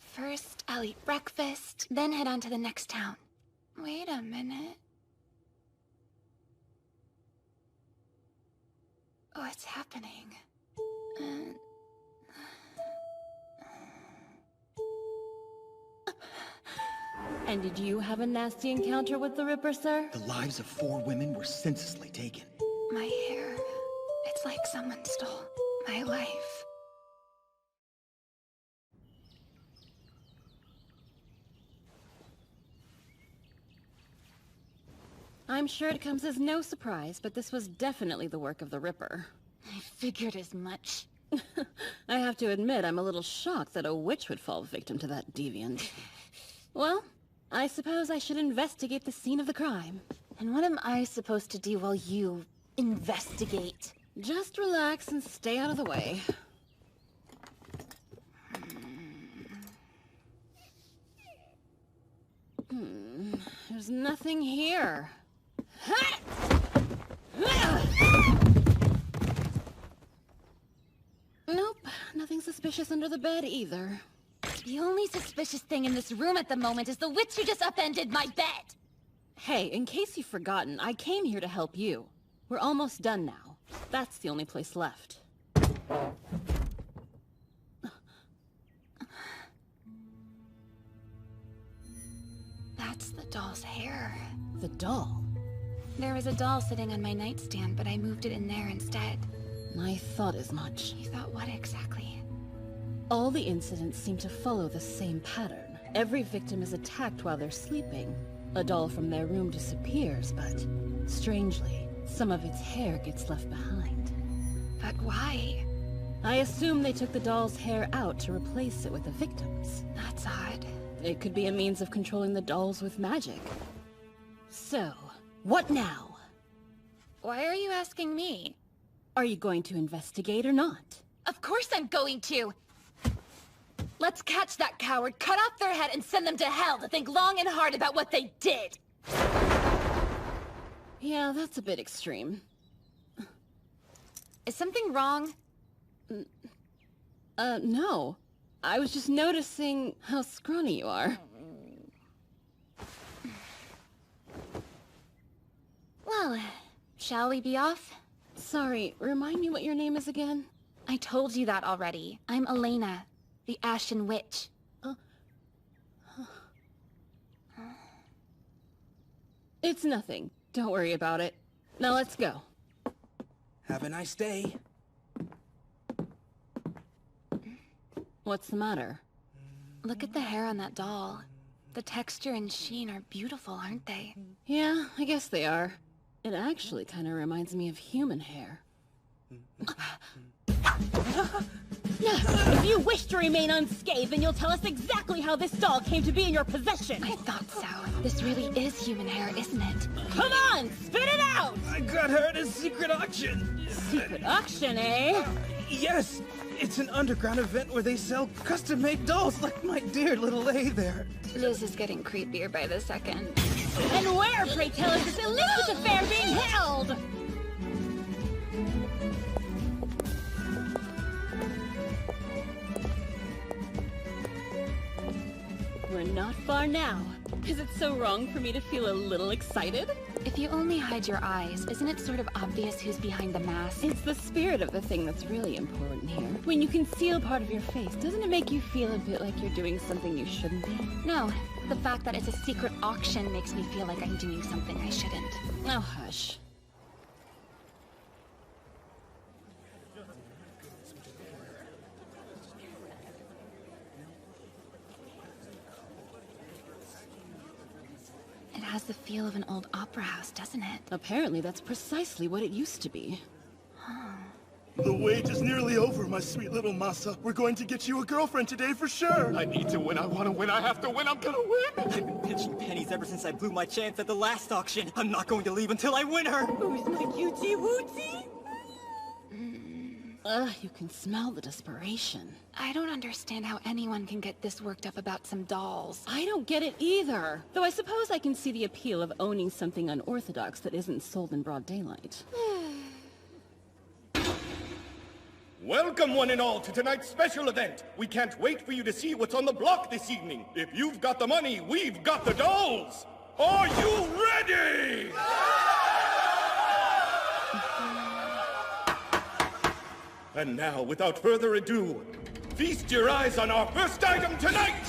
First, I'll eat breakfast, then head on to the next town. Wait a minute. What's happening? And did you have a nasty encounter with the Ripper, sir? The lives of 4 women were senselessly taken. My hair. It's like someone stole my life. I'm sure it comes as no surprise, but this was definitely the work of the Ripper. I figured as much. I have to admit, I'm a little shocked that a witch would fall victim to that deviant. Well, I suppose I should investigate the scene of the crime. And what am I supposed to do while you investigate? Just relax and stay out of the way. There's nothing here. Nope, nothing suspicious under the bed either. The only suspicious thing in this room at the moment is the witch who just upended my bed! Hey, in case you've forgotten, I came here to help you. We're almost done now. That's the only place left. That's the doll's hair. The doll? There was a doll sitting on my nightstand, but I moved it in there instead. I thought as much. You thought what exactly? All the incidents seem to follow the same pattern. Every victim is attacked while they're sleeping. A doll from their room disappears, but strangely, some of its hair gets left behind. But why? I assume they took the doll's hair out to replace it with the victim's. That's odd. It could be a means of controlling the dolls with magic. So, what now? Why are you asking me? Are you going to investigate or not? Of course I'm going to! Let's catch that coward, cut off their head, and send them to hell to think long and hard about what they did! Yeah, that's a bit extreme. Is something wrong? No. I was just noticing how scrawny you are. Well, shall we be off? Sorry, remind me what your name is again? I told you that already. I'm Elena, the Ashen Witch. It's nothing. Don't worry about it. Now let's go. Have a nice day. What's the matter? Look at the hair on that doll. The texture and sheen are beautiful, aren't they? Yeah, I guess they are. It actually kind of reminds me of human hair. If you wish to remain unscathed, then you'll tell us exactly how this doll came to be in your possession. I thought so. This really is human hair, isn't it? Come on, spit it out! I got her at a secret auction. Secret auction, eh? Yes, it's an underground event where they sell custom-made dolls like my dear little A there. This is getting creepier by the second. And where, pray tell, is this illicit affair being held? We're not far now. Is it so wrong for me to feel a little excited? If you only hide your eyes, isn't it sort of obvious who's behind the mask? It's the spirit of the thing that's really important here. When you conceal part of your face, doesn't it make you feel a bit like you're doing something you shouldn't be? No. The fact that it's a secret auction makes me feel like I'm doing something I shouldn't. Oh, hush. It has the feel of an old opera house, doesn't it? Apparently that's precisely what it used to be. The wait is nearly over, my sweet little Masa. We're going to get you a girlfriend today for sure. I need to win. I want to win. I have to win. I'm gonna win. I've been pinching pennies ever since I blew my chance at the last auction. I'm not going to leave until I win her. Who's my cutie wootie? Ugh, you can smell the desperation. I don't understand how anyone can get this worked up about some dolls. I don't get it either. Though I suppose I can see the appeal of owning something unorthodox that isn't sold in broad daylight. Welcome, one and all, to tonight's special event. We can't wait for you to see what's on the block this evening. If you've got the money, we've got the dolls. Are you ready? And now, without further ado, feast your eyes on our first item tonight!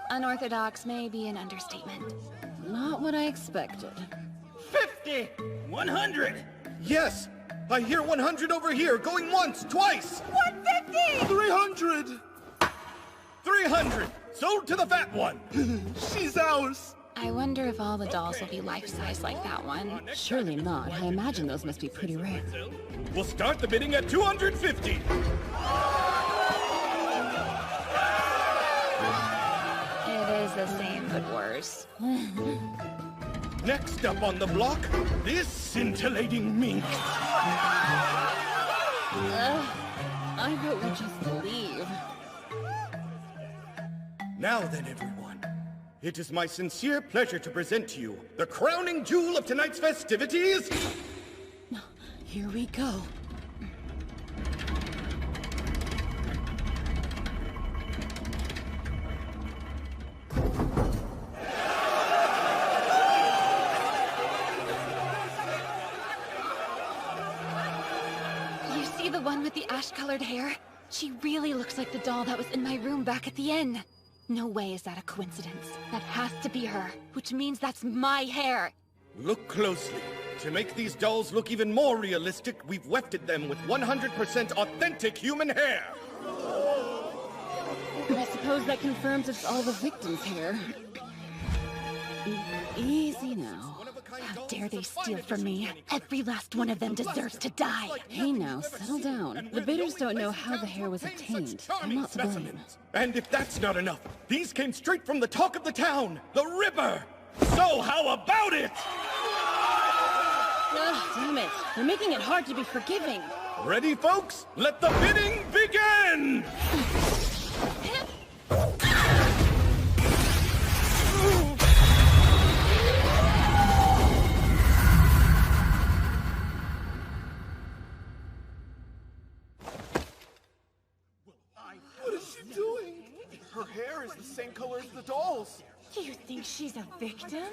Unorthodox may be an understatement. Not what I expected. 50! 100! Yes! I hear 100 over here, going once, twice! 150! 300! 300! Sold to the fat one! She's ours! I wonder if all the dolls will be life-size like that one. Surely not. I imagine those must be pretty rare. We'll start the bidding at 250! It is the same, but worse. Next up on the block, this scintillating mink. I vote we just leave. Now then, everyone. It is my sincere pleasure to present to you the crowning jewel of tonight's festivities. Here we go. You see the one with the ash-colored hair? She really looks like the doll that was in my room back at the inn. No way is that a coincidence. That has to be her, which means that's my hair. Look closely. To make these dolls look even more realistic, we've wefted them with 100% authentic human hair. I suppose that confirms it's all the victim's hair. Easy now. How dare they steal from me? Every last one of them deserves to die. Hey now, settle down. The bidders don't know how the hair was obtained. I'm not to blame. And if that's not enough, these came straight from the talk of the town, the Ripper. So how about it? Damn it. You're making it hard to be forgiving. Ready, folks? Let the bidding begin! What is she doing? Her hair is the same color as the dolls. Do you think she's a victim?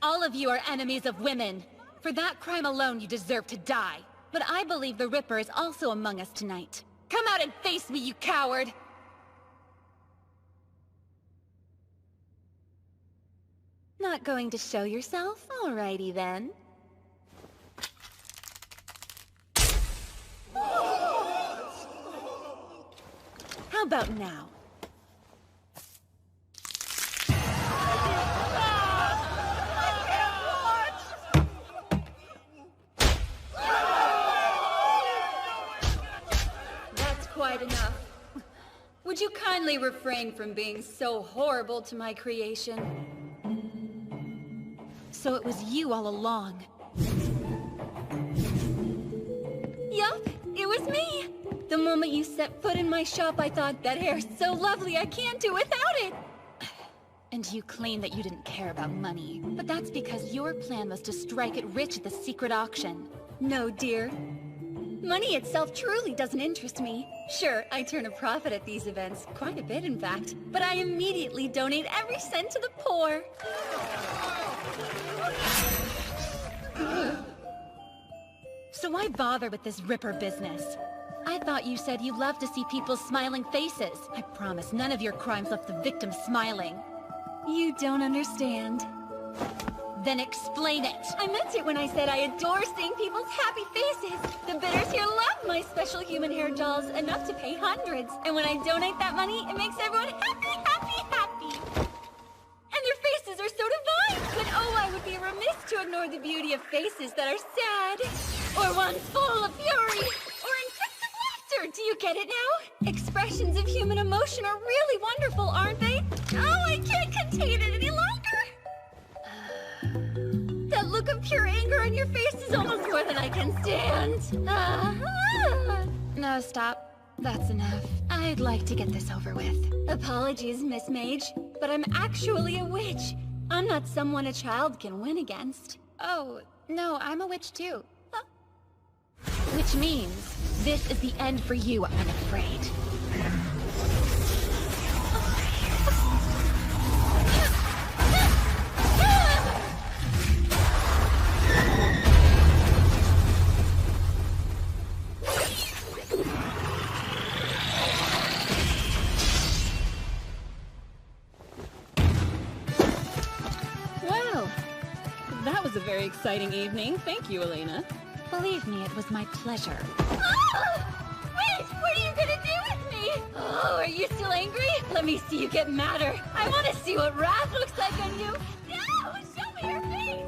All of you are enemies of women. For that crime alone, you deserve to die. But I believe the Ripper is also among us tonight. Come out and face me, you coward! Not going to show yourself? Alrighty then. How about now? That's quite enough. Would you kindly refrain from being so horrible to my creation? So it was you all along. Yup, it was me! The moment you set foot in my shop, I thought, that hair's so lovely, I can't do without it! And you claim that you didn't care about money. But that's because your plan was to strike it rich at the secret auction. No, dear. Money itself truly doesn't interest me. Sure, I turn a profit at these events, quite a bit in fact, but I immediately donate every cent to the poor. So why bother with this Ripper business? I thought you said you loved to see people's smiling faces. I promise none of your crimes left the victim smiling. You don't understand. Then explain it! I meant it when I said I adore seeing people's happy faces! The bidders here love my special human hair dolls, enough to pay hundreds. And when I donate that money, it makes everyone happy, happy, happy! And their faces are so divine! But oh, I would be remiss to ignore the beauty of faces that are sad, or ones full of fury, or in fits of laughter! Do you get it now? Expressions of human emotion are really wonderful, aren't they? Oh, I can't contain it any longer! That look of pure anger on your face is almost more than I can stand. No, stop. That's enough. I'd like to get this over with. Apologies, Miss Mage, but I'm actually a witch. I'm not someone a child can win against. Oh, no, I'm a witch too. Which means this is the end for you, I'm afraid. That was a very exciting evening. Thank you, Elena. Believe me, it was my pleasure. Oh! Wait! What are you gonna do with me? Oh, are you still angry? Let me see you get madder. I want to see what wrath looks like on you. No! Show me your face!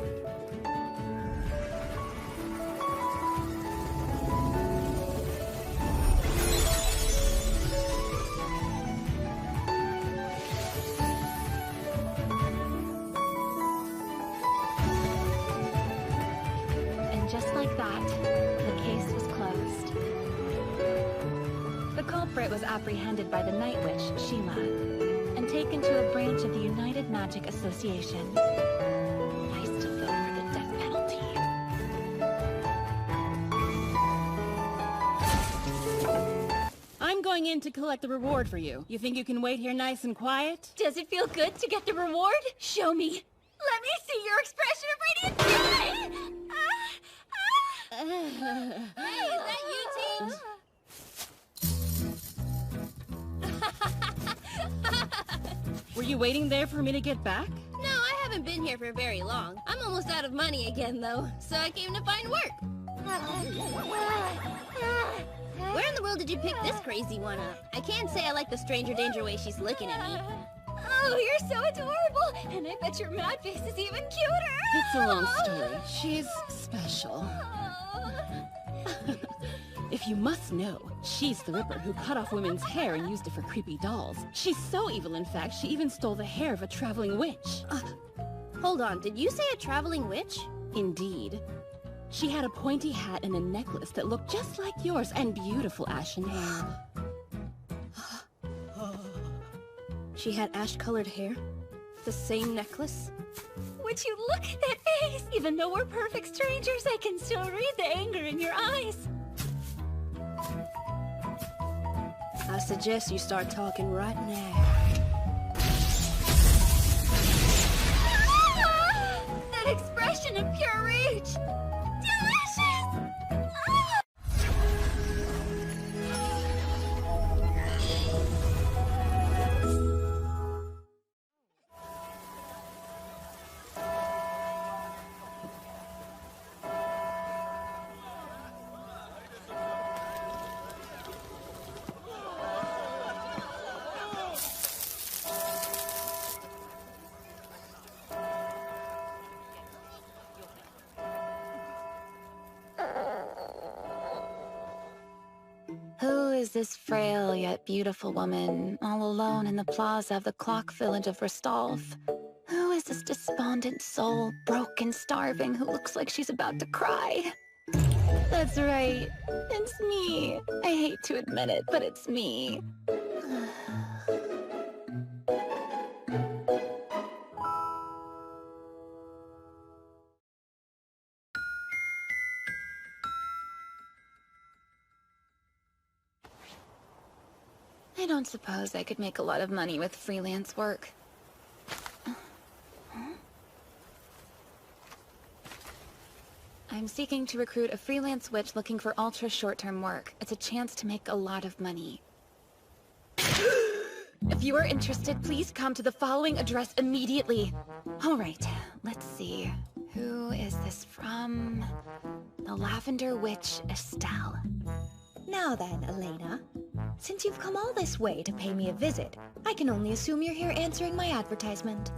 Just like that, the case was closed. The culprit was apprehended by the Night Witch, Sheila, and taken to a branch of the United Magic Association. I still vote for the death penalty. I'm going in to collect the reward for you. You think you can wait here nice and quiet? Does it feel good to get the reward? Show me. Let me see your expression of radiant joy! Hey, is that you, Were you waiting there for me to get back? No, I haven't been here for very long. I'm almost out of money again, though, so I came to find work. Where in the world did you pick this crazy one up? I can't say I like the stranger danger way she's looking at me. Oh, you're so adorable! And I bet your mad face is even cuter! It's a long story. She's special. If you must know, she's the Ripper who cut off women's hair and used it for creepy dolls. She's so evil, in fact, she even stole the hair of a traveling witch. Hold on, did you say a traveling witch? Indeed. She had a pointy hat and a necklace that looked just like yours and beautiful ashen hair. She had ash-colored hair, the same necklace. Would you look at that face? Even though we're perfect strangers, I can still read the anger in your eyes. I suggest you start talking right now. That expression of pure rage! Delicious! this frail yet beautiful woman, all alone in the plaza of the clock village of Restolf? Who is this despondent soul, broke and starving, who looks like she's about to cry? That's right. It's me. I hate to admit it, but it's me. I don't suppose I could make a lot of money with freelance work. I'm seeking to recruit a freelance witch looking for ultra short-term work. It's a chance to make a lot of money. If you are interested, please come to the following address immediately. All right, let's see. Who is this from? The Lavender Witch Estelle. Now then, Elena. Since you've come all this way to pay me a visit, I can only assume you're here answering my advertisement.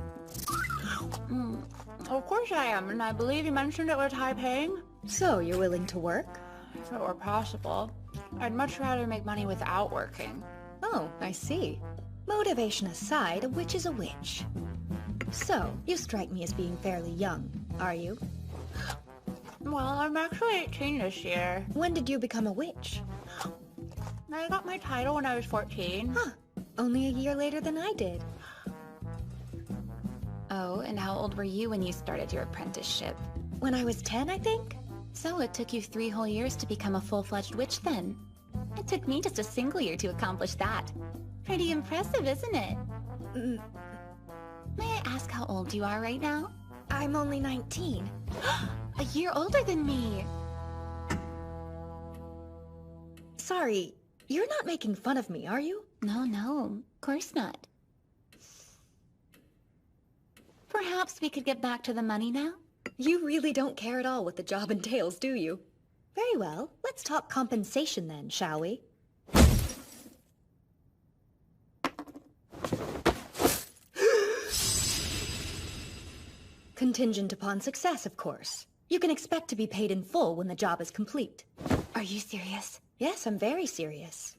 Of course I am, and I believe you mentioned it was high-paying. So, you're willing to work? If it were possible. I'd much rather make money without working. Oh, I see. Motivation aside, a witch is a witch. So, you strike me as being fairly young, are you? Well, I'm actually 18 this year. When did you become a witch? I got my title when I was 14. Huh. Only a year later than I did. Oh, and how old were you when you started your apprenticeship? When I was 10, I think. So it took you 3 whole years to become a full-fledged witch then? It took me just a single year to accomplish that. Pretty impressive, isn't it? May I ask how old you are right now? I'm only 19. A year older than me! Sorry, you're not making fun of me, are you? No, of course not. Perhaps we could get back to the money now? You really don't care at all what the job entails, do you? Very well, let's talk compensation then, shall we? Contingent upon success, of course. You can expect to be paid in full when the job is complete. Are you serious? Yes, I'm very serious.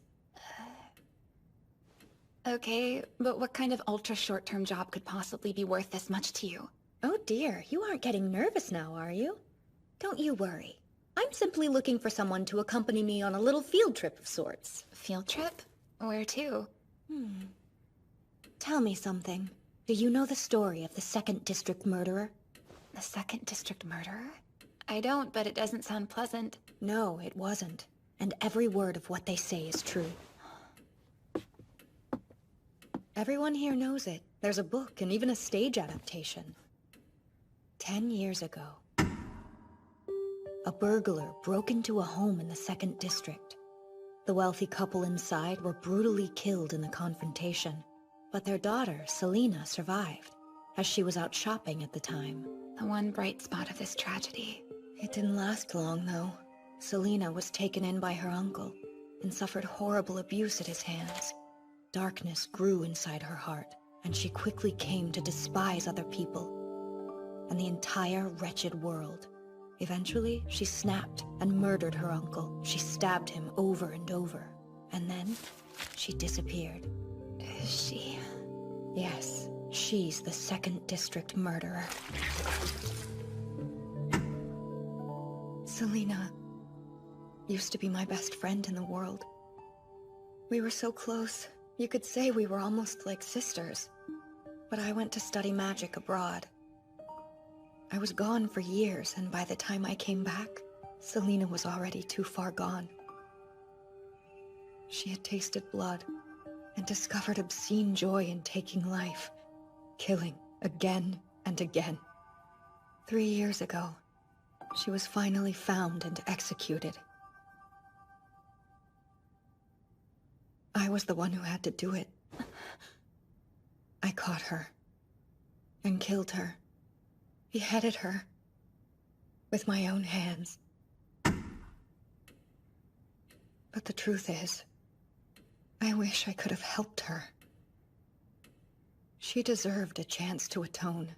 Okay, but what kind of ultra-short-term job could possibly be worth this much to you? Oh dear, you aren't getting nervous now, are you? Don't you worry. I'm simply looking for someone to accompany me on a little field trip of sorts. Field trip? Where to? Tell me something. Do you know the story of the 2nd District Murderer? The 2nd District Murderer? I don't, but it doesn't sound pleasant. No, it wasn't. And every word of what they say is true. Everyone here knows it. There's a book and even a stage adaptation. 10 years ago, a burglar broke into a home in the 2nd District. The wealthy couple inside were brutally killed in the confrontation, but their daughter, Selena, survived, as she was out shopping at the time. The one bright spot of this tragedy. It didn't last long, though. Selena was taken in by her uncle and suffered horrible abuse at his hands. Darkness grew inside her heart, and she quickly came to despise other people and the entire wretched world. Eventually, she snapped and murdered her uncle. She stabbed him over and over, and then she disappeared. Is she? Yes, she's the 2nd District Murderer. Selena used to be my best friend in the world. We were so close. You could say we were almost like sisters. But I went to study magic abroad. I was gone for years, and by the time I came back, Selena was already too far gone. She had tasted blood and discovered obscene joy in taking life, killing again and again. 3 years ago, she was finally found and executed. I was the one who had to do it. I caught her and killed her, beheaded her with my own hands. But the truth is, I wish I could have helped her. She deserved a chance to atone.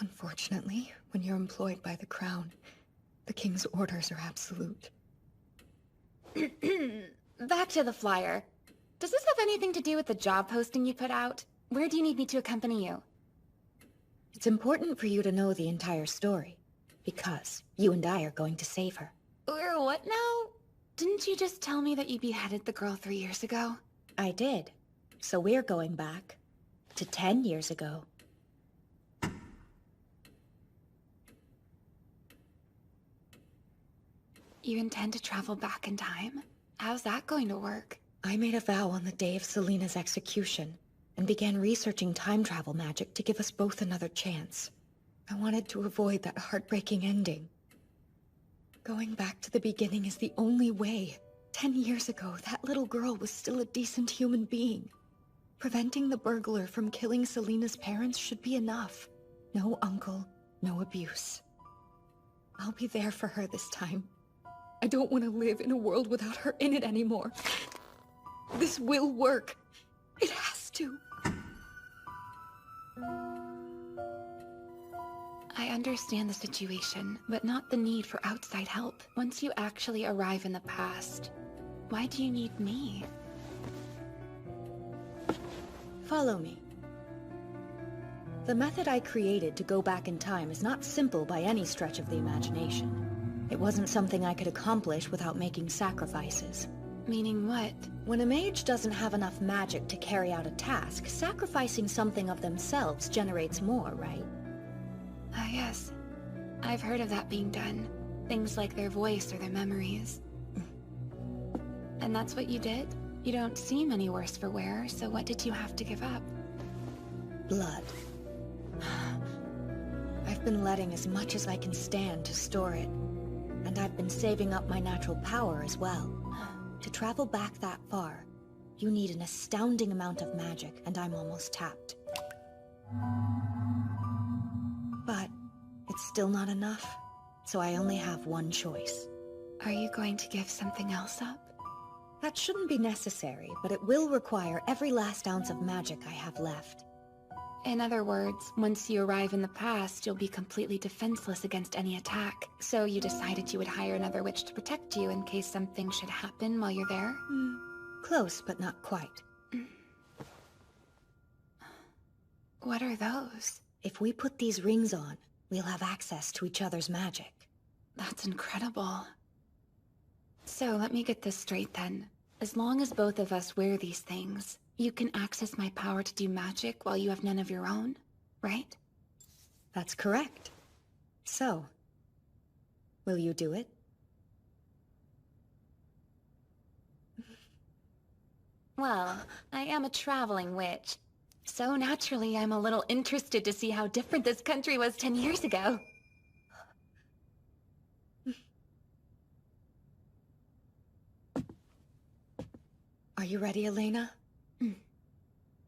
Unfortunately, when you're employed by the Crown, the King's orders are absolute. Back to the flyer. Does this have anything to do with the job posting you put out? Where do you need me to accompany you? It's important for you to know the entire story, because you and I are going to save her. Or what now? Didn't you just tell me that you beheaded the girl 3 years ago? I did. So we're going back to 10 years ago. You intend to travel back in time? How's that going to work? I made a vow on the day of Selena's execution, and began researching time travel magic to give us both another chance. I wanted to avoid that heartbreaking ending. Going back to the beginning is the only way. 10 years ago, that little girl was still a decent human being. Preventing the burglar from killing Selena's parents should be enough. No uncle, no abuse. I'll be there for her this time. I don't want to live in a world without her in it anymore. This will work. It has to. I understand the situation, but not the need for outside help. Once you actually arrive in the past, why do you need me? Follow me. The method I created to go back in time is not simple by any stretch of the imagination. It wasn't something I could accomplish without making sacrifices. Meaning what? When a mage doesn't have enough magic to carry out a task, sacrificing something of themselves generates more, right? Ah, yes. I've heard of that being done. Things like their voice or their memories. And that's what you did? You don't seem any worse for wear, so what did you have to give up? Blood. I've been letting as much as I can stand to store it. And I've been saving up my natural power as well. To travel back that far, you need an astounding amount of magic, and I'm almost tapped. But it's still not enough, so I only have one choice. Are you going to give something else up? That shouldn't be necessary, but it will require every last ounce of magic I have left. In other words, once you arrive in the past, you'll be completely defenseless against any attack. So you decided you would hire another witch to protect you in case something should happen while you're there? Close, but not quite. What are those? If we put these rings on, we'll have access to each other's magic. That's incredible. So let me get this straight then. As long as both of us wear these things, you can access my power to do magic while you have none of your own, right? That's correct. So, will you do it? Well, I am a traveling witch. So naturally, I'm a little interested to see how different this country was 10 years ago. Are you ready, Elena?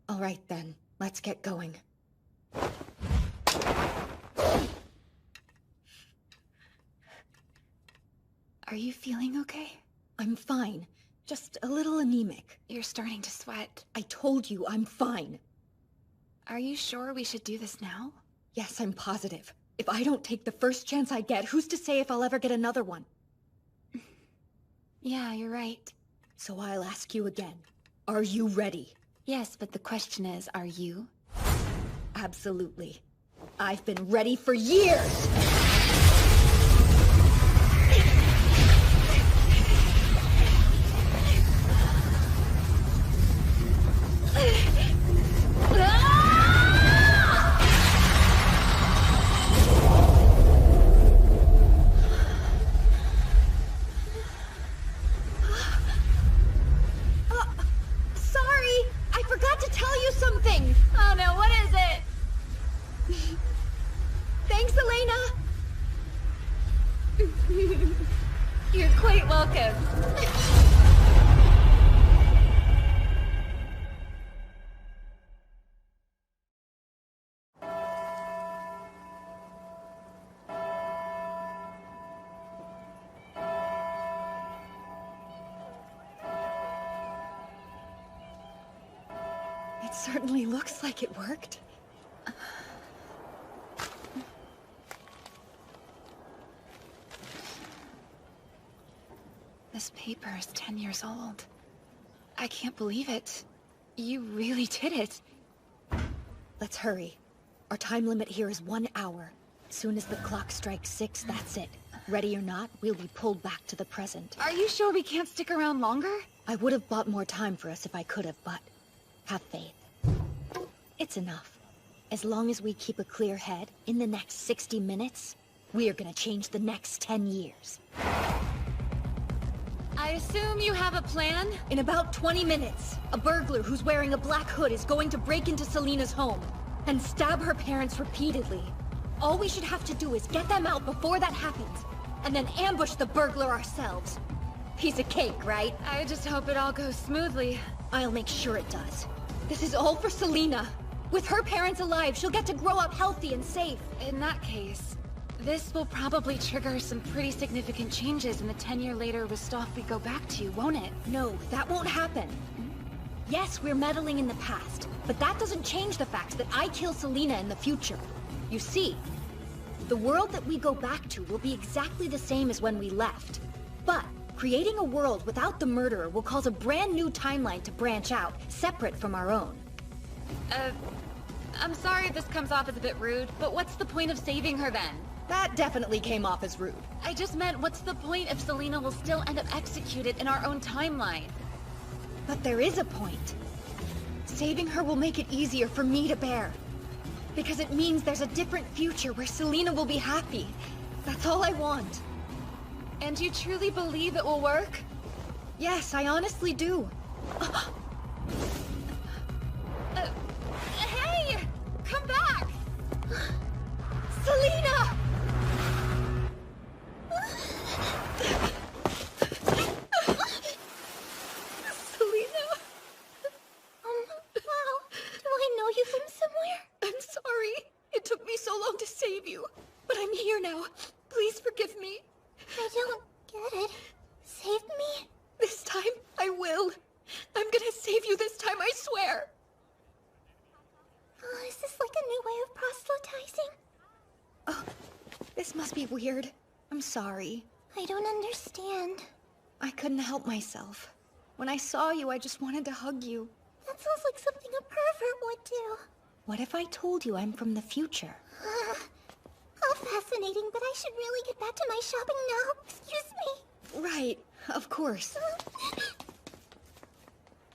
All right then, let's get going. Are you feeling okay? I'm fine. Just a little anemic. You're starting to sweat. I told you I'm fine. Are you sure we should do this now? Yes, I'm positive. If I don't take the first chance I get, who's to say if I'll ever get another one? Yeah, you're right. So I'll ask you again. Are you ready? Yes, but the question is, are you? Absolutely. I've been ready for years! Oh no, what is it? Thanks, Elena! You're quite welcome. It certainly looks like it worked. This paper is 10 years old. I can't believe it. You really did it. Let's hurry. Our time limit here is 1 hour. Soon as the clock strikes 6, that's it. Ready or not, we'll be pulled back to the present. Are you sure we can't stick around longer? I would have bought more time for us if I could have, but have faith. It's enough. As long as we keep a clear head, in the next 60 minutes, we are gonna change the next 10 years. I assume you have a plan? In about 20 minutes, a burglar who's wearing a black hood is going to break into Selina's home and stab her parents repeatedly. All we should have to do is get them out before that happens, and then ambush the burglar ourselves. Piece of cake, right? I just hope it all goes smoothly. I'll make sure it does. This is all for Selina. With her parents alive, she'll get to grow up healthy and safe. In that case, this will probably trigger some pretty significant changes in the 10-year later Rostov we go back to, won't it? No, that won't happen. Yes, we're meddling in the past, but that doesn't change the fact that I kill Selina in the future. You see, the world that we go back to will be exactly the same as when we left. But creating a world without the murderer will cause a brand new timeline to branch out, separate from our own. I'm sorry if this comes off as a bit rude, but what's the point of saving her then? That definitely came off as rude. I just meant, what's the point if Selina will still end up executed in our own timeline? But there is a point. Saving her will make it easier for me to bear. Because it means there's a different future where Selina will be happy. That's all I want. And you truly believe it will work? Yes, I honestly do. Hey! Come back! Selina! Selina? Wow. Do I know you from somewhere? I'm sorry. It took me so long to save you. But I'm here now. Please forgive me. I don't get it. Save me? This time, I will. I'm gonna save you this time, I swear. Oh, is this like a new way of proselytizing? Oh, this must be weird. I'm sorry. I don't understand. I couldn't help myself. When I saw you, I just wanted to hug you. That sounds like something a pervert would do. What if I told you I'm from the future? How fascinating, but I should really get back to my shopping now. Excuse me. Right, of course.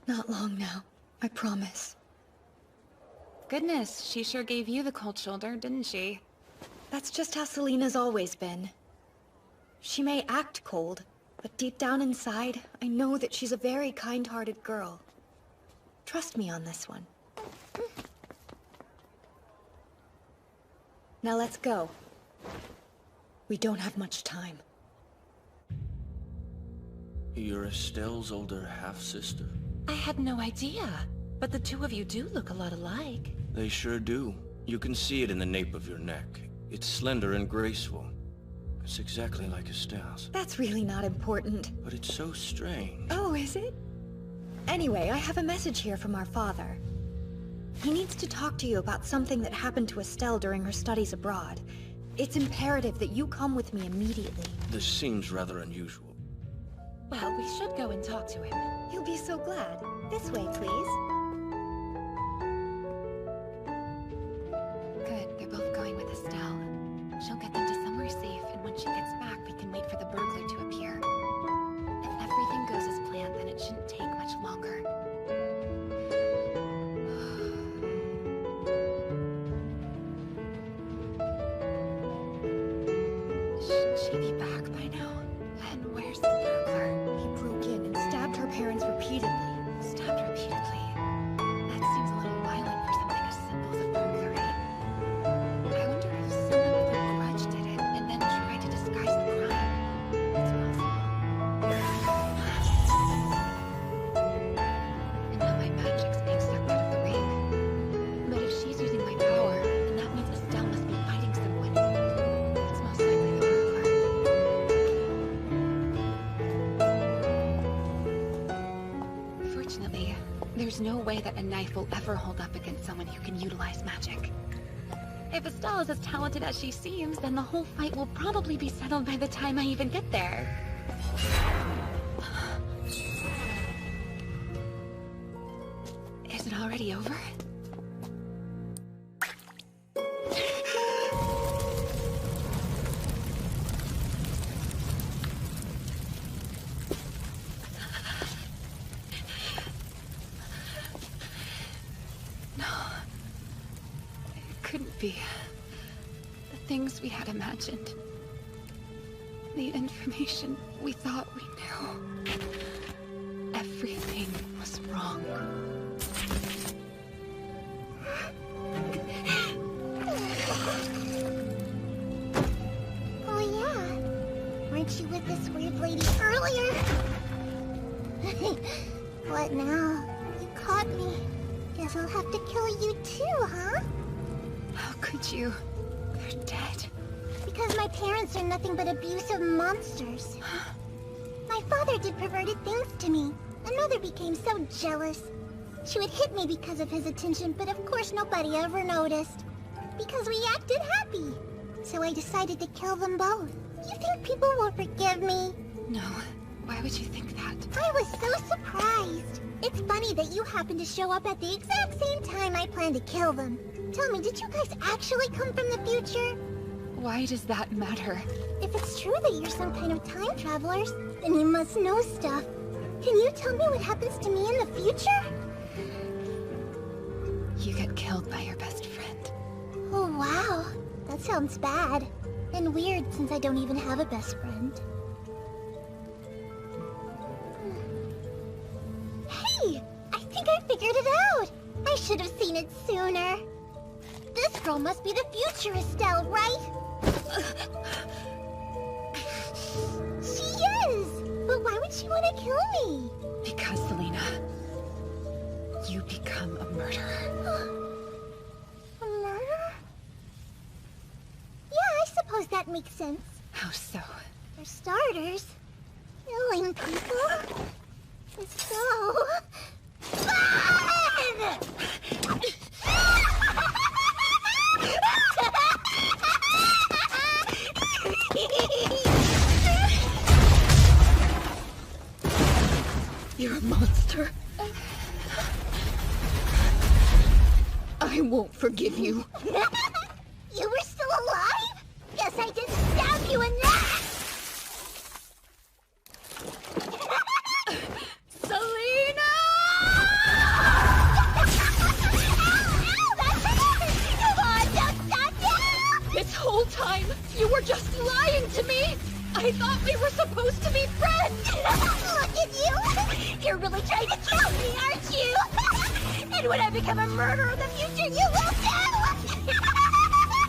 Not long now, I promise. Goodness, she sure gave you the cold shoulder, didn't she? That's just how Selina's always been. She may act cold, but deep down inside, I know that she's a very kind-hearted girl. Trust me on this one. Now let's go. We don't have much time. You're Estelle's older half-sister? I had no idea. But the two of you do look a lot alike. They sure do. You can see it in the nape of your neck. It's slender and graceful. It's exactly like Estelle's. That's really not important. But it's so strange. Oh, is it? Anyway, I have a message here from our father. He needs to talk to you about something that happened to Estelle during her studies abroad. It's imperative that you come with me immediately. This seems rather unusual. Well, we should go and talk to him. You'll be so glad. This way, please. Good, they're both going with Estelle. She'll get them to somewhere safe, and when she gets back, we can wait for the burglar to appear. If everything goes as planned, then it shouldn't take much longer. Shouldn't she be back by now? And where's the burglar? He broke in and stabbed her parents repeatedly. Stabbed repeatedly? That seems a little violent for something as simple as a burglary. I wonder if someone with a grudge did it, and then tried to disguise the crime. It's possible. And now my magic's being sucked out of the ring. But if she's using my power, then that means Estelle must be fighting someone. It's most likely the burglar. Fortunately, there's no way that a knife will ever hold up against someone who can utilize magic. If Estelle is as talented as she seems, then the whole fight will probably be settled by the time I even get there. already over? No. It couldn't be. The things we had imagined. The information we thought we knew. Everything was wrong. Oh yeah. Weren't you with this weird lady earlier? What now? You caught me. Guess I'll have to kill you too, huh? How could you? They're dead. Because my parents are nothing but abusive monsters. My father did perverted things to me, and Mother became so jealous. She would hit me because of his attention, but of course nobody ever noticed. Because we acted happy. So I decided to kill them both. You think people will forgive me? No. Why would you think that? I was so surprised. It's funny that you happened to show up at the exact same time I planned to kill them. Tell me, did you guys actually come from the future? Why does that matter? If it's true that you're some kind of time travelers, then you must know stuff. Can you tell me what happens to me in the future? You get killed by your best friend. Oh, wow. That sounds bad. And weird since I don't even have a best friend. Hey! I think I figured it out! I should have seen it sooner. This girl must be the future Estelle, right? She is! But why would she want to kill me? Because, Selena, you become a murderer. A murderer? Yeah, I suppose that makes sense. How so? For starters, killing people is so fun! You're a monster. I won't forgive you. You were still alive? Guess I didn't stab you enough! Selena! Come on, don't stop now! This whole time, you were just lying to me! I thought we were supposed to be friends! Look at you! You're really trying to kill me, aren't you? And when I become a murderer in the future, you will too!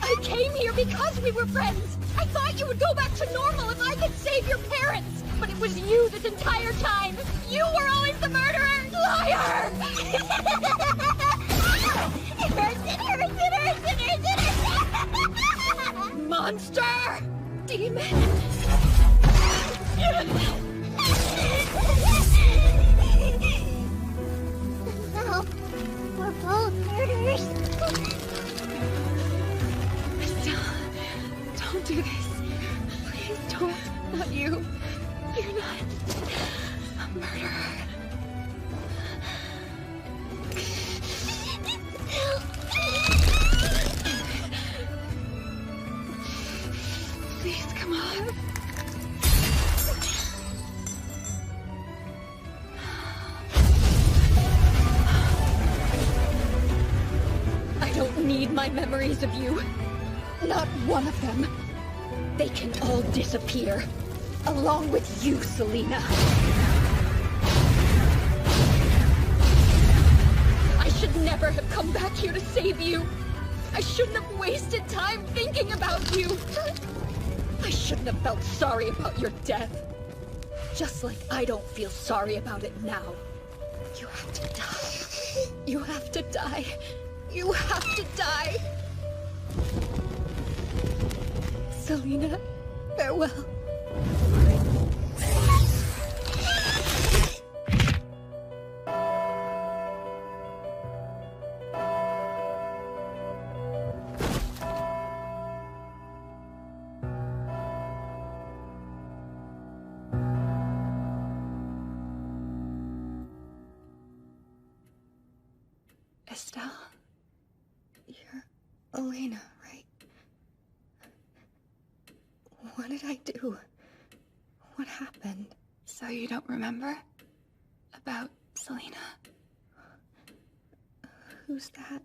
I came here because we were friends! I thought you would go back to normal if I could save your parents! But it was you this entire time! You were always the murderer! Liar! It hurts, it hurts, it hurts, it hurts, it hurts! Monster! Demon! No, we're both murderers. Don't do this. Please don't. Not you. You're not a murderer. Please, come on. I don't need my memories of you. Not one of them. They can all disappear. Along with you, Selena. I should never have come back here to save you. I shouldn't have wasted time thinking about you. I shouldn't have felt sorry about your death. Just like I don't feel sorry about it now. You have to die. You have to die. You have to die. Selena, farewell. Estelle? You're Elena, right? What did I do? What happened? So you don't remember? About Selena? Who's that?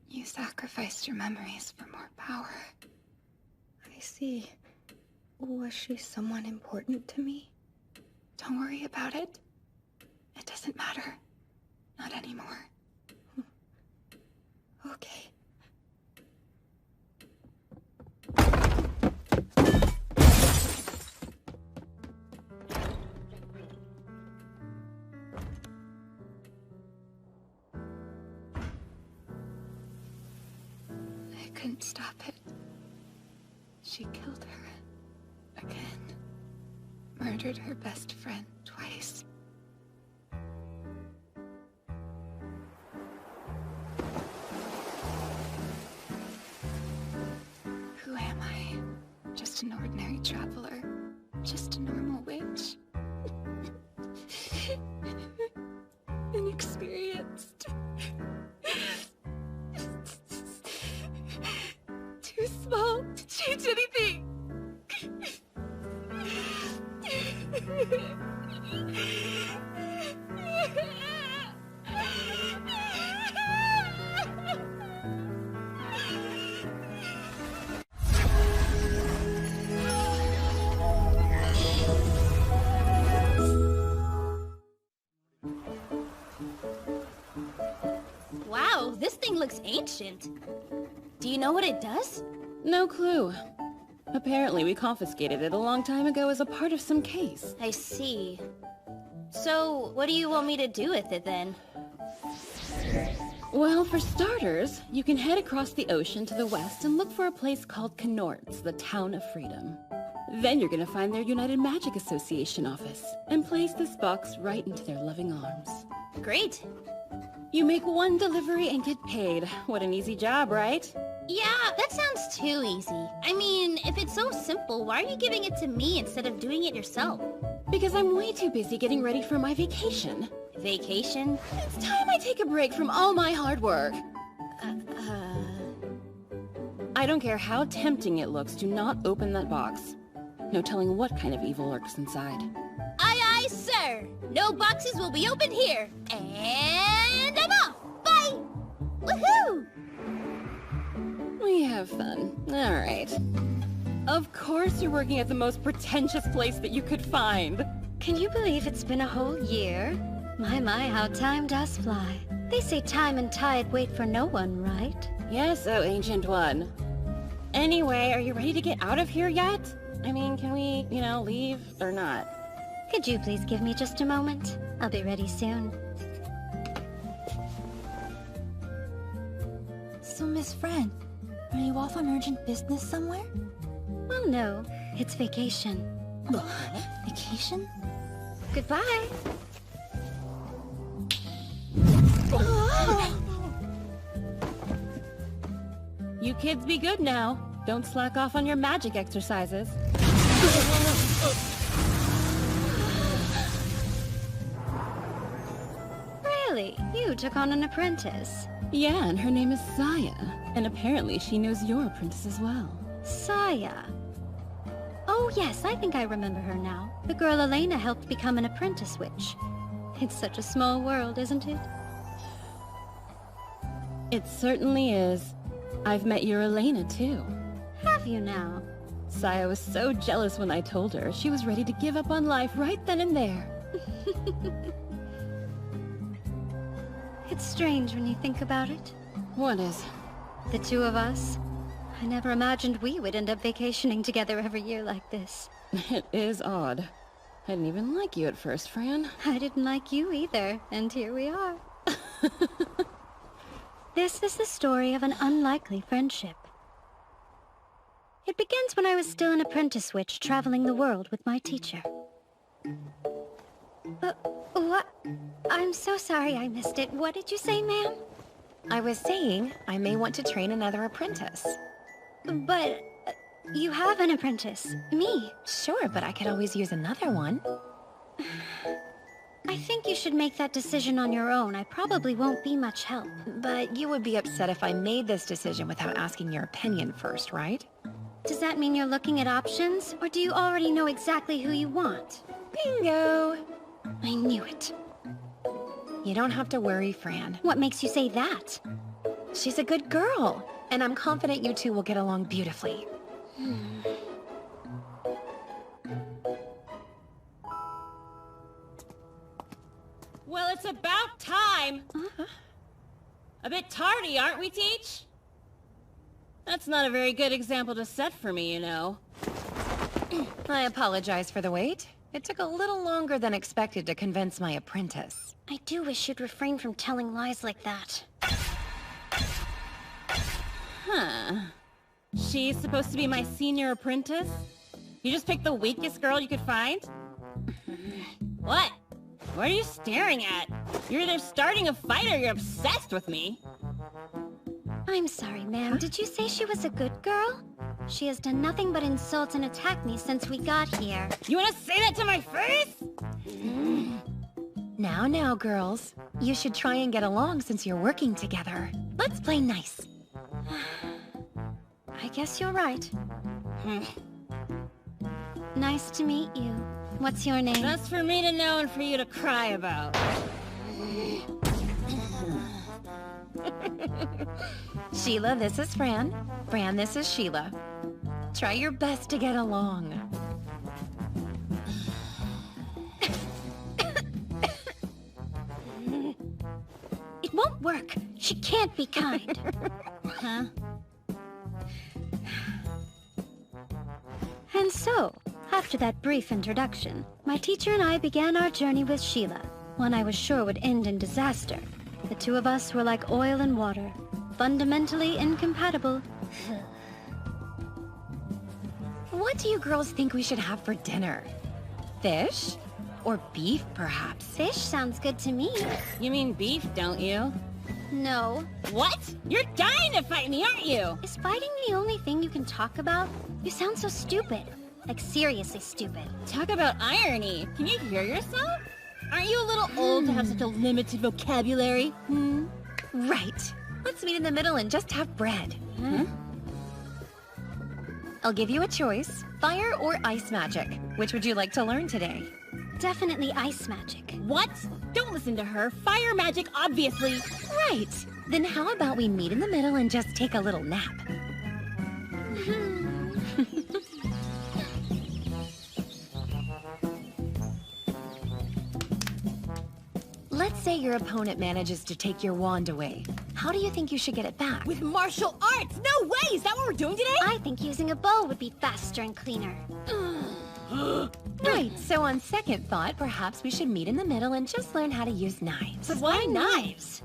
You sacrificed your memories for more power. I see. Was she someone important to me? Don't worry about it. It doesn't matter. Not anymore. Okay. I couldn't stop it. She killed her. Again. Murdered her best friend twice. Who am I? Just an ordinary traveler. Just a normal witch. Inexperienced. Too small to change anything. Wow, this thing looks ancient. Do you know what it does? No clue. Apparently we confiscated it a long time ago as a part of some case. I see. So, what do you want me to do with it then? Well, for starters, you can head across the ocean to the west and look for a place called Knort's, the Town of Freedom. Then you're gonna find their United Magic Association office, and place this box right into their loving arms. Great. You make one delivery and get paid. What an easy job, right? Yeah, that sounds too easy. I mean, if it's so simple, why are you giving it to me instead of doing it yourself? Because I'm way too busy getting ready for my vacation. Vacation? It's time I take a break from all my hard work. I don't care how tempting it looks, do not open that box. No telling what kind of evil lurks inside. Aye, aye, sir! No boxes will be opened here! And I'm off! Bye! Woohoo! We have fun. Alright. Of course you're working at the most pretentious place that you could find. Can you believe it's been a whole year? My, how time does fly. They say time and tide wait for no one, right? Yes, oh ancient one. Anyway, are you ready to get out of here yet? I mean, can we, leave or not? Could you please give me just a moment? I'll be ready soon. So, Miss Fran, are you off on urgent business somewhere? Well, no. It's vacation. Vacation? Goodbye. You kids be good now. Don't slack off on your magic exercises. Really? You took on an apprentice? Yeah, and her name is Saya. And apparently she knows your apprentice as well. Saya. Oh yes, I think I remember her now. The girl Elena helped become an apprentice witch. It's such a small world, isn't it? It certainly is. I've met your Elena, too. Have you now? Saya was so jealous when I told her. She was ready to give up on life right then and there. It's strange when you think about it. What is? The two of us. I never imagined we would end up vacationing together every year like this. It is odd. I didn't even like you at first, Fran. I didn't like you either, and here we are. This is the story of an unlikely friendship. It begins when I was still an apprentice witch traveling the world with my teacher. What? I'm so sorry I missed it. What did you say, ma'am? I was saying I may want to train another apprentice. But you have an apprentice. Me. Sure, but I could always use another one. I think you should make that decision on your own. I probably won't be much help. But you would be upset if I made this decision without asking your opinion first, right? Does that mean you're looking at options? Or do you already know exactly who you want? Bingo! I knew it. You don't have to worry, Fran. What makes you say that? She's a good girl, and I'm confident you two will get along beautifully. Well, it's about time! A bit tardy, aren't we, Teach? That's not a very good example to set for me, you know. I apologize for the wait. It took a little longer than expected to convince my apprentice. I do wish you'd refrain from telling lies like that. Huh. She's supposed to be my senior apprentice? You just picked the weakest girl you could find? What? What are you staring at? You're either starting a fight or you're obsessed with me. I'm sorry, ma'am. Did you say she was a good girl? She has done nothing but insult and attack me since we got here. You want to say that to my face? Now, girls. You should try and get along since you're working together. Let's play nice. I guess you're right. Nice to meet you. What's your name? That's for me to know and for you to cry about. Sheila, this is Fran. Fran, this is Sheila. Try your best to get along. It won't work. She can't be kind. Huh? And so, after that brief introduction, my teacher and I began our journey with Sheila, one I was sure would end in disaster. The two of us were like oil and water, fundamentally incompatible. What do you girls think we should have for dinner? Fish? Or beef, perhaps? Fish sounds good to me. You mean beef, don't you? No. What? You're dying to fight me, aren't you? Is fighting the only thing you can talk about? You sound so stupid. Like, seriously stupid. Talk about irony. Can you hear yourself? Aren't you a little old to have such a limited vocabulary? Right. Let's meet in the middle and just have bread. I'll give you a choice. Fire or ice magic. Which would you like to learn today? Definitely ice magic. What? Don't listen to her. Fire magic, obviously. Right. Then how about we meet in the middle and just take a little nap? Let's say your opponent manages to take your wand away. How do you think you should get it back? With martial arts! No way! Is that what we're doing today? I think using a bow would be faster and cleaner. Right, so on second thought, perhaps we should meet in the middle and just learn how to use knives. But why knives?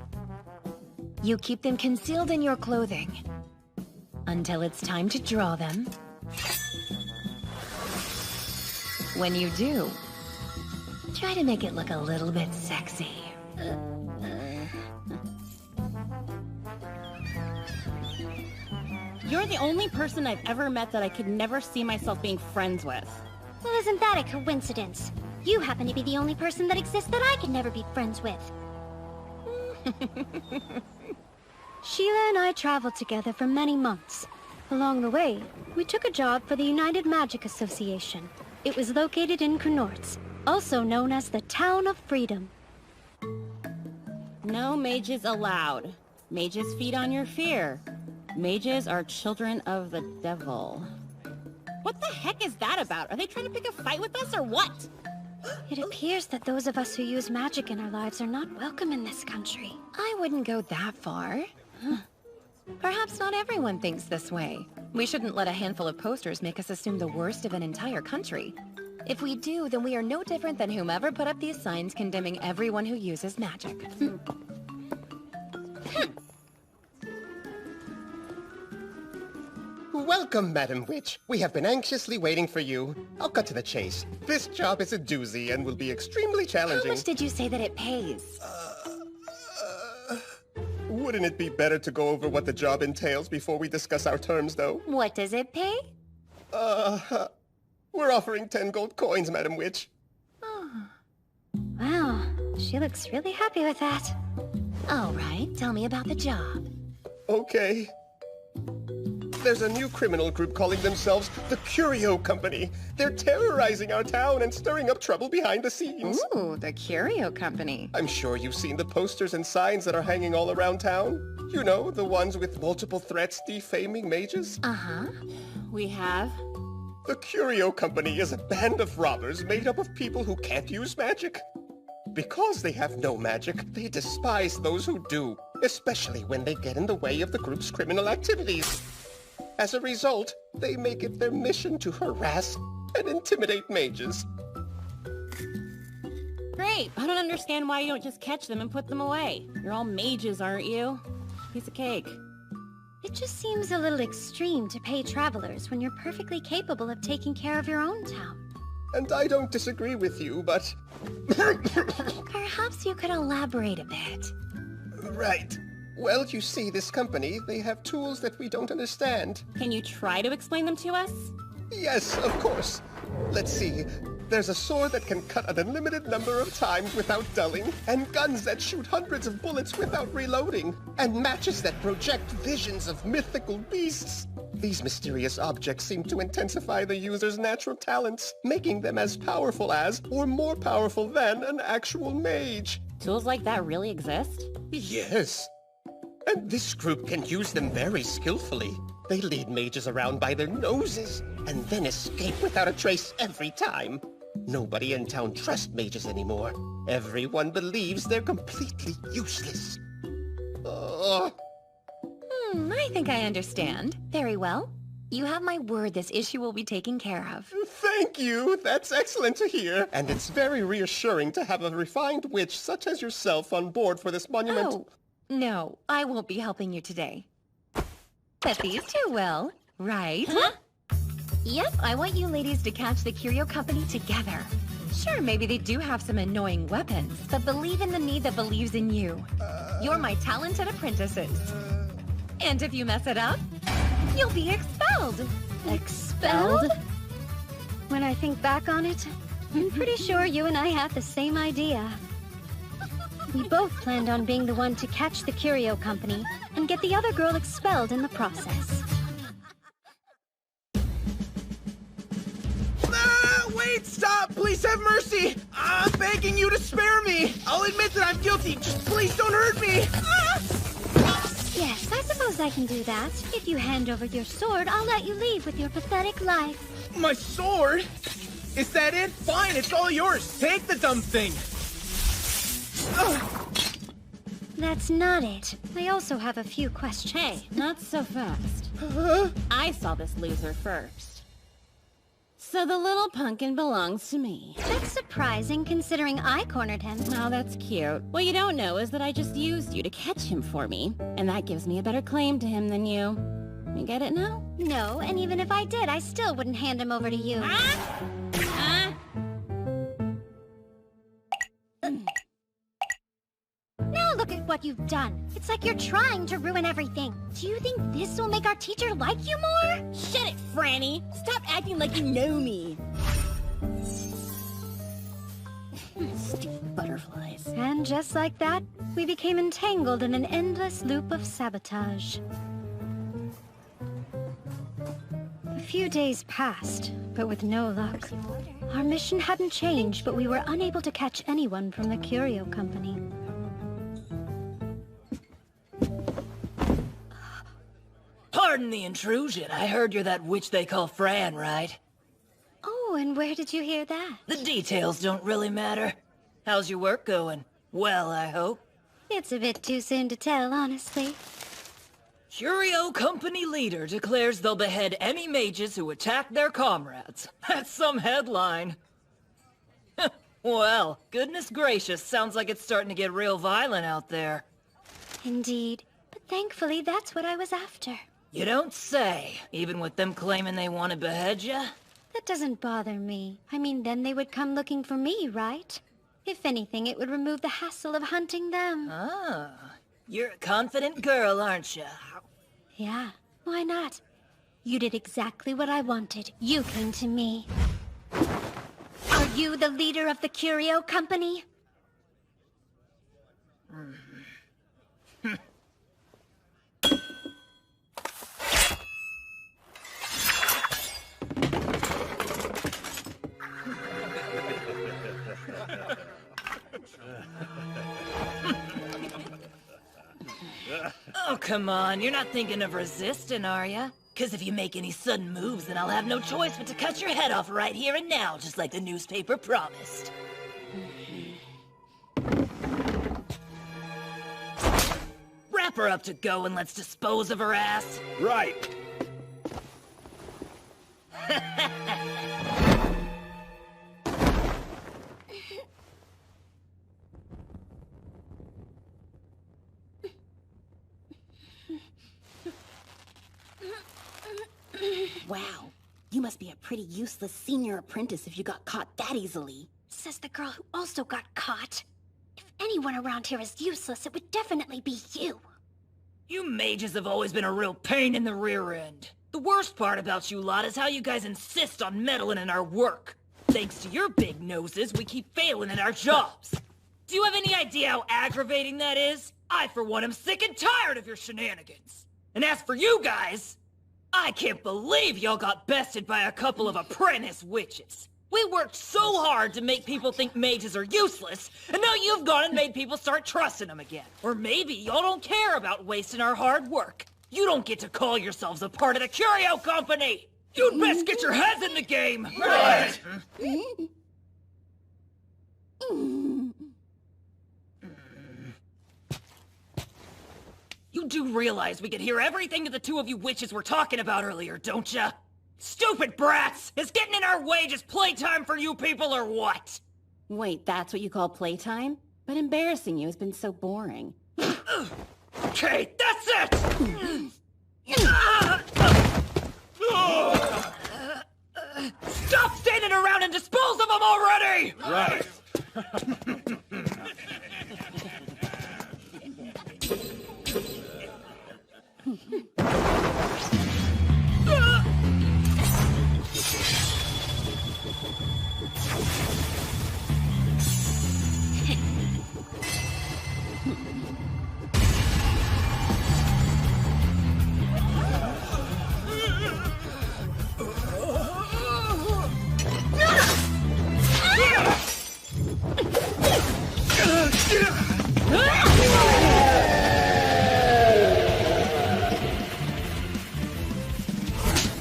You keep them concealed in your clothing until it's time to draw them. When you do, try to make it look a little bit sexy. You're the only person I've ever met that I could never see myself being friends with. Well, isn't that a coincidence? You happen to be the only person that exists that I could never be friends with. Sheila and I traveled together for many months. Along the way, we took a job for the United Magic Association. It was located in Knortz, also known as the Town of Freedom. No mages allowed. Mages feed on your fear. Mages are children of the devil. What the heck is that about? Are they trying to pick a fight with us or what? It appears that those of us who use magic in our lives are not welcome in this country. I wouldn't go that far. Perhaps not everyone thinks this way. We shouldn't let a handful of posters make us assume the worst of an entire country. If we do, then we are no different than whomever put up these signs condemning everyone who uses magic. Welcome, Madam Witch. We have been anxiously waiting for you. I'll cut to the chase. This job is a doozy and will be extremely challenging. How much did you say that it pays? Wouldn't it be better to go over what the job entails before we discuss our terms, though? What does it pay? We're offering 10 gold coins, Madam Witch. Wow, she looks really happy with that. All right, tell me about the job. Okay. There's a new criminal group calling themselves the Curio Company. They're terrorizing our town and stirring up trouble behind the scenes. Ooh, the Curio Company. I'm sure you've seen the posters and signs that are hanging all around town. You know, the ones with multiple threats defaming mages? Uh-huh. We have? The Curio Company is a band of robbers made up of people who can't use magic. Because they have no magic, they despise those who do, especially when they get in the way of the group's criminal activities. As a result, they make it their mission to harass and intimidate mages. Great! I don't understand why you don't just catch them and put them away. You're all mages, aren't you? Piece of cake. It just seems a little extreme to pay travelers when you're perfectly capable of taking care of your own town. And I don't disagree with you, but... Perhaps you could elaborate a bit. Right. Well, you see, this company, they have tools that we don't understand. Can you try to explain them to us? Yes, of course. Let's see. There's a sword that can cut an unlimited number of times without dulling, and guns that shoot hundreds of bullets without reloading, and matches that project visions of mythical beasts. These mysterious objects seem to intensify the user's natural talents, making them as powerful as, or more powerful than, an actual mage. Tools like that really exist? Yes. And this group can use them very skillfully. They lead mages around by their noses, and then escape without a trace every time. Nobody in town trusts mages anymore. Everyone believes they're completely useless. I think I understand. Very well. You have my word this issue will be taken care of. Thank you! That's excellent to hear. And it's very reassuring to have a refined witch such as yourself on board for this monument. Oh, no, I won't be helping you today. But these two will, right? Huh? Yep, I want you ladies to catch the Curio Company together. Sure, maybe they do have some annoying weapons, but believe in the me that believes in you. You're my talented apprentices. And if you mess it up, you'll be expelled. Expelled? When I think back on it, I'm pretty sure you and I had the same idea. We both planned on being the one to catch the Curio Company and get the other girl expelled in the process. Wait, stop! Please have mercy! I'm begging you to spare me! I'll admit that I'm guilty, just please don't hurt me! Yes, I suppose I can do that. If you hand over your sword, I'll let you leave with your pathetic life. My sword? Is that it? Fine, it's all yours. Take the dumb thing. That's not it. I also have a few questions. Hey, not so fast. I saw this loser first. So the little pumpkin belongs to me. That's surprising, considering I cornered him. Oh, that's cute. What you don't know is that I just used you to catch him for me, and that gives me a better claim to him than you. You get it now? No, and even if I did, I still wouldn't hand him over to you. Now look at what you've done. It's like you're trying to ruin everything. Do you think this will make our teacher like you more? Shut it, Franny! Stop acting like you know me! Stupid butterflies. And just like that, we became entangled in an endless loop of sabotage. A few days passed, but with no luck. Our mission hadn't changed, but we were unable to catch anyone from the Curio Company. Pardon the intrusion. I heard you're that witch they call Fran, right? Oh, and where did you hear that? The details don't really matter. How's your work going? Well, I hope. It's a bit too soon to tell, honestly. Curio Company leader declares they'll behead any mages who attack their comrades. That's some headline. Well, goodness gracious, sounds like it's starting to get real violent out there. Indeed, but thankfully that's what I was after. You don't say, even with them claiming they want to behead ya? That doesn't bother me. I mean, then they would come looking for me, right? If anything, it would remove the hassle of hunting them. Ah, you're a confident girl, aren't ya? Yeah, why not? You did exactly what I wanted. You came to me. Are you the leader of the Curio Company? Oh, come on. You're not thinking of resisting, are ya? Because if you make any sudden moves, then I'll have no choice but to cut your head off right here and now, just like the newspaper promised. Wrap her up to go and let's dispose of her ass. Right. Wow, you must be a pretty useless senior apprentice if you got caught that easily. Says the girl who also got caught. If anyone around here is useless, it would definitely be you. You mages have always been a real pain in the rear end. The worst part about you lot is how you guys insist on meddling in our work. Thanks to your big noses, we keep failing at our jobs. Do you have any idea how aggravating that is? I, for one, am sick and tired of your shenanigans. And as for you guys, I can't believe y'all got bested by a couple of apprentice witches. We worked so hard to make people think mages are useless, and now you've gone and made people start trusting them again. Or maybe y'all don't care about wasting our hard work. You don't get to call yourselves a part of the Curio Company! You'd best get your heads in the game! Right! You do realize we could hear everything that the two of you witches were talking about earlier, don't ya? Stupid brats! Is getting in our way just playtime for you people or what? Wait, that's what you call playtime? But embarrassing you has been so boring. Okay, that's it! Stop standing around and dispose of them already! Right.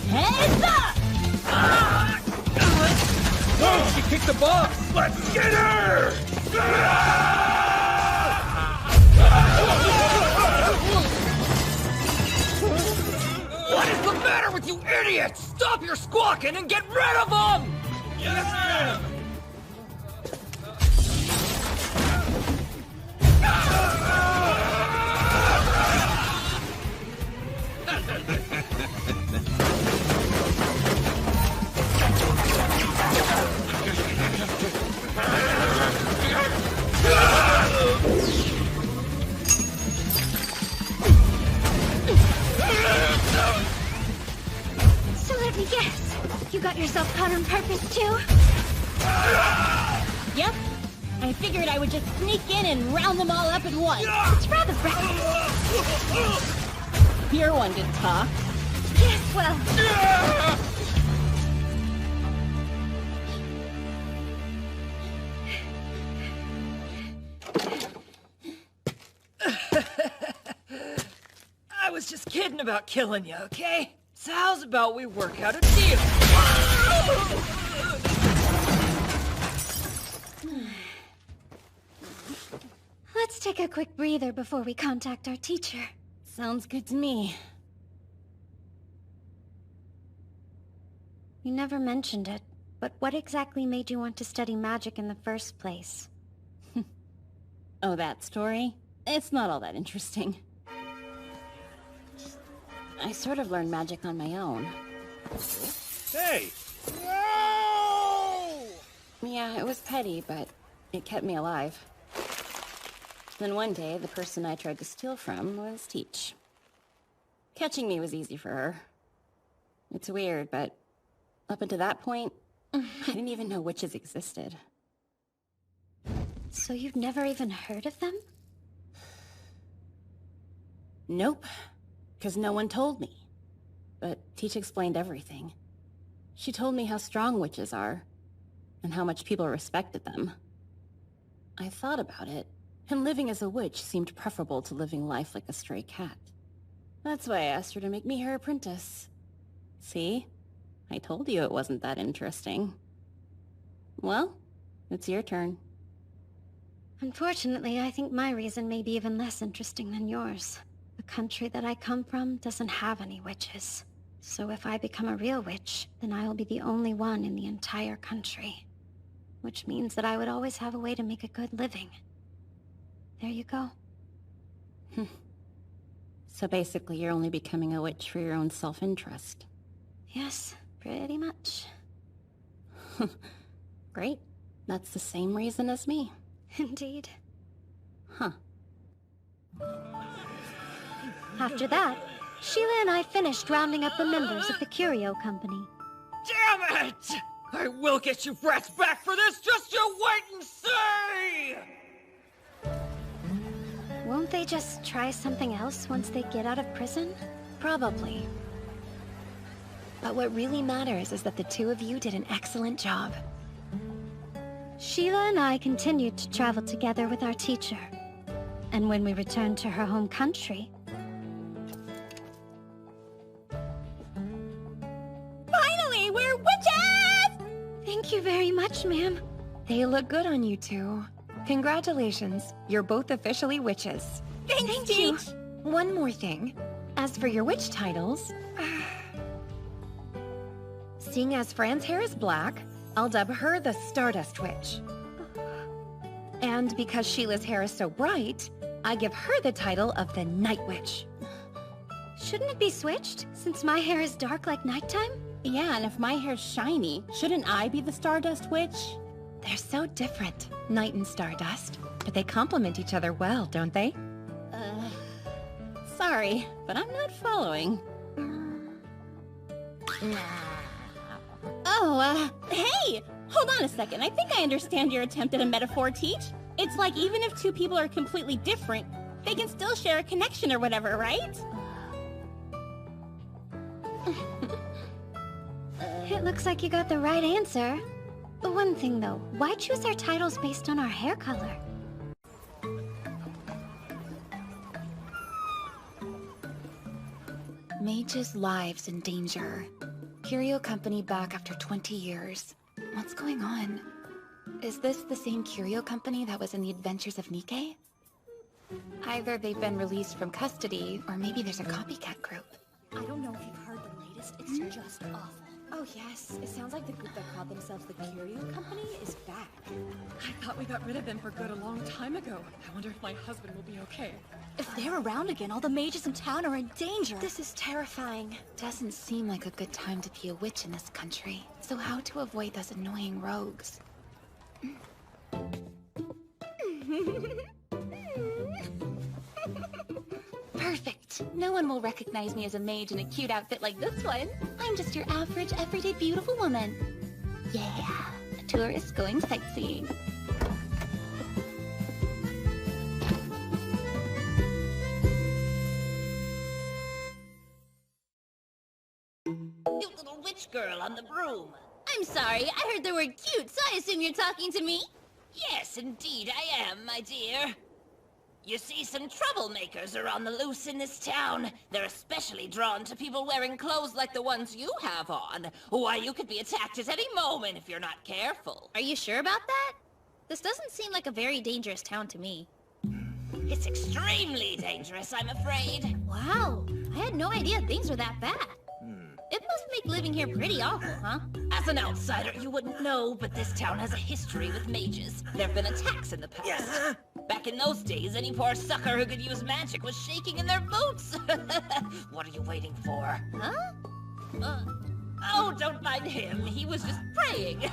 Heads up! Oh, she kicked the boss! Let's get her! What is the matter with you idiots? Stop your squawking and get rid of them! Yes, ma'am! So let me guess. You got yourself caught on purpose, too? Yep. I figured I would just sneak in and round them all up at once. It's rather reckless. You're one to talk. Yes, well... I was just kidding about killing you, okay? So how's about we work out a deal? Let's take a quick breather before we contact our teacher. Sounds good to me. You never mentioned it, but what exactly made you want to study magic in the first place? Oh, that story? It's not all that interesting. I sort of learned magic on my own. Hey! No! Yeah, it was petty, but it kept me alive. Then one day, the person I tried to steal from was Teach. Catching me was easy for her. It's weird, but up until that point, I didn't even know witches existed. So you've never even heard of them? Nope. Because no one told me. But Teach explained everything. She told me how strong witches are, and how much people respected them. I thought about it, and living as a witch seemed preferable to living life like a stray cat. That's why I asked her to make me her apprentice. See? I told you it wasn't that interesting. Well, it's your turn. Unfortunately, I think my reason may be even less interesting than yours. The country that I come from doesn't have any witches. So if I become a real witch, then I will be the only one in the entire country. Which means that I would always have a way to make a good living. There you go. So basically you're only becoming a witch for your own self-interest. Yes, pretty much. Great. That's the same reason as me. Indeed. Huh. After that, Sheila and I finished rounding up the members of the Curio Company. Damn it! I will get you brats back for this, just you wait and see! Won't they just try something else once they get out of prison? Probably. But what really matters is that the two of you did an excellent job. Sheila and I continued to travel together with our teacher. And when we returned to her home country... Finally, we're witches! Thank you very much, ma'am. They look good on you two. Congratulations, you're both officially witches. Thank you. One more thing. As for your witch titles... Seeing as Fran's hair is black, I'll dub her the Stardust Witch. And because Sheila's hair is so bright, I give her the title of the Night Witch. Shouldn't it be switched, since my hair is dark like nighttime? Yeah, and if my hair's shiny, shouldn't I be the Stardust Witch? They're so different, Night and Stardust. But they complement each other well, don't they? Sorry, but I'm not following. Oh, hey! Hold on a second. I think I understand your attempt at a metaphor, Teach. It's like even if two people are completely different, they can still share a connection or whatever, right? It looks like you got the right answer. One thing though, why choose our titles based on our hair color? Mages' lives in danger. Curio Company back after 20 years. What's going on? Is this the same Curio Company that was in the Adventures of Nikke? Either they've been released from custody, or maybe there's a copycat group. I don't know if you've heard the latest, it's just awful. Oh yes, it sounds like the group that called themselves the Curio Company is back. I thought we got rid of them for good a long time ago. I wonder if my husband will be okay. If they're around again, all the mages in town are in danger. This is terrifying. Doesn't seem like a good time to be a witch in this country. So how to avoid those annoying rogues? Perfect! No one will recognize me as a mage in a cute outfit like this one. I'm just your average, everyday, beautiful woman. Yeah, a tourist going sightseeing. You little witch girl on the broom. I'm sorry, I heard the word cute, so I assume you're talking to me? Yes, indeed I am, my dear. You see, some troublemakers are on the loose in this town. They're especially drawn to people wearing clothes like the ones you have on. Why, you could be attacked at any moment if you're not careful. Are you sure about that? This doesn't seem like a very dangerous town to me. It's extremely dangerous, I'm afraid. Wow, I had no idea things were that bad. It must make living here pretty awful, huh? As an outsider, you wouldn't know, but this town has a history with mages. There have been attacks in the past. Back in those days, any poor sucker who could use magic was shaking in their boots. What are you waiting for? Huh? Oh, don't mind him. He was just praying.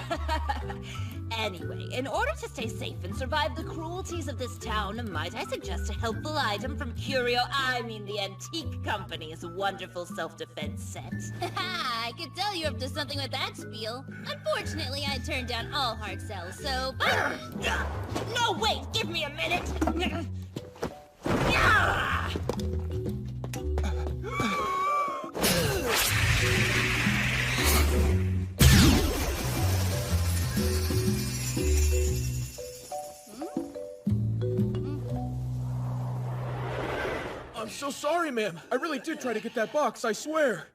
Anyway, in order to stay safe and survive the cruelties of this town, might I suggest a helpful item from the Antique Company's wonderful self-defense set? I could tell you're up to something with that spiel. Unfortunately, I turned down all hard sells, so bye! No, wait! Give me a minute! so sorry, ma'am. I really did try to get that box, I swear.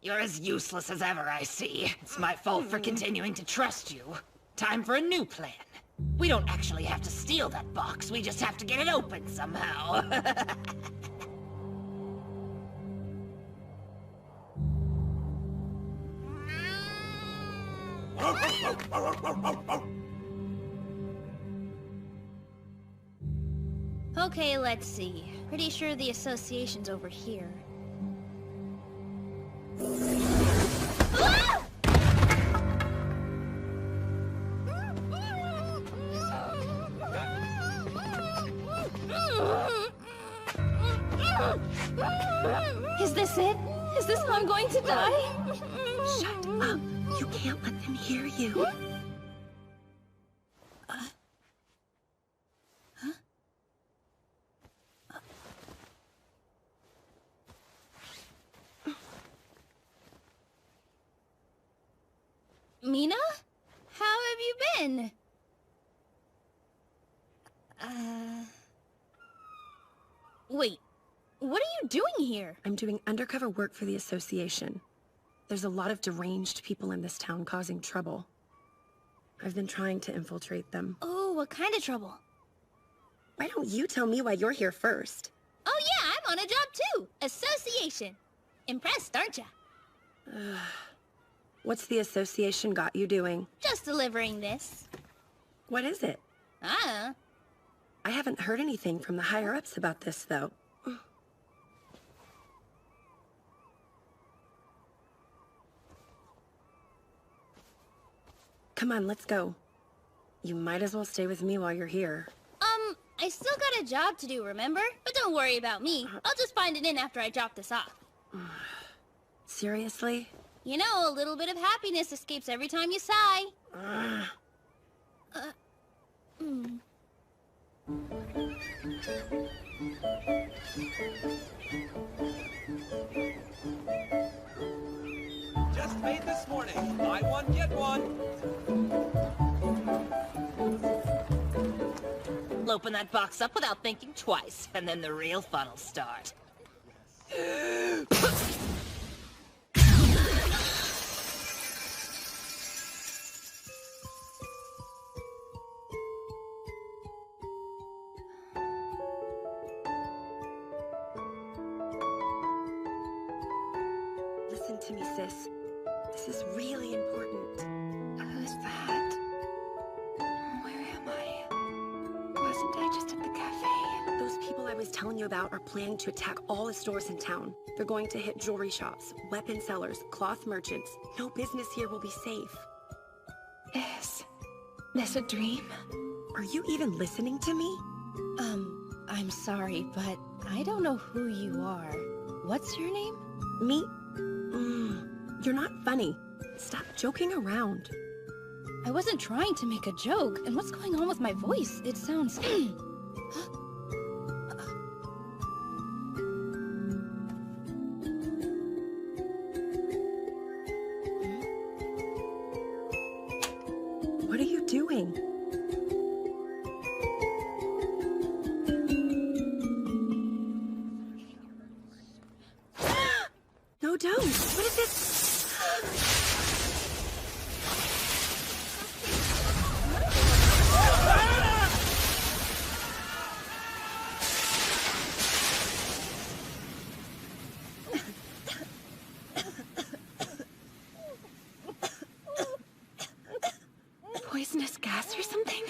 You're as useless as ever, I see. It's my fault for continuing to trust you. Time for a new plan. We don't actually have to steal that box, we just have to get it open somehow. Okay, let's see. Pretty sure the association's over here. Ah! Is this it? Is this how I'm going to die? Shut up. You can't let them hear you. Mina? How have you been? Wait, what are you doing here? I'm doing undercover work for the association. There's a lot of deranged people in this town causing trouble. I've been trying to infiltrate them. Oh, what kind of trouble? Why don't you tell me why you're here first? Oh yeah, I'm on a job too! Association. Impressed, aren't ya? What's the association got you doing? Just delivering this. What is it? I haven't heard anything from the higher-ups about this, though. Come on, let's go. You might as well stay with me while you're here. I still got a job to do, remember? But don't worry about me. I'll just find it in after I drop this off. Seriously? You know, a little bit of happiness escapes every time you sigh. Just made this morning. Buy one, get one. Open that box up without thinking twice, and then the real fun will start. Listen to me, sis. This is really important. Who's that? Where am I? Wasn't I just at the cafe? Those people I was telling you about are planning to attack all the stores in town. They're going to hit jewelry shops, weapon sellers, cloth merchants. No business here will be safe. Is this a dream? Are you even listening to me? I'm sorry, but I don't know who you are. What's your name? Me? You're not funny. Stop joking around. I wasn't trying to make a joke. And what's going on with my voice? It sounds... What are you doing? No, don't. What is this? Poisonous gas or something?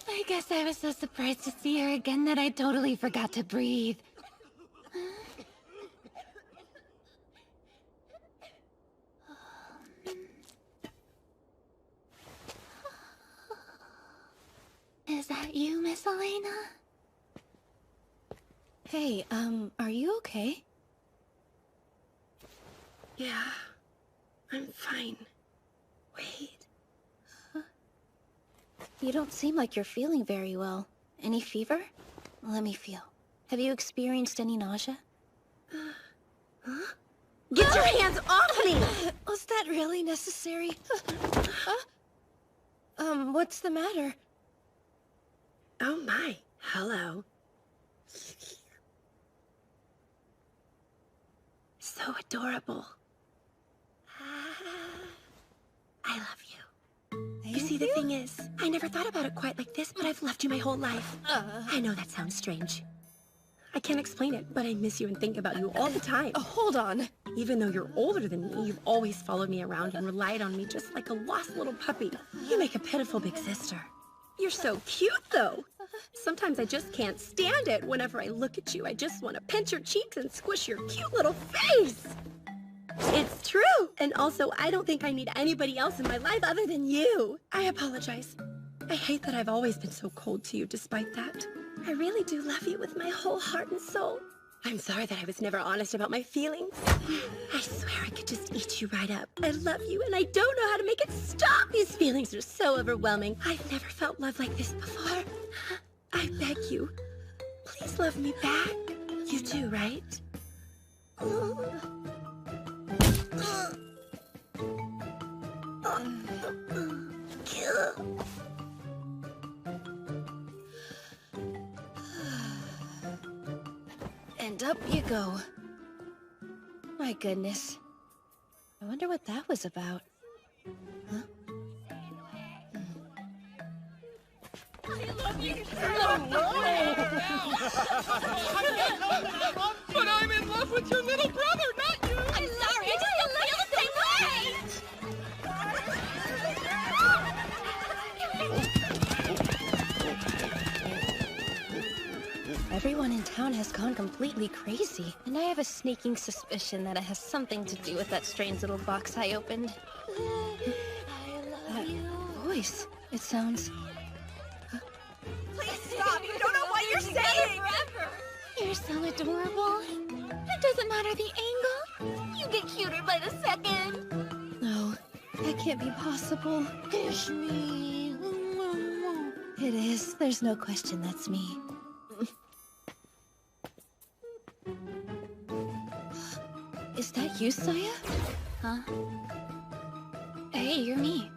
I guess I was so surprised to see her again that I totally forgot to breathe. Is that you, Miss Elena? Hey, are you okay? Yeah, I'm fine. Wait. You don't seem like you're feeling very well. Any fever? Let me feel. Have you experienced any nausea? Get your hands off me! Was that really necessary? What's the matter? Oh my, hello. So adorable. I love you. You see, the thing is, I never thought about it quite like this, but I've loved you my whole life. I know that sounds strange. I can't explain it, but I miss you and think about you all the time. Hold on. Even though you're older than me, you've always followed me around and relied on me just like a lost little puppy. You make a pitiful big sister. You're so cute, though. Sometimes I just can't stand it. Whenever I look at you, I just want to pinch your cheeks and squish your cute little face. It's true. And also, I don't think I need anybody else in my life other than you. I apologize. I hate that I've always been so cold to you despite that. I really do love you with my whole heart and soul. I'm sorry that I was never honest about my feelings. I swear I could just eat you right up. I love you and I don't know how to make it stop. These feelings are so overwhelming. I've never felt love like this before. I beg you, please love me back. You do, right? And up you go. My goodness. I wonder what that was about. Huh? But I'm in love with your little brother, not you! I'm sorry, I just don't feel the same way! Everyone in town has gone completely crazy, and I have a sneaking suspicion that it has something to do with that strange little box I opened. That voice, it sounds... Please stop! You don't know what you're saying! You're so adorable. It doesn't matter the angle. You get cuter by the second. No, that can't be possible. Kiss me. It is. There's no question that's me. Is that you, Saya? Huh? Hey, you're me.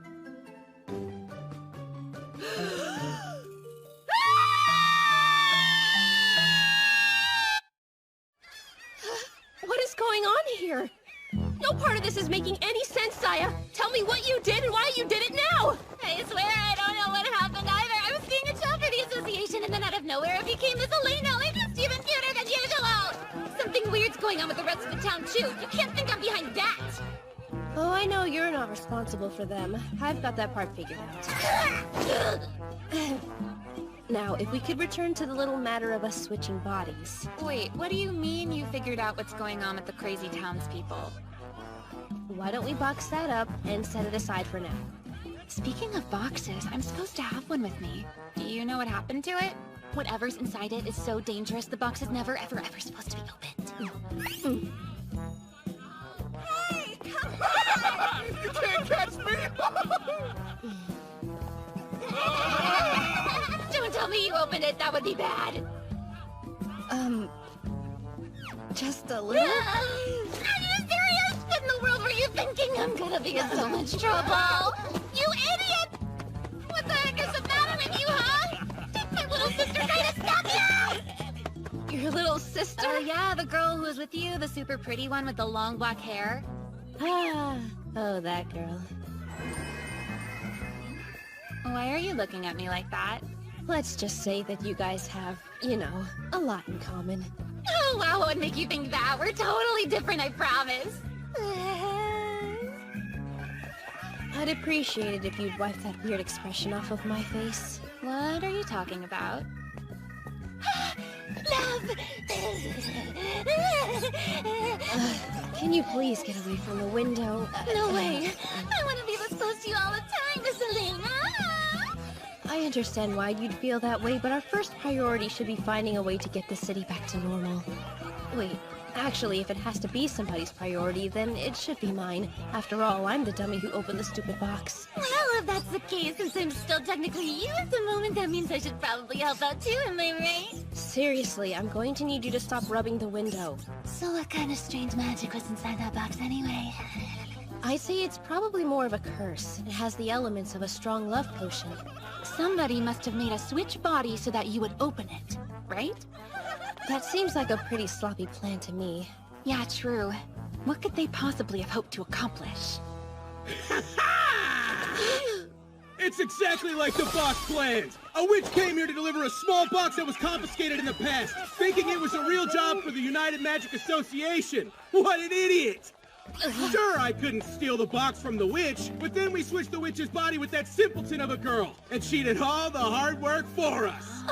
What is going on here? No part of this is making any sense, Saya. Tell me what you did and why you did it now. I swear I don't know what happened either. I was being a child for the association, and then out of nowhere it became this Elena. I'm just even cuter than usual. Something weird's going on with the rest of the town, too. You can't think I'm behind that. Oh, I know you're not responsible for them. I've got that part figured out. Now, if we could return to the little matter of us switching bodies. Wait, what do you mean you figured out what's going on with the crazy townspeople? Why don't we box that up and set it aside for now? Speaking of boxes, I'm supposed to have one with me. Do you know what happened to it? Whatever's inside it is so dangerous, the box is never, ever, ever supposed to be opened. Hey, come on! You can't catch me! Don't tell me you opened it, that would be bad. Just a little? Are you serious? What in the world were you thinking? I'm gonna be in so much trouble. You idiot! What the heck is the matter with you, huh? Did my little sister try to stop you? Your little sister? Yeah, the girl who was with you, the super pretty one with the long black hair. Oh, that girl. Why are you looking at me like that? Let's just say that you guys have, you know, a lot in common. Oh, wow, what would make you think that? We're totally different, I promise. I'd appreciate it if you'd wipe that weird expression off of my face. What are you talking about? Love! Can you please get away from the window? No way! I want to be this close to you all the time, Miss Elena! I understand why you'd feel that way, but our first priority should be finding a way to get the city back to normal. Wait, Actually, if it has to be somebody's priority, then it should be mine. After all, I'm the dummy who opened the stupid box. Well, if that's the case, since I'm still technically you at the moment, that means I should probably help out too, am I right? Seriously, I'm going to need you to stop rubbing the window. So what kind of strange magic was inside that box anyway? I say it's probably more of a curse. It has the elements of a strong love potion. Somebody must have made a switch body so that you would open it, right? That seems like a pretty sloppy plan to me. Yeah, true. What could they possibly have hoped to accomplish? It's exactly like the box planned! A witch came here to deliver a small box that was confiscated in the past, thinking it was a real job for the United Magic Association! What an idiot! Sure, I couldn't steal the box from the witch, but then we switched the witch's body with that simpleton of a girl, and she did all the hard work for us!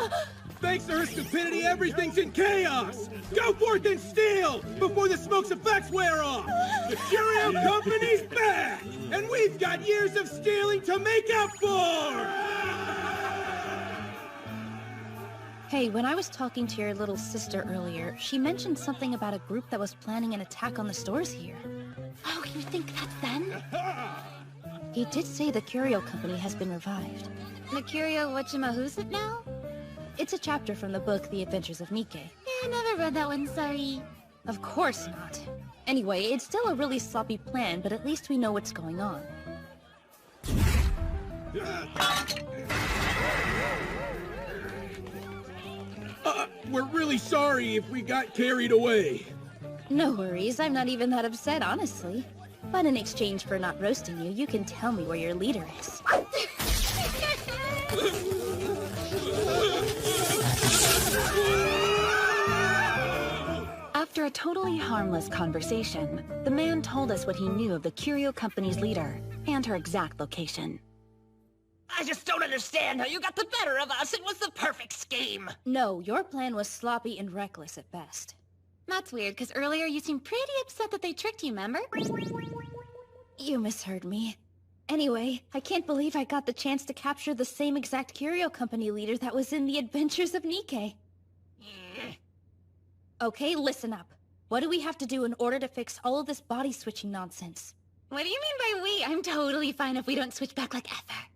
Thanks to her stupidity, everything's in chaos! Go forth and steal, before the smoke's effects wear off! The Curio Company's back! And we've got years of stealing to make up for! Hey, when I was talking to your little sister earlier, she mentioned something about a group that was planning an attack on the stores here. Oh, you think that's them? He did say the Curio Company has been revived. The Curio whatchamahoozit now? It's a chapter from the book The Adventures of Nikke. Yeah, I never read that one, sorry. Of course not. Anyway, it's still a really sloppy plan, but at least we know what's going on. We're really sorry if we got carried away. No worries, I'm not even that upset, honestly. But in exchange for not roasting you, you can tell me where your leader is. After a totally harmless conversation, the man told us what he knew of the Curio Company's leader, and her exact location. I just don't understand how you got the better of us. It was the perfect scheme. No, your plan was sloppy and reckless at best. That's weird, because earlier you seemed pretty upset that they tricked you, remember? You misheard me. Anyway, I can't believe I got the chance to capture the same exact Curio Company leader that was in The Adventures of Nikke. Okay, listen up. What do we have to do in order to fix all of this body switching nonsense? What do you mean by we? I'm totally fine if we don't switch back like ever.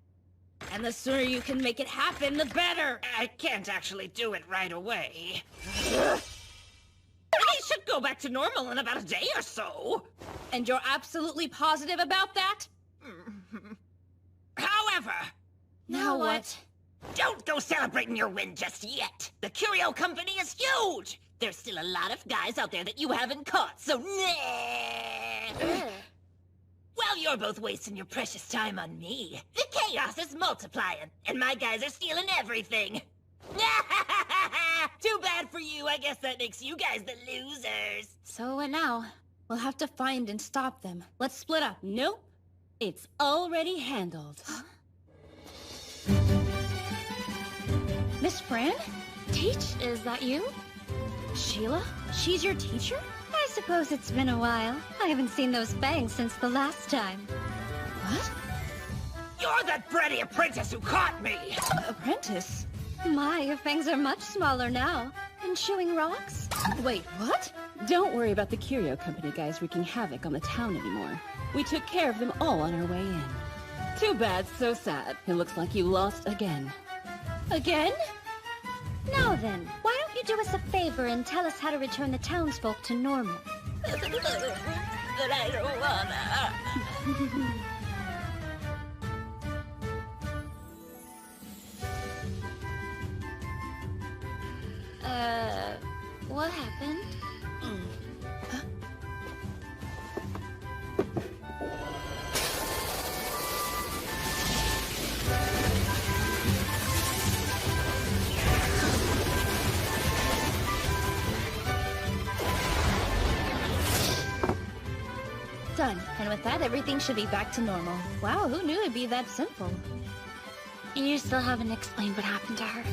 And the sooner you can make it happen, the better! I can't actually do it right away. They should go back to normal in about a day or so. And you're absolutely positive about that? However... Now what? Don't go celebrating your win just yet. The Curio Company is huge. There's still a lot of guys out there that you haven't caught, so Well, you're both wasting your precious time on me. The chaos is multiplying, and my guys are stealing everything. Too bad for you. I guess that makes you guys the losers. So what now? We'll have to find and stop them. Let's split up. Nope. It's already handled. Miss Fran? Teach, is that you? Sheila? She's your teacher? I suppose it's been a while. I haven't seen those bangs since the last time. What? You're that bratty apprentice who caught me! Apprentice? My, your fangs are much smaller now. And chewing rocks? Wait, what? Don't worry about the Curio Company guys wreaking havoc on the town anymore. We took care of them all on our way in. Too bad, so sad. It looks like you lost again. Again? Now then, why don't you do us a favor and tell us how to return the townsfolk to normal? But I don't wanna. What happened? Done. And with that, everything should be back to normal. Wow, who knew it'd be that simple? You still haven't explained what happened to her.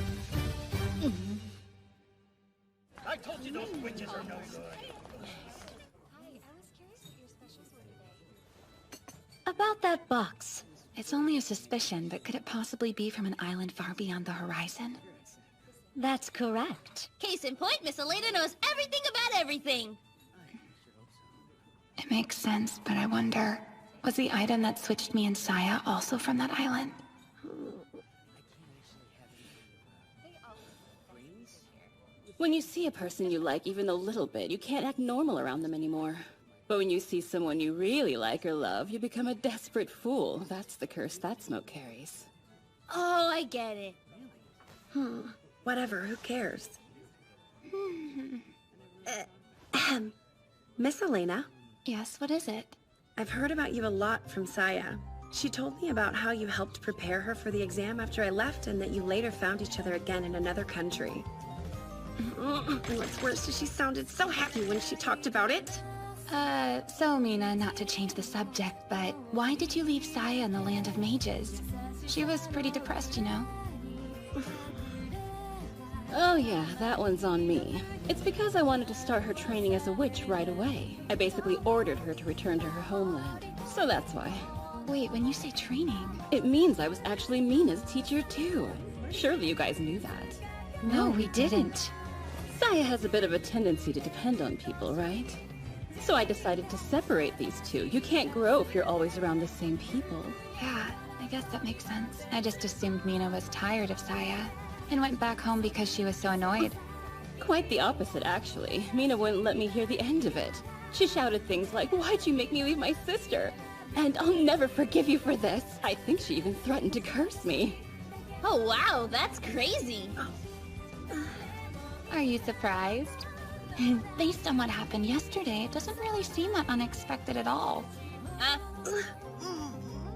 I told you those witches are no good. About that box. It's only a suspicion, but could it possibly be from an island far beyond the horizon? That's correct. Case in point, Miss Elena knows everything about everything. It makes sense, but I wonder, was the item that switched me and Saya also from that island? When you see a person you like even a little bit, you can't act normal around them anymore. But when you see someone you really like or love, you become a desperate fool. That's the curse that smoke carries. Oh, I get it. Whatever, who cares? Miss Elena? Yes, what is it? I've heard about you a lot from Saya. She told me about how you helped prepare her for the exam after I left and that you later found each other again in another country. And what's worse is she sounded so happy when she talked about it. So Mina, not to change the subject, but why did you leave Saya in the land of mages? She was pretty depressed, you know. Oh yeah, that one's on me. It's because I wanted to start her training as a witch right away. I basically ordered her to return to her homeland. So that's why. Wait, when you say training... It means I was actually Mina's teacher too. Surely you guys knew that. No, we didn't. Saya has a bit of a tendency to depend on people, right? So I decided to separate these two. You can't grow if you're always around the same people. Yeah, I guess that makes sense. I just assumed Mina was tired of Saya and went back home because she was so annoyed. Quite the opposite, actually. Mina wouldn't let me hear the end of it. She shouted things like, "Why'd you make me leave my sister? And I'll never forgive you for this." I think she even threatened to curse me. Oh wow, that's crazy. Are you surprised? Based on what happened yesterday, it doesn't really seem that unexpected at all.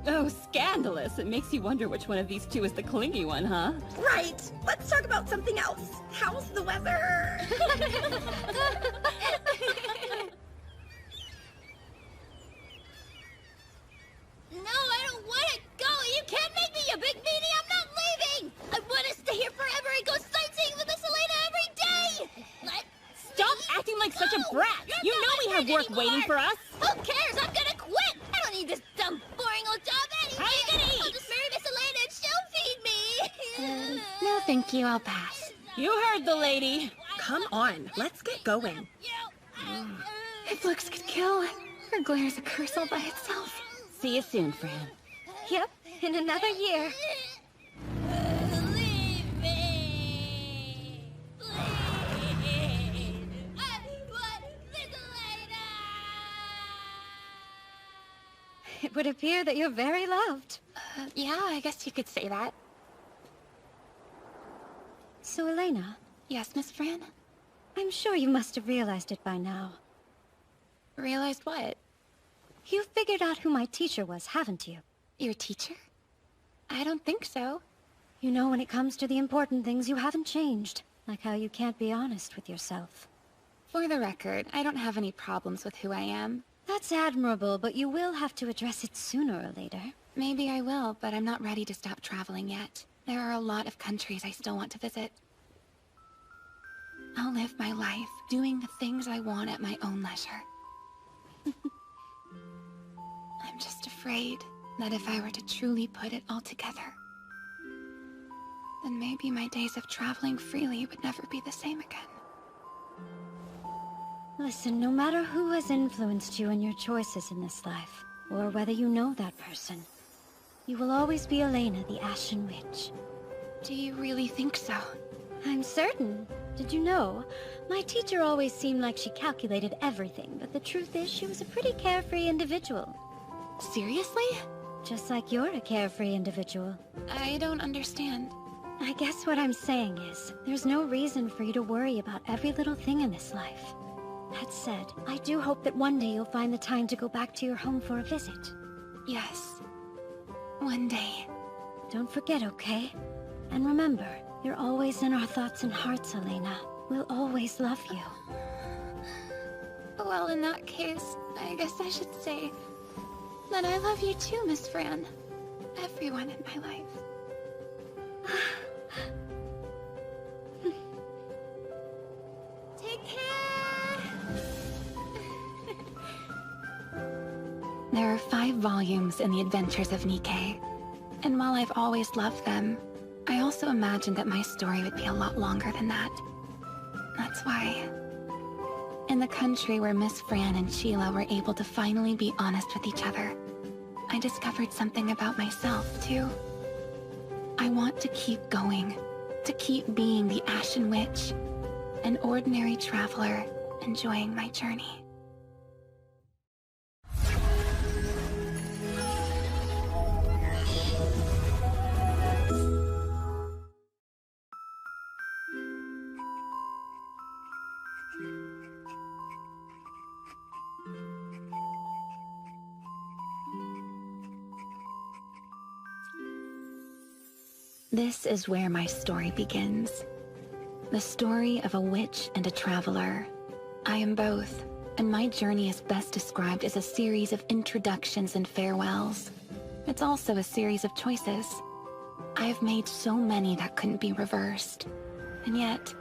Oh, scandalous. It makes you wonder which one of these two is the clingy one, huh? Right! Let's talk about something else. How's the weather? No, I don't want to go! You can't make me, you big meanie! I'm not leaving! I want to stay here forever and go sightseeing with Miss Elena every day! Stop acting like such a brat! You know we have work waiting for us! Who cares? I'm gonna quit! I don't need this dumb, boring old job anyway! How are you gonna eat? I'll just marry Miss Elena and she'll feed me! No thank you, I'll pass. You heard the lady. Come on, let's get going. If looks could kill, her glare's a curse all by itself. See you soon, Fran. Yep, in another year. Leave me! Please! I want Miss Elena! It would appear that you're very loved. Yeah, I guess you could say that. So, Elena? Yes, Miss Fran? I'm sure you must have realized it by now. Realized what? You've figured out who my teacher was, haven't you? Your teacher? I don't think so. You know, when it comes to the important things, you haven't changed. Like how you can't be honest with yourself. For the record, I don't have any problems with who I am. That's admirable, but you will have to address it sooner or later. Maybe I will, but I'm not ready to stop traveling yet. There are a lot of countries I still want to visit. I'll live my life, doing the things I want at my own leisure. I'm just afraid that if I were to truly put it all together, then maybe my days of traveling freely would never be the same again. Listen, no matter who has influenced you in your choices in this life, or whether you know that person, you will always be Elena, the Ashen Witch. Do you really think so? I'm certain. Did you know? My teacher always seemed like she calculated everything, but the truth is she was a pretty carefree individual. Seriously? Just like you're a carefree individual. I don't understand. I guess what I'm saying is, there's no reason for you to worry about every little thing in this life. That said, I do hope that one day you'll find the time to go back to your home for a visit. Yes. One day. Don't forget, okay? And remember, you're always in our thoughts and hearts, Elena. We'll always love you. Well, in that case, I guess I should say that I love you too, Miss Fran. Everyone in my life. Take care! There are 5 volumes in the Adventures of Nikke. And while I've always loved them, I also imagined that my story would be a lot longer than that. That's why In the country where Miss Fran and Sheila were able to finally be honest with each other, I discovered something about myself, too. I want to keep going, to keep being the Ashen Witch, an ordinary traveler enjoying my journey. This is where my story begins. The story of a witch and a traveler. I am both, and my journey is best described as a series of introductions and farewells. It's also a series of choices. I have made so many that couldn't be reversed, and yet,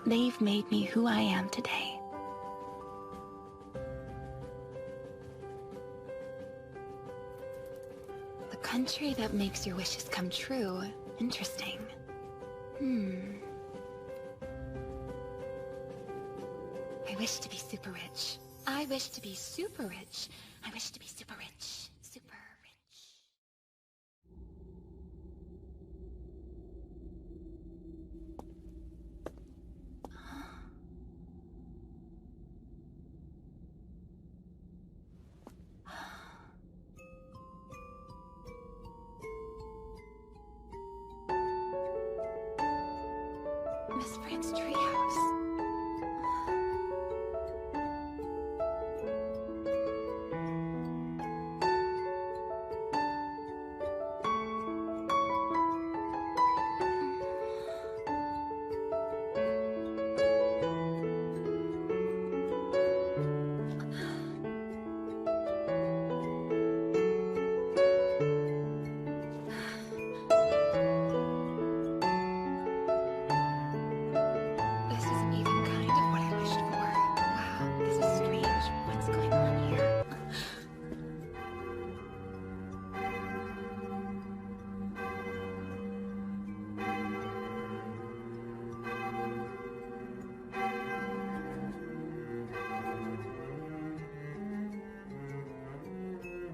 they've made me who I am today. The country that makes your wishes come true. Interesting. I wish to be super rich. I wish to be super rich. I wish to be super rich. Super rich. Miss Fran's treehouse.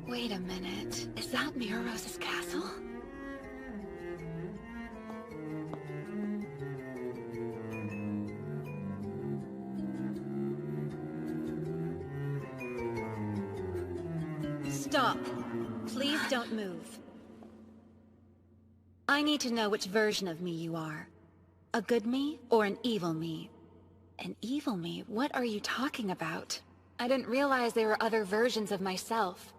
Wait a minute. Is that Mira Rose's castle? Stop. Please don't move. I need to know which version of me you are. A good me or an evil me? An evil me? What are you talking about? I didn't realize there were other versions of myself.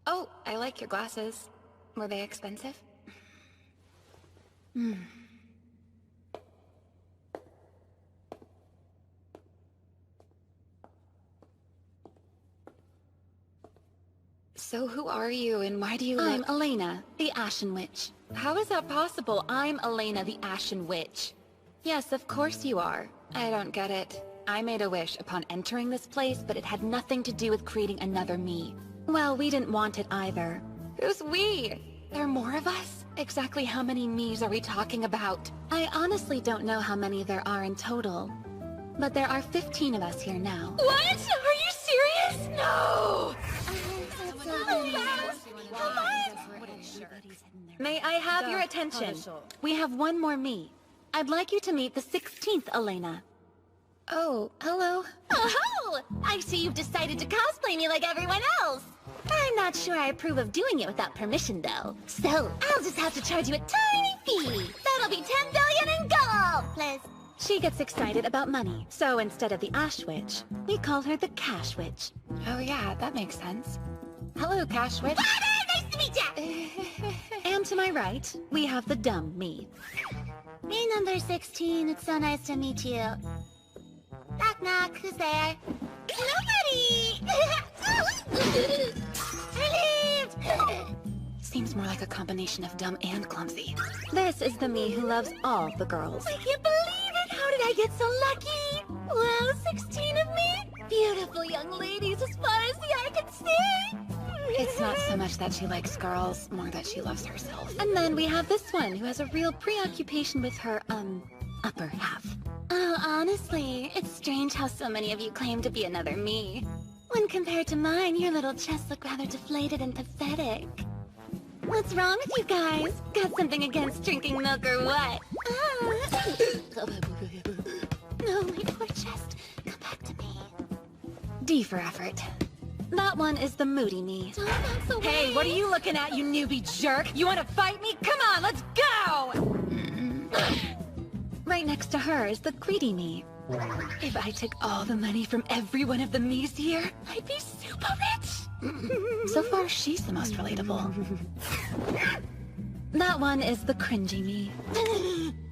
Oh, I like your glasses. Were they expensive? So who are you and why do you I'm Elena, the Ashen Witch. How is that possible? I'm Elena, the Ashen Witch. Yes, of course you are. I don't get it. I made a wish upon entering this place, but it had nothing to do with creating another me. Well, we didn't want it either. Who's we? There are more of us? Exactly how many me's are we talking about? I honestly don't know how many there are in total. But there are 15 of us here now. What? Are you serious? No! May I have your attention? We have one more me. I'd like you to meet the 16th Elena. Oh, hello. Oh! I see you've decided to cosplay me like everyone else. I'm not sure I approve of doing it without permission, though. So, I'll just have to charge you a tiny fee. That'll be 10 billion in gold, plus... She gets excited about money, so instead of the Ash Witch, we call her the Cash Witch. Oh yeah, that makes sense. Hello, Cash Witch. Nice to meet ya! And to my right, we have the Dumb Me. Me number 16, it's so nice to meet you. Knock knock, who's there? Nobody! Relieved! Seems more like a combination of dumb and clumsy. This is the me who loves all the girls. I can't believe it! How did I get so lucky? Wow, 16 of me? Beautiful young ladies as far as the eye can see! It's not so much that she likes girls, more that she loves herself. And then we have this one who has a real preoccupation with her, upper half. Well, honestly, it's strange how so many of you claim to be another me. When compared to mine, your little chests look rather deflated and pathetic. What's wrong with you guys? Got something against drinking milk or what? No, my poor chest. Come back to me. D for effort. That one is the moody me. Hey, what are you looking at, you newbie jerk? You want to fight me? Come on, let's go! Right next to her is the greedy me. If I took all the money from every one of the me's here, I'd be super rich. So far, she's the most relatable. That one is the cringy me.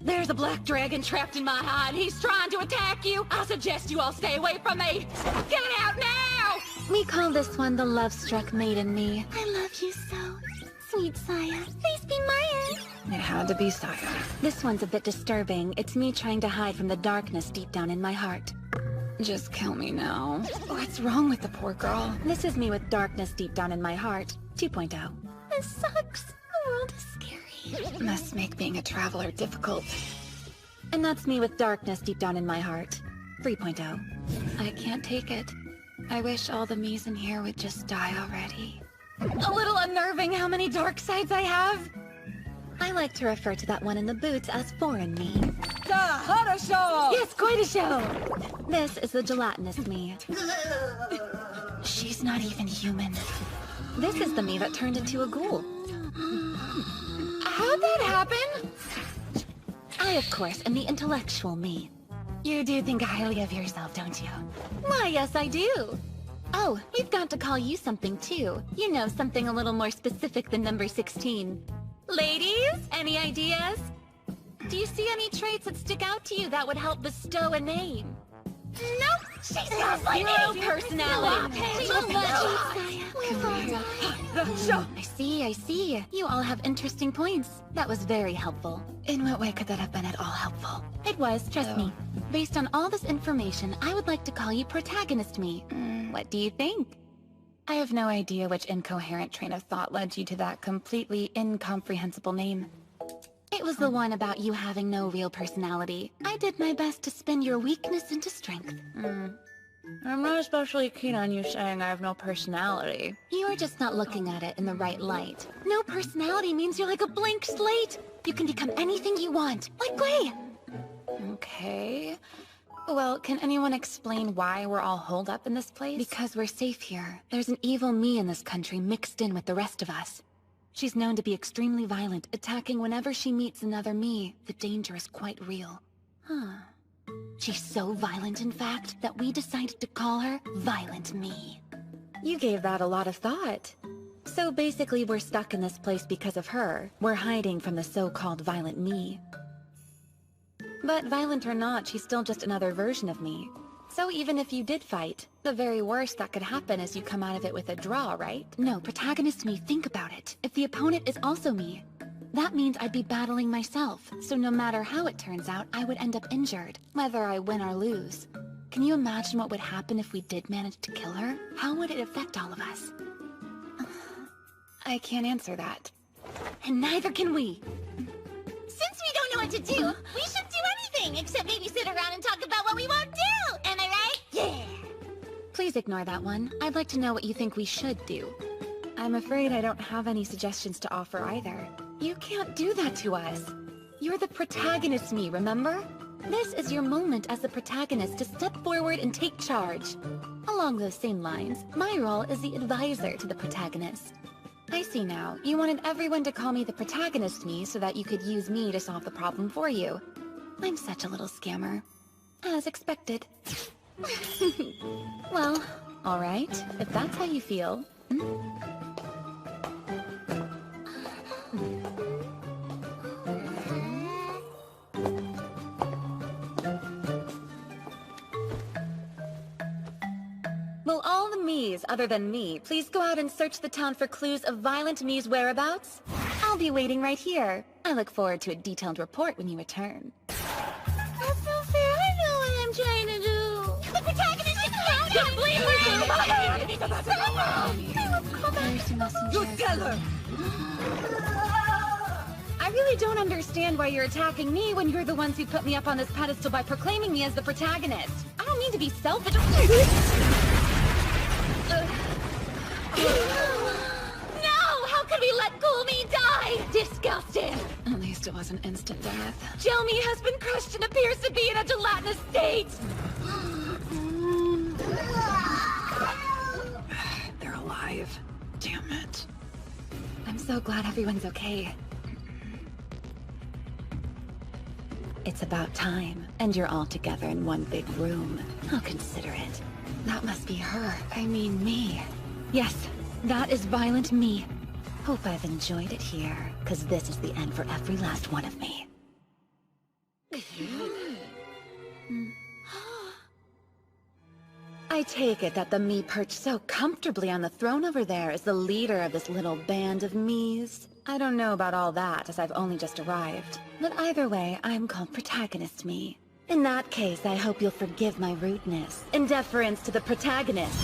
There's a black dragon trapped in my hide. He's trying to attack you. I suggest you all stay away from me. Get out now! We call this one the love-struck maiden me. I love you so, sweet Saya. Please be mine. It had to be Saya. This one's a bit disturbing. It's me trying to hide from the darkness deep down in my heart. Just kill me now. What's wrong with the poor girl? This is me with darkness deep down in my heart. 2.0. This sucks. The world is scary. Must make being a traveler difficult. And that's me with darkness deep down in my heart. 3.0. I can't take it. I wish all the me's in here would just die already. A little unnerving how many dark sides I have. I like to refer to that one in the boots as foreign me. Show! Yes, quite a show! This is the gelatinous me. She's not even human. This is the me that turned into a ghoul. How'd that happen? I, of course, am the intellectual me. You do think highly of yourself, don't you? Why, yes, I do. Oh, we've got to call you something, too. You know, something a little more specific than number 16. Ladies, any ideas? Do you see any traits that stick out to you that would help bestow a name? Nope, she's got my name. Personality. I see. You all have interesting points. That was very helpful. In what way could that have been at all helpful? It was, trust me. Based on all this information, I would like to call you protagonist me. What do you think? I have no idea which incoherent train of thought led you to that completely incomprehensible name. It was the one about you having no real personality. I did my best to spin your weakness into strength. I'm not especially keen on you saying I have no personality. You're just not looking at it in the right light. No personality means you're like a blank slate. You can become anything you want, like Gray. Okay. Well, can anyone explain why we're all holed up in this place? Because we're safe here. There's an evil me in this country mixed in with the rest of us. She's known to be extremely violent, attacking whenever she meets another me. The danger is quite real. She's so violent, in fact, that we decided to call her Violent Me. You gave that a lot of thought. So basically, we're stuck in this place because of her. We're hiding from the so-called Violent Me. But violent or not, she's still just another version of me. So even if you did fight, the very worst that could happen is you come out of it with a draw, right? No, protagonist me, think about it. If the opponent is also me, that means I'd be battling myself. So no matter how it turns out, I would end up injured, whether I win or lose. Can you imagine what would happen if we did manage to kill her? How would it affect all of us? I can't answer that. And neither can we. Since we don't know what to do, we should do anything except maybe sit around and talk about what we won't do. Am I right? Yeah. Please ignore that one. I'd like to know what you think we should do. I'm afraid I don't have any suggestions to offer either. You can't do that to us. You're the protagonist me, remember? This is your moment as the protagonist to step forward and take charge. Along those same lines, my role is the advisor to the protagonist. I see now. You wanted everyone to call me the protagonist me so that you could use me to solve the problem for you. I'm such a little scammer. As expected. Well, alright. If that's how you feel. Will all the me's other than me please go out and search the town for clues of Violent Me's whereabouts? I'll be waiting right here. I look forward to a detailed report when you return. That's not fair. I know what I'm trying to do. The protagonist is found out. You tell her! I really don't understand why you're attacking me when you're the ones who put me up on this pedestal by proclaiming me as the protagonist. I don't mean to be selfish. No! How could we let Gulmi die? Disgusting! At least it wasn't instant death. Jelmy has been crushed and appears to be in a gelatinous state! They're alive. Damn it. I'm so glad everyone's okay. It's about time, and you're all together in one big room. How considerate. That must be her. I mean me. Yes, that is Violent Me. Hope I've enjoyed it here, because this is the end for every last one of me. I take it that the me perched so comfortably on the throne over there is the leader of this little band of me's. I don't know about all that, as I've only just arrived. But either way, I'm called Protagonist Me. In that case, I hope you'll forgive my rudeness, in deference to the protagonist.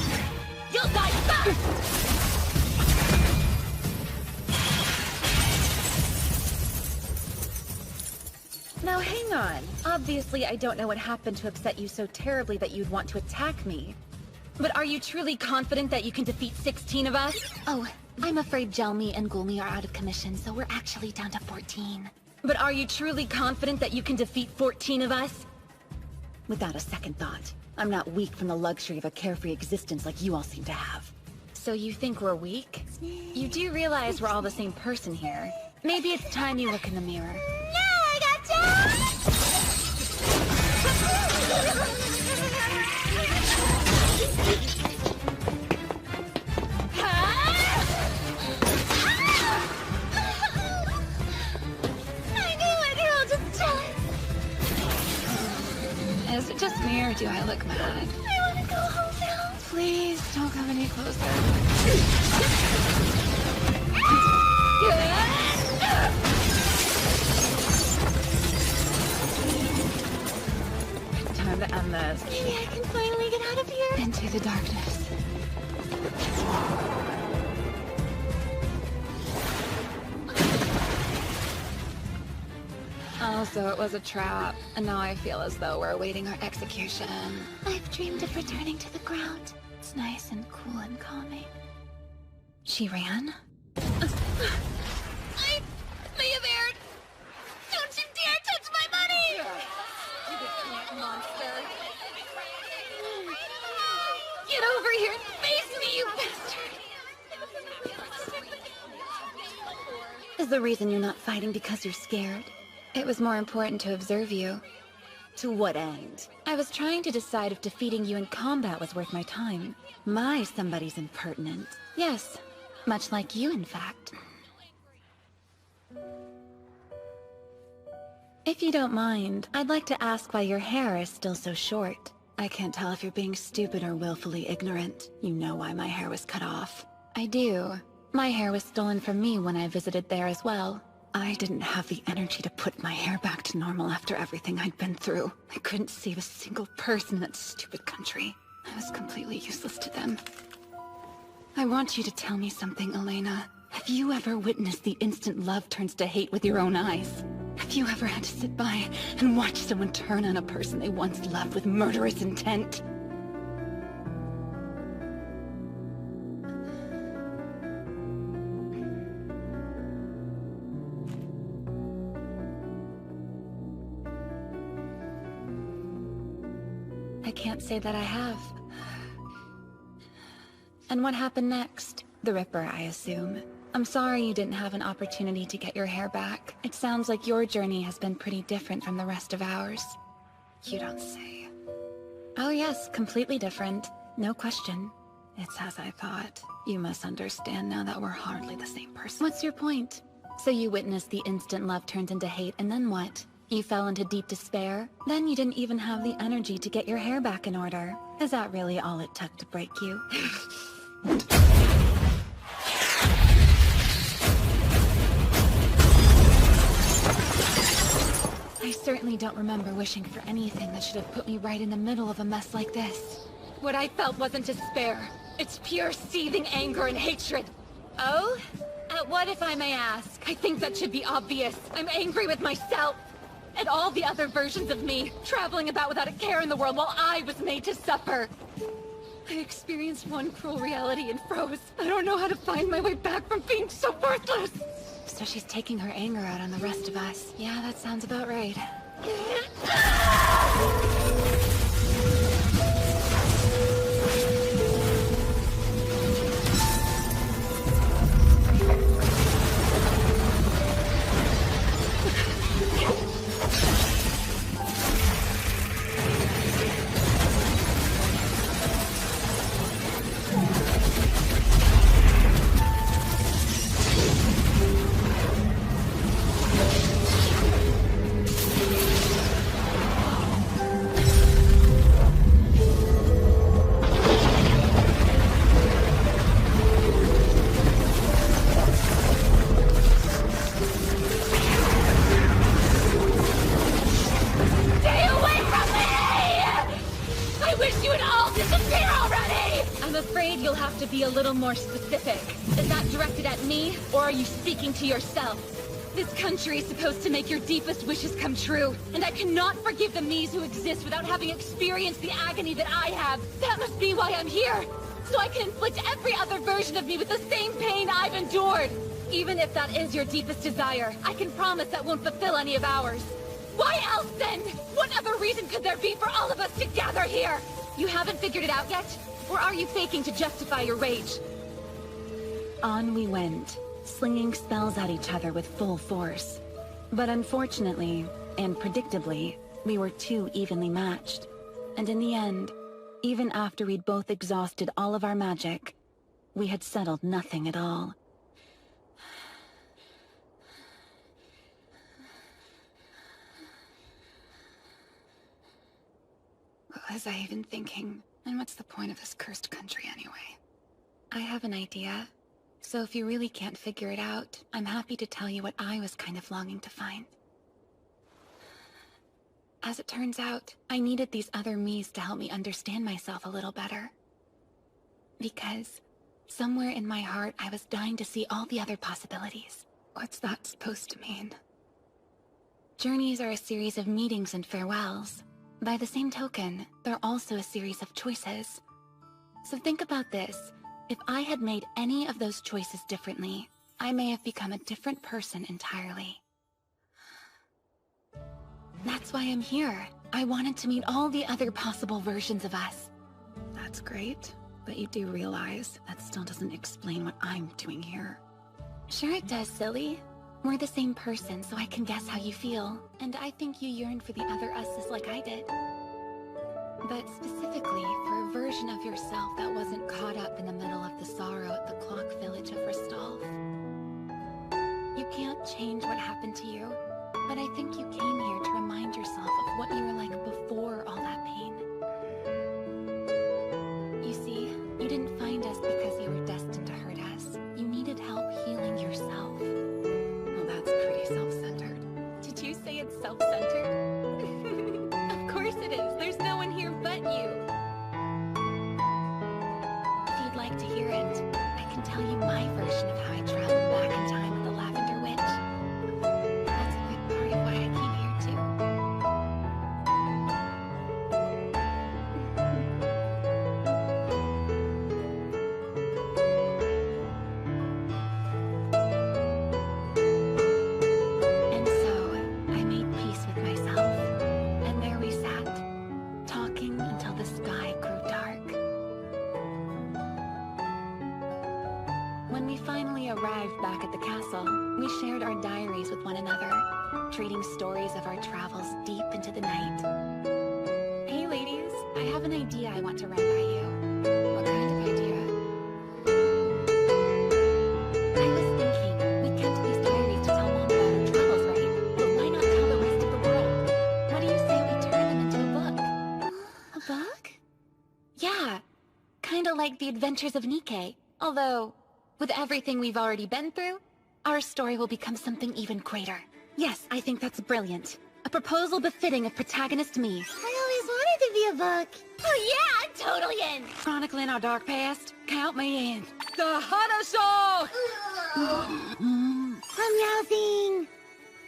You'll die first! Now hang on. Obviously, I don't know what happened to upset you so terribly that you'd want to attack me. But are you truly confident that you can defeat 16 of us? Oh, I'm afraid Jelmy and Gulmi are out of commission, so we're actually down to 14. But are you truly confident that you can defeat 14 of us? Without a second thought. I'm not weak from the luxury of a carefree existence like you all seem to have. So you think we're weak? You do realize we're all the same person here. Maybe it's time you look in the mirror. I gotcha! I knew it! You're all just jealous! Is it just me or do I look mad? I want to go home now! Please don't come any closer. Time to end this. Maybe I can finally get out of here. Into the darkness. Oh, so it was a trap, and now I feel as though we're awaiting our execution. I've dreamed of returning to the ground. It's nice and cool and calming. She ran? I may have erred. Don't you dare touch my money! You big monster. Get over here and face me, you bastard! Is the reason you're not fighting because you're scared? It was more important to observe you. To what end? I was trying to decide if defeating you in combat was worth my time. Somebody's impertinent. Yes, much like you, in fact. If you don't mind, I'd like to ask why your hair is still so short. I can't tell if you're being stupid or willfully ignorant. You know why my hair was cut off. I do. My hair was stolen from me when I visited there as well. I didn't have the energy to put my hair back to normal after everything I'd been through. I couldn't save a single person in that stupid country. I was completely useless to them. I want you to tell me something, Elena. Have you ever witnessed the instant love turns to hate with your own eyes? Have you ever had to sit by and watch someone turn on a person they once loved with murderous intent? I can't say that I have. And what happened next? The Ripper, I assume. I'm sorry you didn't have an opportunity to get your hair back. It sounds like your journey has been pretty different from the rest of ours. You don't say. Oh yes, completely different. No question. It's as I thought. You must understand now that we're hardly the same person. What's your point? So you witnessed the instant love turns into hate, and then what? You fell into deep despair? Then you didn't even have the energy to get your hair back in order. Is that really all it took to break you? I certainly don't remember wishing for anything that should have put me right in the middle of a mess like this. What I felt wasn't despair. It's pure seething anger and hatred. Oh? At But what if I may ask? I think that should be obvious. I'm angry with myself. And all the other versions of me, traveling about without a care in the world while I was made to suffer. I experienced one cruel reality and froze. I don't know how to find my way back from being so worthless. So she's taking her anger out on the rest of us. Yeah, that sounds about right. More specific. Is that directed at me, or are you speaking to yourself? This country is supposed to make your deepest wishes come true, and I cannot forgive the me's who exist without having experienced the agony that I have. That must be why I'm here, so I can inflict every other version of me with the same pain I've endured. Even if that is your deepest desire, I can promise that won't fulfill any of ours. Why else then? What other reason could there be for all of us to gather here? You haven't figured it out yet? Or are you faking to justify your rage? On we went, slinging spells at each other with full force. But unfortunately, and predictably, we were too evenly matched. And in the end, even after we'd both exhausted all of our magic, we had settled nothing at all. What was I even thinking? And what's the point of this cursed country anyway? I have an idea. So if you really can't figure it out, I'm happy to tell you what I was kind of longing to find. As it turns out, I needed these other me's to help me understand myself a little better. Because somewhere in my heart, I was dying to see all the other possibilities. What's that supposed to mean? Journeys are a series of meetings and farewells. By the same token, they're also a series of choices. So think about this. If I had made any of those choices differently, I may have become a different person entirely. That's why I'm here. I wanted to meet all the other possible versions of us. That's great, but you do realize that still doesn't explain what I'm doing here. Sure it does, silly. We're the same person, so I can guess how you feel. And I think you yearn for the other us's like I did. But specifically for a version of yourself that wasn't caught up in the middle of the sorrow at the clock village of Restolf. You can't change what happened to you, but I think you came here to remind yourself of what you were like before all that pain. You see, you didn't find us because you were destined to hurt us. You needed help healing yourself. Well, that's pretty self-centered. Did you say it's self-centered? Of course it is. There's no one here but you. If you'd like to hear it, I can tell you my version of how I traveled back in time with the Lavender Witch. That's a big part of why I came here too. And so, I made peace with myself. And there we sat, talking until the sky grew dark. When we finally arrived back at the castle, we shared our diaries with one another, trading stories of our travels deep into the night. Hey ladies, I have an idea I want to run by you. What kind of idea? I was thinking, we kept these diaries to tell Mom about our travels, right? But why not tell the rest of the world? What do you say we turn them into a book? A book? Yeah, kinda like The Adventures of Nikke. Although, with everything we've already been through, our story will become something even greater. Yes, I think that's brilliant. A proposal befitting of protagonist me. I always wanted to be a book. Oh yeah, I'm totally in! Chronicling our dark past, count me in. The Hana Show! Arousing!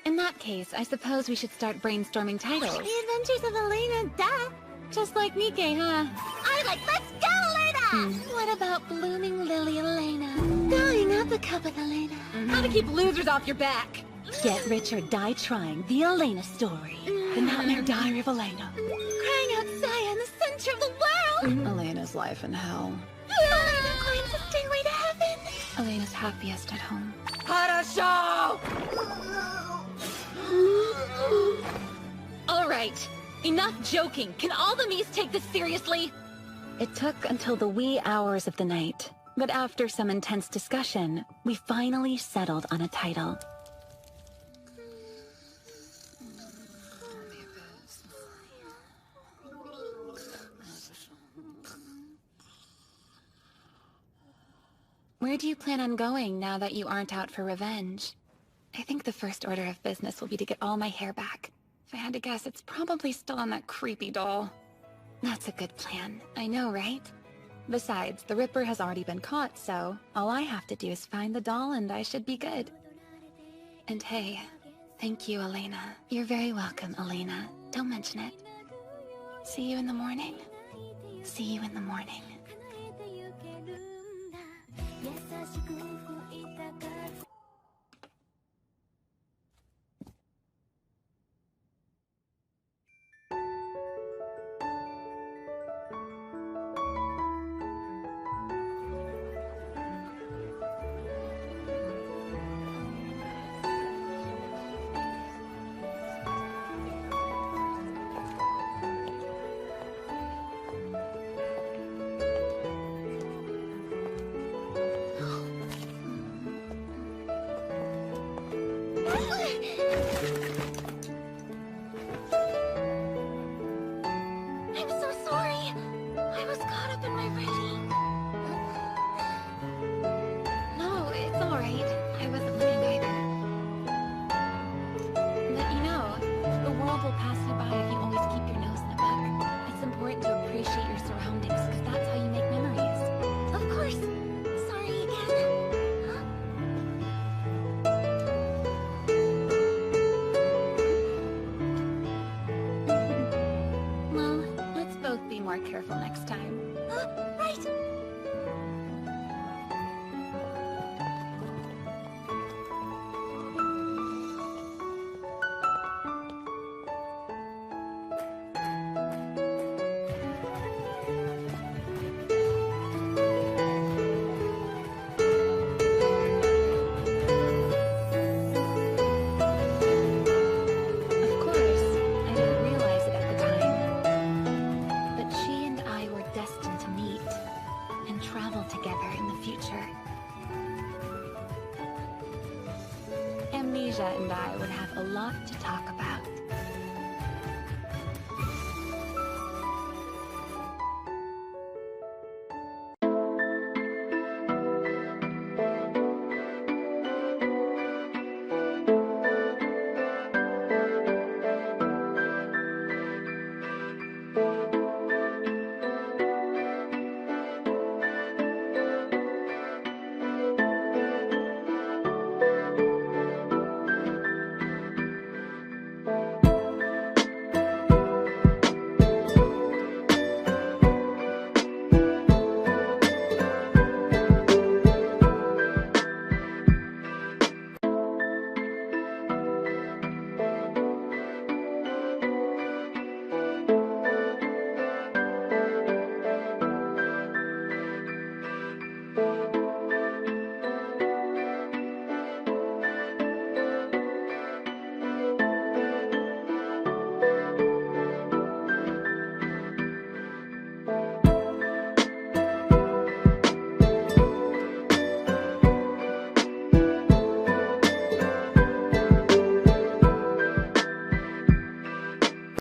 In that case, I suppose we should start brainstorming titles. The Adventures of Elena, duh! Just like Nikke, huh? I like Let's Go, Elena! What about Blooming Lily Elena? Going up a cup with Elena. How to keep losers off your back. Get Rich or Die Trying, the Elena story. The Nightmare Diary of Elena. Crying out Saya in the center of the world! Elena's life in hell. Elena climbs the stairway to heaven! Elena's happiest at home. Harasho! All right, enough joking. Can all the Mies take this seriously? It took until the wee hours of the night, but after some intense discussion, we finally settled on a title. Where do you plan on going now that you aren't out for revenge? I think the first order of business will be to get all my hair back. If I had to guess, it's probably still on that creepy doll. That's a good plan. I know, right? Besides, the Ripper has already been caught, so all I have to do is find the doll and I should be good. And hey, thank you, Elena. You're very welcome, Elena. Don't mention it. See you in the morning. See you in the morning. I'm so sorry. I was caught up in my writing. No, it's alright. I wasn't looking either. But you know, the world will pass you by if you always keep your nose in a book. It's important to appreciate your surroundings, because that's how you make memories. Of course. Sorry again. Well, let's both be more careful next time. Right. Of course, I didn't realize it at the time, but she and I were destined to meet and travel together in the future. Amnesia and I would have a lot to talk about.